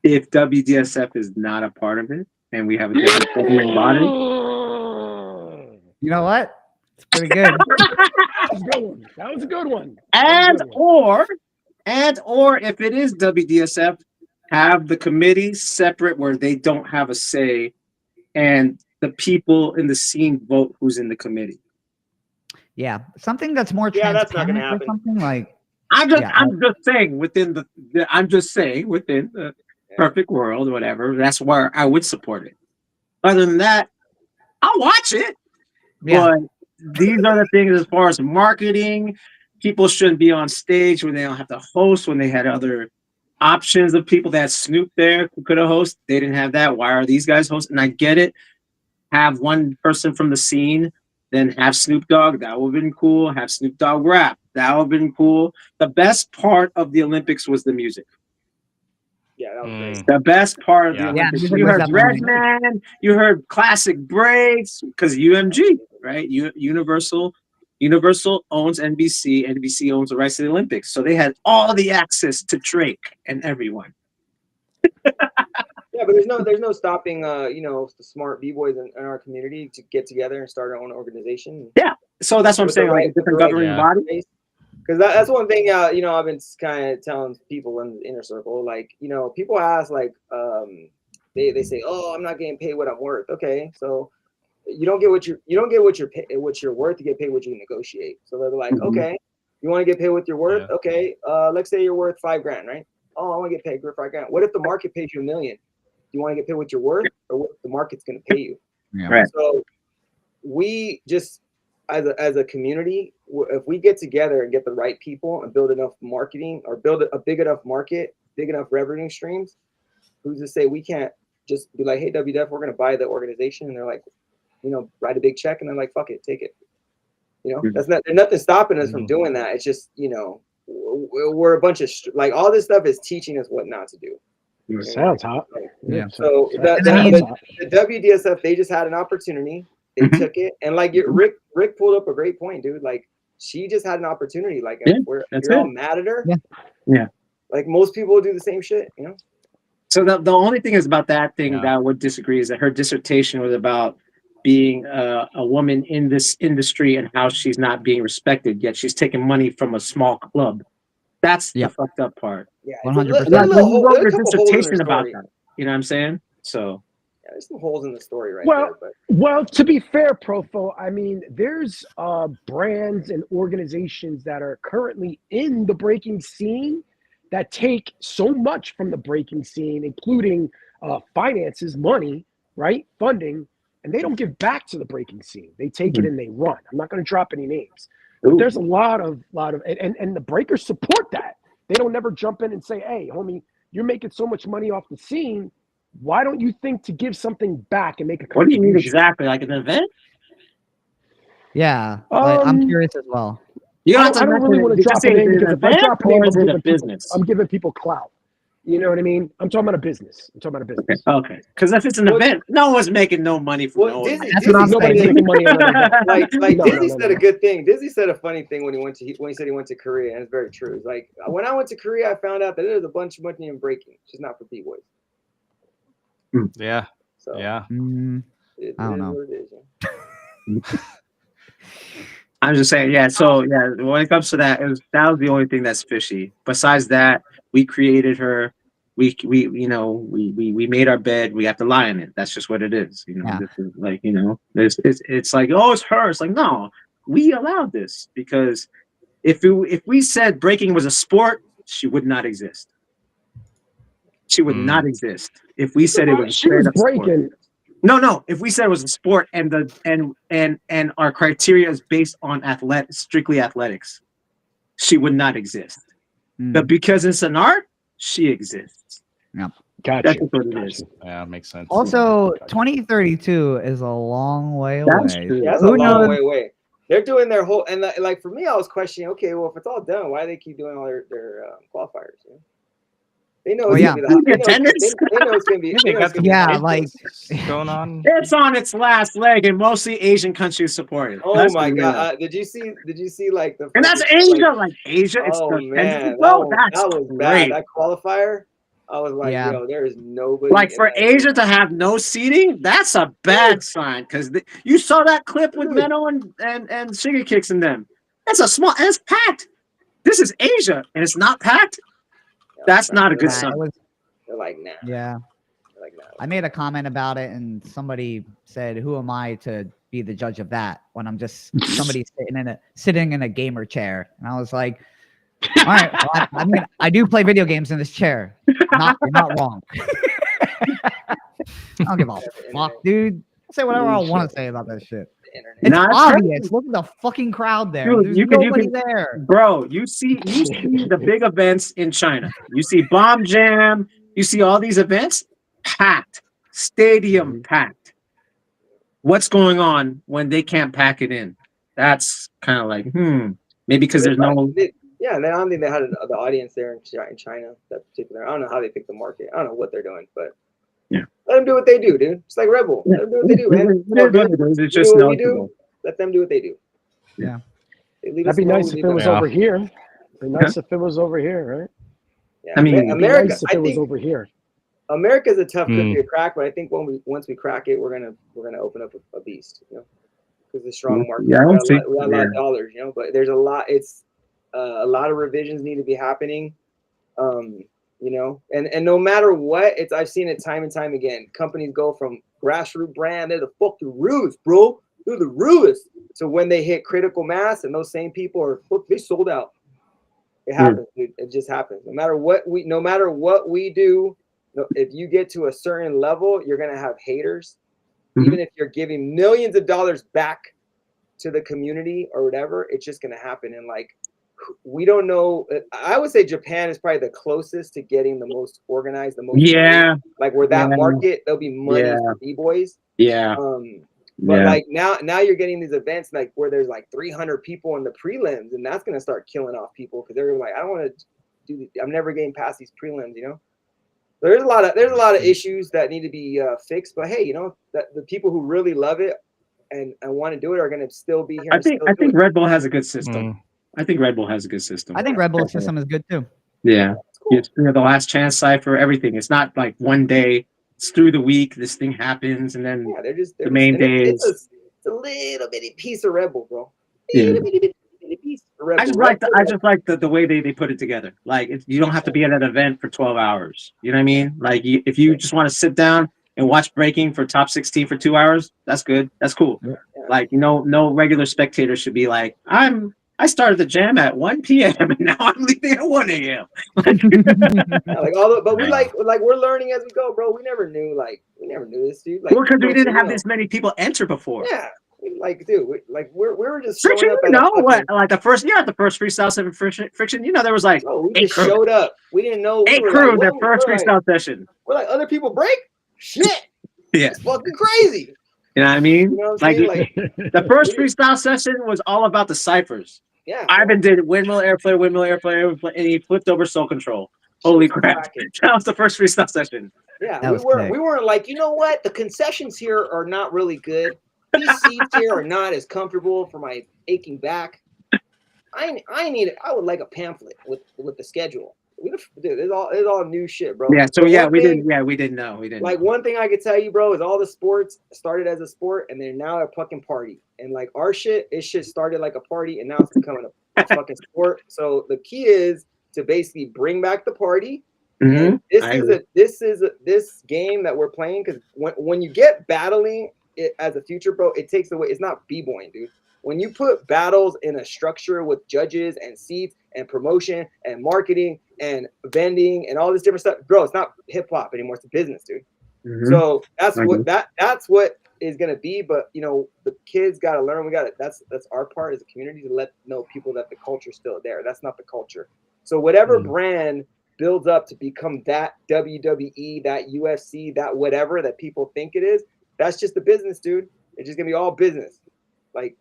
if WDSF is not a part of it and we have a different government body, you know what? It's pretty good. That was a good one. Or if it is WDSF, have the committee separate where they don't have a say, and the people in the scene vote who's in the committee. Yeah, something that's more transparent. Yeah, that's not gonna happen. Something like I'm just saying within the perfect world or whatever. That's where I would support it. Other than that, I'll watch it. Yeah. But these are the things as far as marketing. People shouldn't be on stage when they don't have to host. When they had other options of people that Snoop there who could have hosted, they didn't have that. Why are these guys hosting? And I get it. Have one person from the scene. Then have Snoop Dogg. That would have been cool. Have Snoop Dogg rap. That would have been cool. The best part of the Olympics was the music. Yeah, that was great. The best part of the Olympics. You heard Redman. You heard classic breaks because UMG, right? Universal owns NBC. NBC owns the rights to the Olympics. So they had all the access to Drake and everyone. Yeah, but there's no stopping the smart b-boys in our community to get together and start our own organization. Yeah, so that's what I'm saying. Like a different governing body. Because that's one thing I've been kind of telling people in the inner circle. Like people ask like they say, oh, I'm not getting paid what I'm worth. Okay, so you don't get what you're worth. You get paid what you negotiate. So they're like, okay, You want to get paid with your worth? Yeah. Okay. Let's say you're worth $5,000, right? Oh, I want to get paid for $5,000. What if the market pays you $1 million? Do you want to get paid with your worth, or what the market's going to pay you? Yeah. Right. So we just, as a community, if we get together and get the right people and build enough marketing, or build a big enough market, big enough revenue streams, who's to say we can't just be like, hey, WDF, we're going to buy the organization, and they're like, write a big check, and they're like, fuck it, take it. There's nothing stopping us from doing that. It's just, we're a bunch of like, all this stuff is teaching us what not to do. Sounds hot. Yeah. So the WDSF, they just had an opportunity. They took it, and like Rick pulled up a great point, dude. Like, she just had an opportunity. Like, you're all mad at her. Yeah. Like, most people will do the same shit, So the only thing is about that thing that I would disagree is that her dissertation was about being a woman in this industry and how she's not being respected, yet she's taking money from a small club. That's the fucked up part. Yeah, 100%. You wrote your dissertation about that. You know what I'm saying? So there's some holes in the story there. But. Well, to be fair, Profo, I mean, there's brands and organizations that are currently in the breaking scene that take so much from the breaking scene, including finances, money, right, funding, and they don't give back to the breaking scene. They take it and they run. I'm not going to drop any names. But there's a lot of and the breakers support that. They don't never jump in and say, hey, homie, you're making so much money off the scene. Why don't you think to give something back and make a contribution? What do you mean exactly? Like an event? Yeah, I'm curious as well. I don't really want to drop a name, because if I drop a name, I'm giving people clout. You know what I mean? I'm talking about a business. Okay. Because if it's an event, no one's making no money for no one. Nobody's making money on that. Like Disney said a good thing. Disney said a funny thing when he said he went to Korea, and it's very true. It's like, when I went to Korea, I found out that there's a bunch of money in breaking. It's just not for B-boys. Yeah. So, I don't know. I'm just saying, So when it comes to that, that was the only thing that's fishy. Besides that, we created her. We made our bed. We have to lie in it. That's just what it is. This is like, it's like, oh, it's her. It's like, no, we allowed this, because if we said breaking was a sport, she would not exist. She would not exist if we said it was straight up breaking. No. If we said it was a sport and our criteria is based on strictly athletics, she would not exist. But because it's an art, she exists. Yeah, gotcha. That's what it is. Yeah, makes sense. Also, 2032 is a long way away. That's true. Yeah, that's a long way away. They're doing their whole, and like for me, I was questioning, okay, well, if it's all done, why do they keep doing all their qualifiers? They know it's gonna be they know it's gonna be. Going on. It's on its last leg, and mostly Asian countries support it. Oh my god! Did you see like the? And that's Asia, like Asia. Oh it's man, that was bad. That qualifier, I was like, yo, there is nobody. Like for Asia to have no seating, that's a bad sign, because you saw that clip with Menno and Sugar Kicks in them. That's a small, and it's packed. This is Asia, and it's not packed. That's not a good sign. They're like, nah. Yeah. Like, nah. I made a comment about it, and somebody said, "Who am I to be the judge of that?" When I'm just somebody sitting in a gamer chair, and I was like, "All right, well, I mean, I do play video games in this chair. You're not wrong. I don't give a fuck, dude. I'll say whatever I want to say about that shit. It's obvious. Look at the fucking crowd there. Dude, There's nobody there. Bro, you see the big events in China. You see Bomb Jam. You see all these events packed, stadium packed. What's going on when they can't pack it in? That's kind of like, maybe because there's no. Yeah, and I don't think they had the audience there in China. That particular. I don't know how they pick the market. I don't know what they're doing, but. Yeah. Let them do what they do, dude. It's like Rebel. Let them do what they do, man. It's just what we do. Let them do what they do. Yeah. That'd be nice if it was over here. It'd be nice if it was over here, right? Yeah. I mean, America. Nice if it was over here. America's a tough country to crack, but I think once we crack it, we're gonna open up a beast, because the strong market. Yeah, we got a lot of dollars, but there's a lot. It's a lot of revisions need to be happening. And no matter what, I've seen it time and time again. Companies go from grassroots brand, they're the fucking roots, bro. they're the realest. So when they hit critical mass and those same people are, look, they sold out. It happens, dude. It just happens. No matter what we do, if you get to a certain level, you're gonna have haters. Even if you're giving millions of dollars back to the community or whatever, it's just gonna happen. And like, we don't know. I would say Japan is probably the closest to getting the most organized, the most money. Like where that market, there'll be money for b-boys. But like now you're getting these events like where there's like 300 people in the prelims, and that's gonna start killing off people because they're like, I don't want to do. I'm never getting past these prelims, you know. There's a lot of issues that need to be fixed. But hey, you know, that the people who really love it and want to do it are gonna still be here. I think Red Bull has a good system. I think Red Bull has a good system. I think Red Bull's system is good too. Yeah, cool. It's the last chance cipher, everything. It's not like one day. It's through the week. This thing happens, and then they're the main days. It's a little bitty piece of Red Bull, bro. Bitty piece of Red Bull. I just like the way they put it together. Like you don't have to be at an event for 12 hours. You know what I mean? Like if you just want to sit down and watch Breaking for top 16 for 2 hours, that's good. That's cool. Yeah. Like no regular spectator should be like, I started the jam at 1 p.m. and now I'm leaving at 1 a.m. But we're learning as we go, bro. We never knew this, dude. Like, because we didn't have this many people enter before. Yeah, like, dude, we were just Friction. Showing up Like the first Freestyle 7 Friction. You know, there was like we just showed up. We didn't know. 8 crew their first freestyle session. We're like, other people break. Shit. Yeah, it's fucking crazy. You know what I mean? You know what I'm saying? The first freestyle session was all about the ciphers. Yeah, Ivan did windmill airplay, and he flipped over soul control. Holy crap! That was the first freestyle session. Yeah, we weren't like, you know what? The concessions here are not really good. These seats here are not as comfortable for my aching back. I would like a pamphlet with the schedule. Dude, it's all new shit, bro. Yeah, so we didn't know. Like one thing I could tell you, bro, is all the sports started as a sport and they're now a fucking party. And like our shit, started like a party and now it's becoming a fucking sport. So the key is to basically bring back the party. And this game that we're playing, because when you get battling it as a future, bro, it takes away. It's not b-boying, dude. When you put battles in a structure with judges and seats and promotion and marketing and vending and all this different stuff, bro, it's not hip hop anymore. It's a business, dude. So that's what is gonna be. But you know, the kids gotta learn. That's our part as a community to let know people that the culture's still there. That's not the culture. So whatever brand builds up to become that WWE, that UFC, that whatever that people think it is, that's just the business, dude. It's just gonna be all business. Like,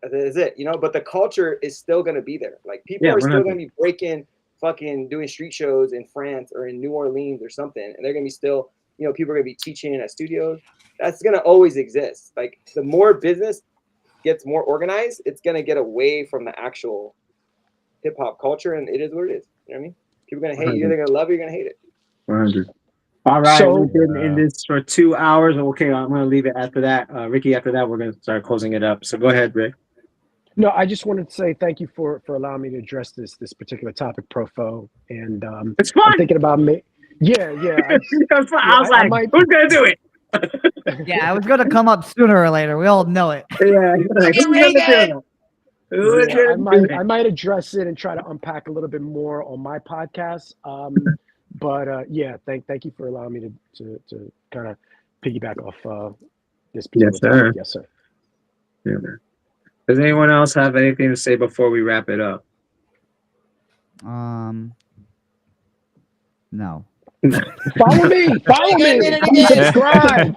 that is it, you know. But the culture is still gonna be there. Like people are still gonna be breaking, fucking doing street shows in France or in New Orleans or something, and they're gonna be still, you know, people are gonna be teaching at studios. That's gonna always exist. Like the more business gets more organized, it's gonna get away from the actual hip hop culture, and it is what it is. You know what I mean? People are gonna hate you. You're gonna love it. You're gonna hate it. 100. All right, we've been in this for 2 hours. Okay, I'm gonna leave it after that. Ricky, after that, we're gonna start closing it up. So go ahead, Rick. No, I just wanted to say thank you for allowing me to address this particular topic, Profo. And it's fun. I'm thinking about me. Yeah. I was like, who's gonna do it? Yeah, I was gonna come up sooner or later. We all know it. Yeah, like, who's gonna do it? I might address it and try to unpack a little bit more on my podcast. But yeah, thank you for allowing me to kind of piggyback off this piece. Yes, sir. Yes, sir. Yeah, man. Does anyone else have anything to say before we wrap it up? No. Follow me. Subscribe.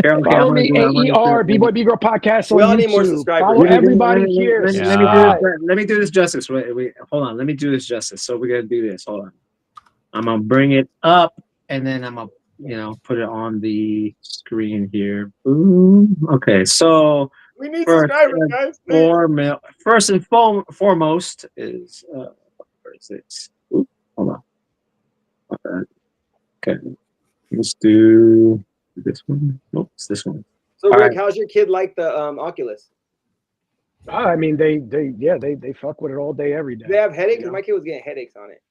Follow me, AER, B-Boy B-Girl Podcast on YouTube. We all need more subscribers. Follow everybody here. Let me do this justice. Wait, hold on. Let me do this justice. So we're going to do this. Hold on. I'm going to bring it up, and then I'm going to, put it on the screen here. Boom. Okay, so we need subscribers, guys. First and foremost is, where is it? Ooh, hold on. Okay, let's do this one. Nope, it's this one. So, Rick, how's your kid like the Oculus? I mean, they fuck with it all day, every day. Do they have headaches? My kid was getting headaches on it.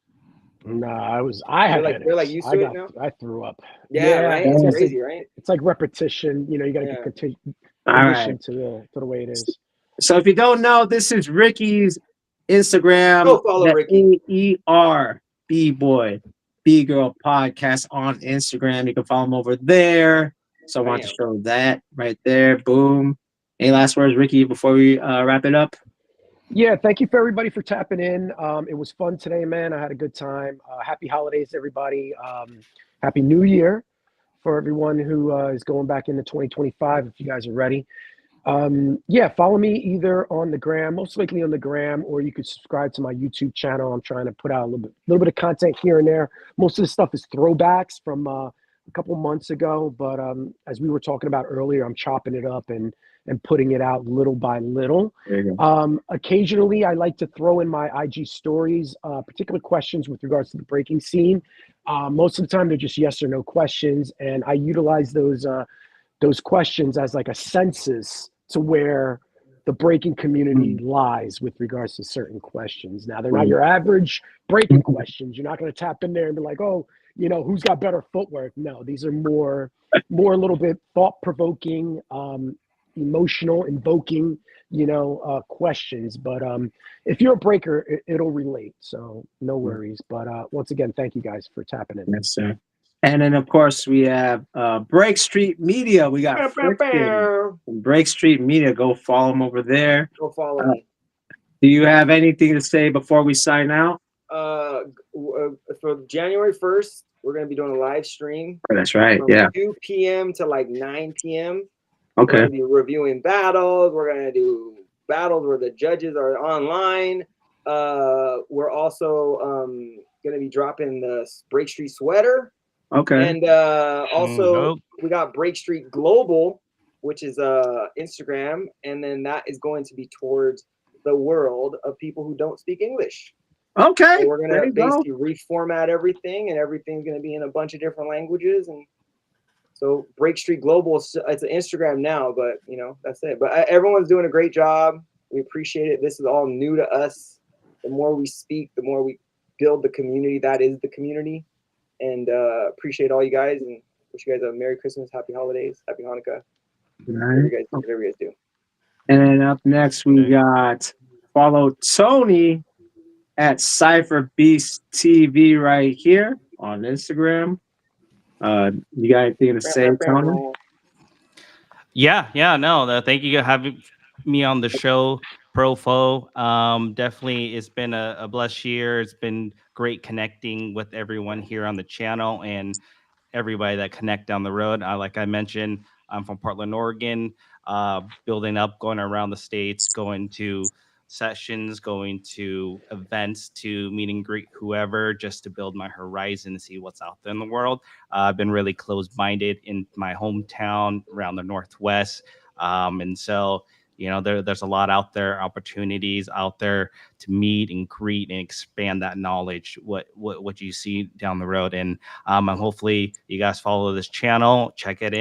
Nah, I had They're like headaches. used to it now. I threw up. Yeah, right. It's It's crazy, right? It's like repetition. You know, you got to Yeah. get All right. conditioned to the way it is. So if you don't know, this is Ricky's Instagram, Go follow the Ricky. AER B-Boy B-Girl podcast on Instagram. You can follow him over there. So I want to show that right there. Boom. Any last words, Ricky, before we wrap it up? Yeah, thank you for everybody for tapping in. It was fun today, man. I had a good time. Happy holidays, everybody. Happy New Year for everyone who is going back into 2025, if you guys are ready. Yeah, follow me either on the gram, most likely on the gram, or you could subscribe to my YouTube channel. I'm trying to put out a little bit of content here and there. Most of the stuff is throwbacks from a couple months ago, but as we were talking about earlier, I'm chopping it up and putting it out little by little. Occasionally, I like to throw in my IG stories, particular questions with regards to the breaking scene. Most of the time, they're just yes or no questions, and I utilize those questions as like a census to where the breaking community lies with regards to certain questions. Now, they're not your average breaking questions. You're not going to tap in there and be like, oh, you know, who's got better footwork? No, these are more a little bit thought-provoking, emotional, invoking, questions. But if you're a breaker, it'll relate. So no worries. But once again, thank you guys for tapping in. Yes, sir. And then, of course, we have Break Street Media. We got Break Street Media. Go follow them over there. Go follow me. Do you have anything to say before we sign out? For January 1st, we're going to be doing a live stream. That's right. From Yeah. 2 p.m. to like 9 p.m. Okay. We're going to be reviewing battles. We're going to do battles where the judges are online. We're also going to be dropping the Break Street sweater. Okay. And also we got Break Street Global, which is Instagram, and then that is going to be towards the world of people who don't speak English. Okay. So we're gonna basically reformat everything, and everything's gonna be in a bunch of different languages. And so Break Street Global, it's an Instagram now, but that's it. But everyone's doing a great job. We appreciate it. This is all new to us. The more we speak, the more we build the community. That is the community. And appreciate all you guys, and wish you guys a Merry Christmas, Happy Holidays, Happy Hanukkah. Whatever you guys do. And then up next we got follow Tony at Cypher Beast TV right here on Instagram. You got anything to say, Tony? Yeah, no. Thank you for having me on the show, Profo. Definitely, it's been a blessed year. It's been great connecting with everyone here on the channel and everybody that connect down the road. Like I mentioned, I'm from Portland, Oregon, building up, going around the states, going to sessions, going to events, to meet and greet whoever, just to build my horizon and see what's out there in the world. I've been really closed-minded in my hometown around the Northwest. And so, there's a lot out there, opportunities out there to meet and greet and expand that knowledge, what you see down the road. And hopefully you guys follow this channel, check it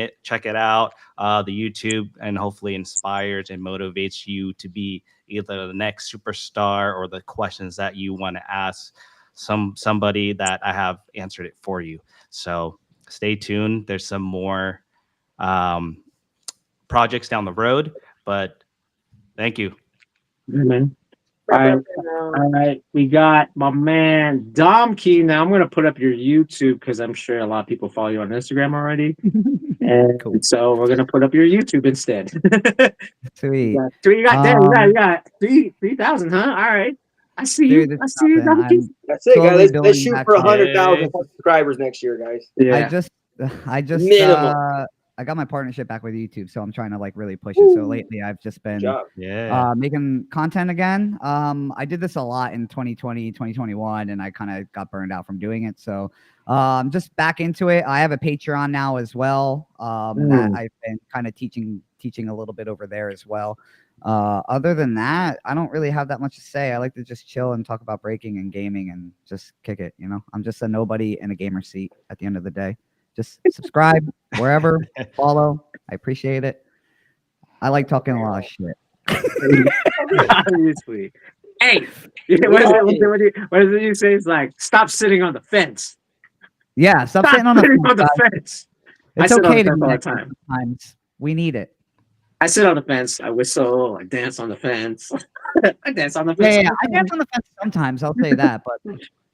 out, the YouTube, and hopefully inspires and motivates you to be either the next superstar or the questions that you want to ask somebody that I have answered it for you. So stay tuned. There's some more projects down the road, but thank you. Man. All right. We got my man Dom Key. Now I'm going to put up your YouTube because I'm sure a lot of people follow you on Instagram already. And so we're going to put up your YouTube instead. Sweet. You got 3,000, huh? All right. I see you. I see you, Dom Key. That's it, guys. Let's shoot for 100,000 subscribers next year, guys. Yeah. I just minimum. I got my partnership back with YouTube, so I'm trying to really push it. So lately I've just been making content again. I did this a lot in 2020, 2021, and I kind of got burned out from doing it. So I'm just back into it. I have a Patreon now as well. That I've been kind of teaching a little bit over there as well. Other than that, I don't really have that much to say. I like to just chill and talk about breaking and gaming and just kick it. I'm just a nobody in a gamer seat at the end of the day. Just subscribe wherever, follow. I appreciate it. I like talking a lot of shit. Obviously. Hey, what does it say? It's like, stop sitting on the fence. Yeah, stop sitting on sitting the on the fence. fence. It's I sit okay on the to fence be all the negative time. sometimes. We need it. I sit on the fence. I whistle. I dance on the fence. I dance on the fence. Yeah, I dance on the fence sometimes. I'll say that, but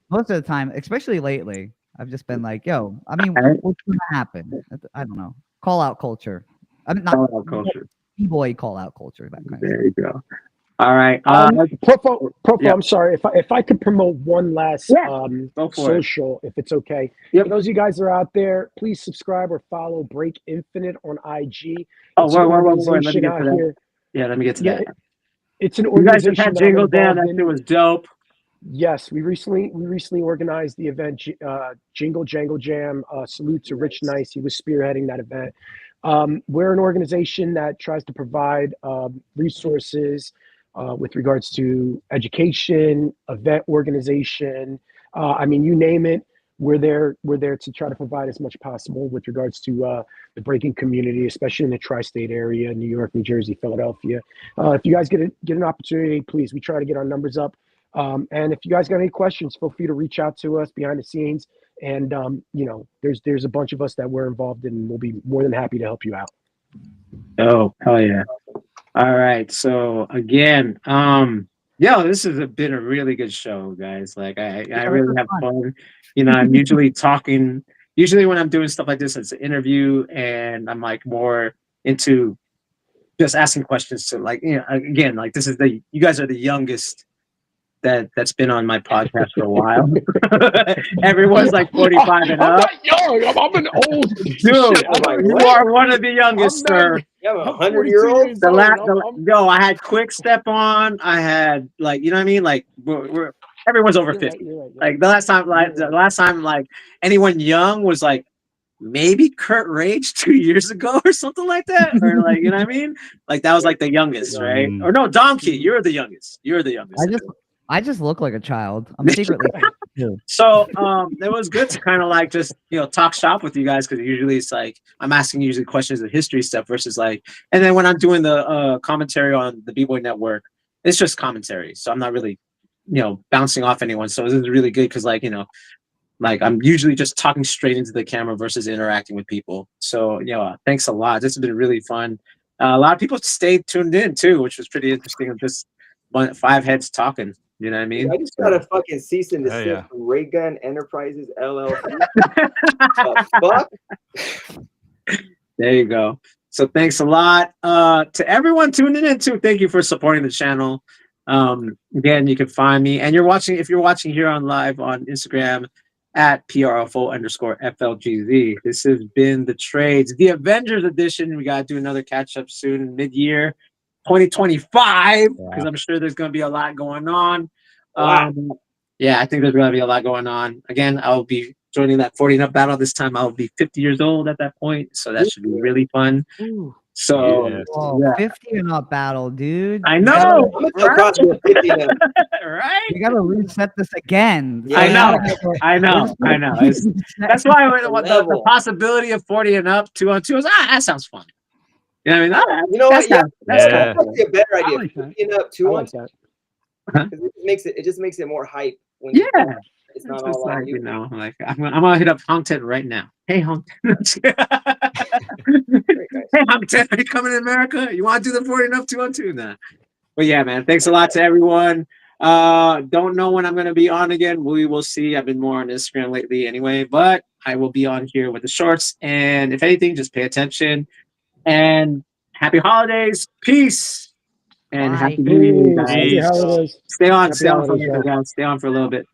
most of the time, especially lately, I've just been like, "Yo, I mean, what's gonna happen?" I don't know. Call out culture. I mean, not Call out culture. B-boy call out culture. That kind of There you go. All right. Profo, yeah. I'm sorry if I could promote one last Go for social, if it's okay. Yep. For those of you guys that are out there, please subscribe or follow Break Infinite on IG. Oh, It's an wait. Let me organization get out to that. here. Yeah, let me get to that. It's an You guys just organization had that I'm Jingle Down. involved That in. shit was dope. Yes, we recently organized the event, Jingle Jangle Jam. Salute to Rich Nice. He was spearheading that event. We're an organization that tries to provide resources with regards to education, event organization. I mean, you name it. We're there. We're there to try to provide as much possible with regards to the breaking community, especially in the tri-state area, New York, New Jersey, Philadelphia. If you guys get an opportunity, please, we try to get our numbers up. And if you guys got any questions, feel free to reach out to us behind the scenes. And you know, there's a bunch of us that we're involved in, and we'll be more than happy to help you out. Oh, hell yeah. All right. So again, this has been a really good show, guys. Like I really have fun. You know, I'm usually talking when I'm doing stuff like this, it's an interview, and I'm like more into just asking questions to, like, you know, again, like this is you guys are the youngest that's been on my podcast for a while. Everyone's like 45 and I'm up. not young. I'm an old Dude, shit. you are one of the youngest, sir. You have I'm 100-year-old? I had Quick Step on. I had, like, you know what I mean? Like we're everyone's over 50. You're right. Like the last time like anyone young was like maybe Kurt Rage 2 years ago or something like that, or like, you know what I mean? Like that was like the youngest, right? Or no, Donkey, you're the youngest. You're the youngest. I just look like a child. I'm secretly too. So it was good to kind of like just, you know, talk shop with you guys, because usually it's like I'm asking usually questions of history stuff versus like, and then when I'm doing the commentary on the B-Boy Network, it's just commentary, so I'm not really, you know, bouncing off anyone. So this is really good because, like, you know, like I'm usually just talking straight into the camera versus interacting with people. So, you know, thanks a lot. This has been really fun. A lot of people stayed tuned in too, which was pretty interesting. Just 5 heads talking. You know what I mean? I just got a fucking cease and desist from Raygun Enterprises LLC. Fuck. There you go. So thanks a lot to everyone tuning in too. Thank you for supporting the channel. Again, you can find me, and if you're watching here on live on Instagram at PRFO_FLGZ. This has been the trades, the Avengers edition. We gotta do another catch up soon, mid-year 2025, because I'm sure there's gonna be a lot going on. Yeah, I think there's gonna be a lot going on. Again, I'll be joining that 40 and up battle. This time I'll be 50 years old at that point, so that should be really fun. So yeah. 50 and up battle, dude. I know. Right? You gotta reset this again. Yeah. I know. That's why the possibility of 40 and up 2-on-2 that sounds fun. You know what I mean? You know what? Yeah, that's cool. probably a better idea. 50 and up 2-on-2. It just makes it more hype. When it's not all like, on you. You know, like I'm gonna hit up Hongted right now. Hey Hongted. Hey Hongted, are you coming to America? You want to do the 40 and up 2-on-2 now? But yeah, man, thanks a lot to everyone. Don't know when I'm gonna be on again. We will see. I've been more on Instagram lately anyway, but I will be on here with the shorts. And if anything, just pay attention. And happy holidays. Peace. And happy New Year, guys. Happy holidays. Stay on Happy for a little bit, guys. Stay on for a little bit.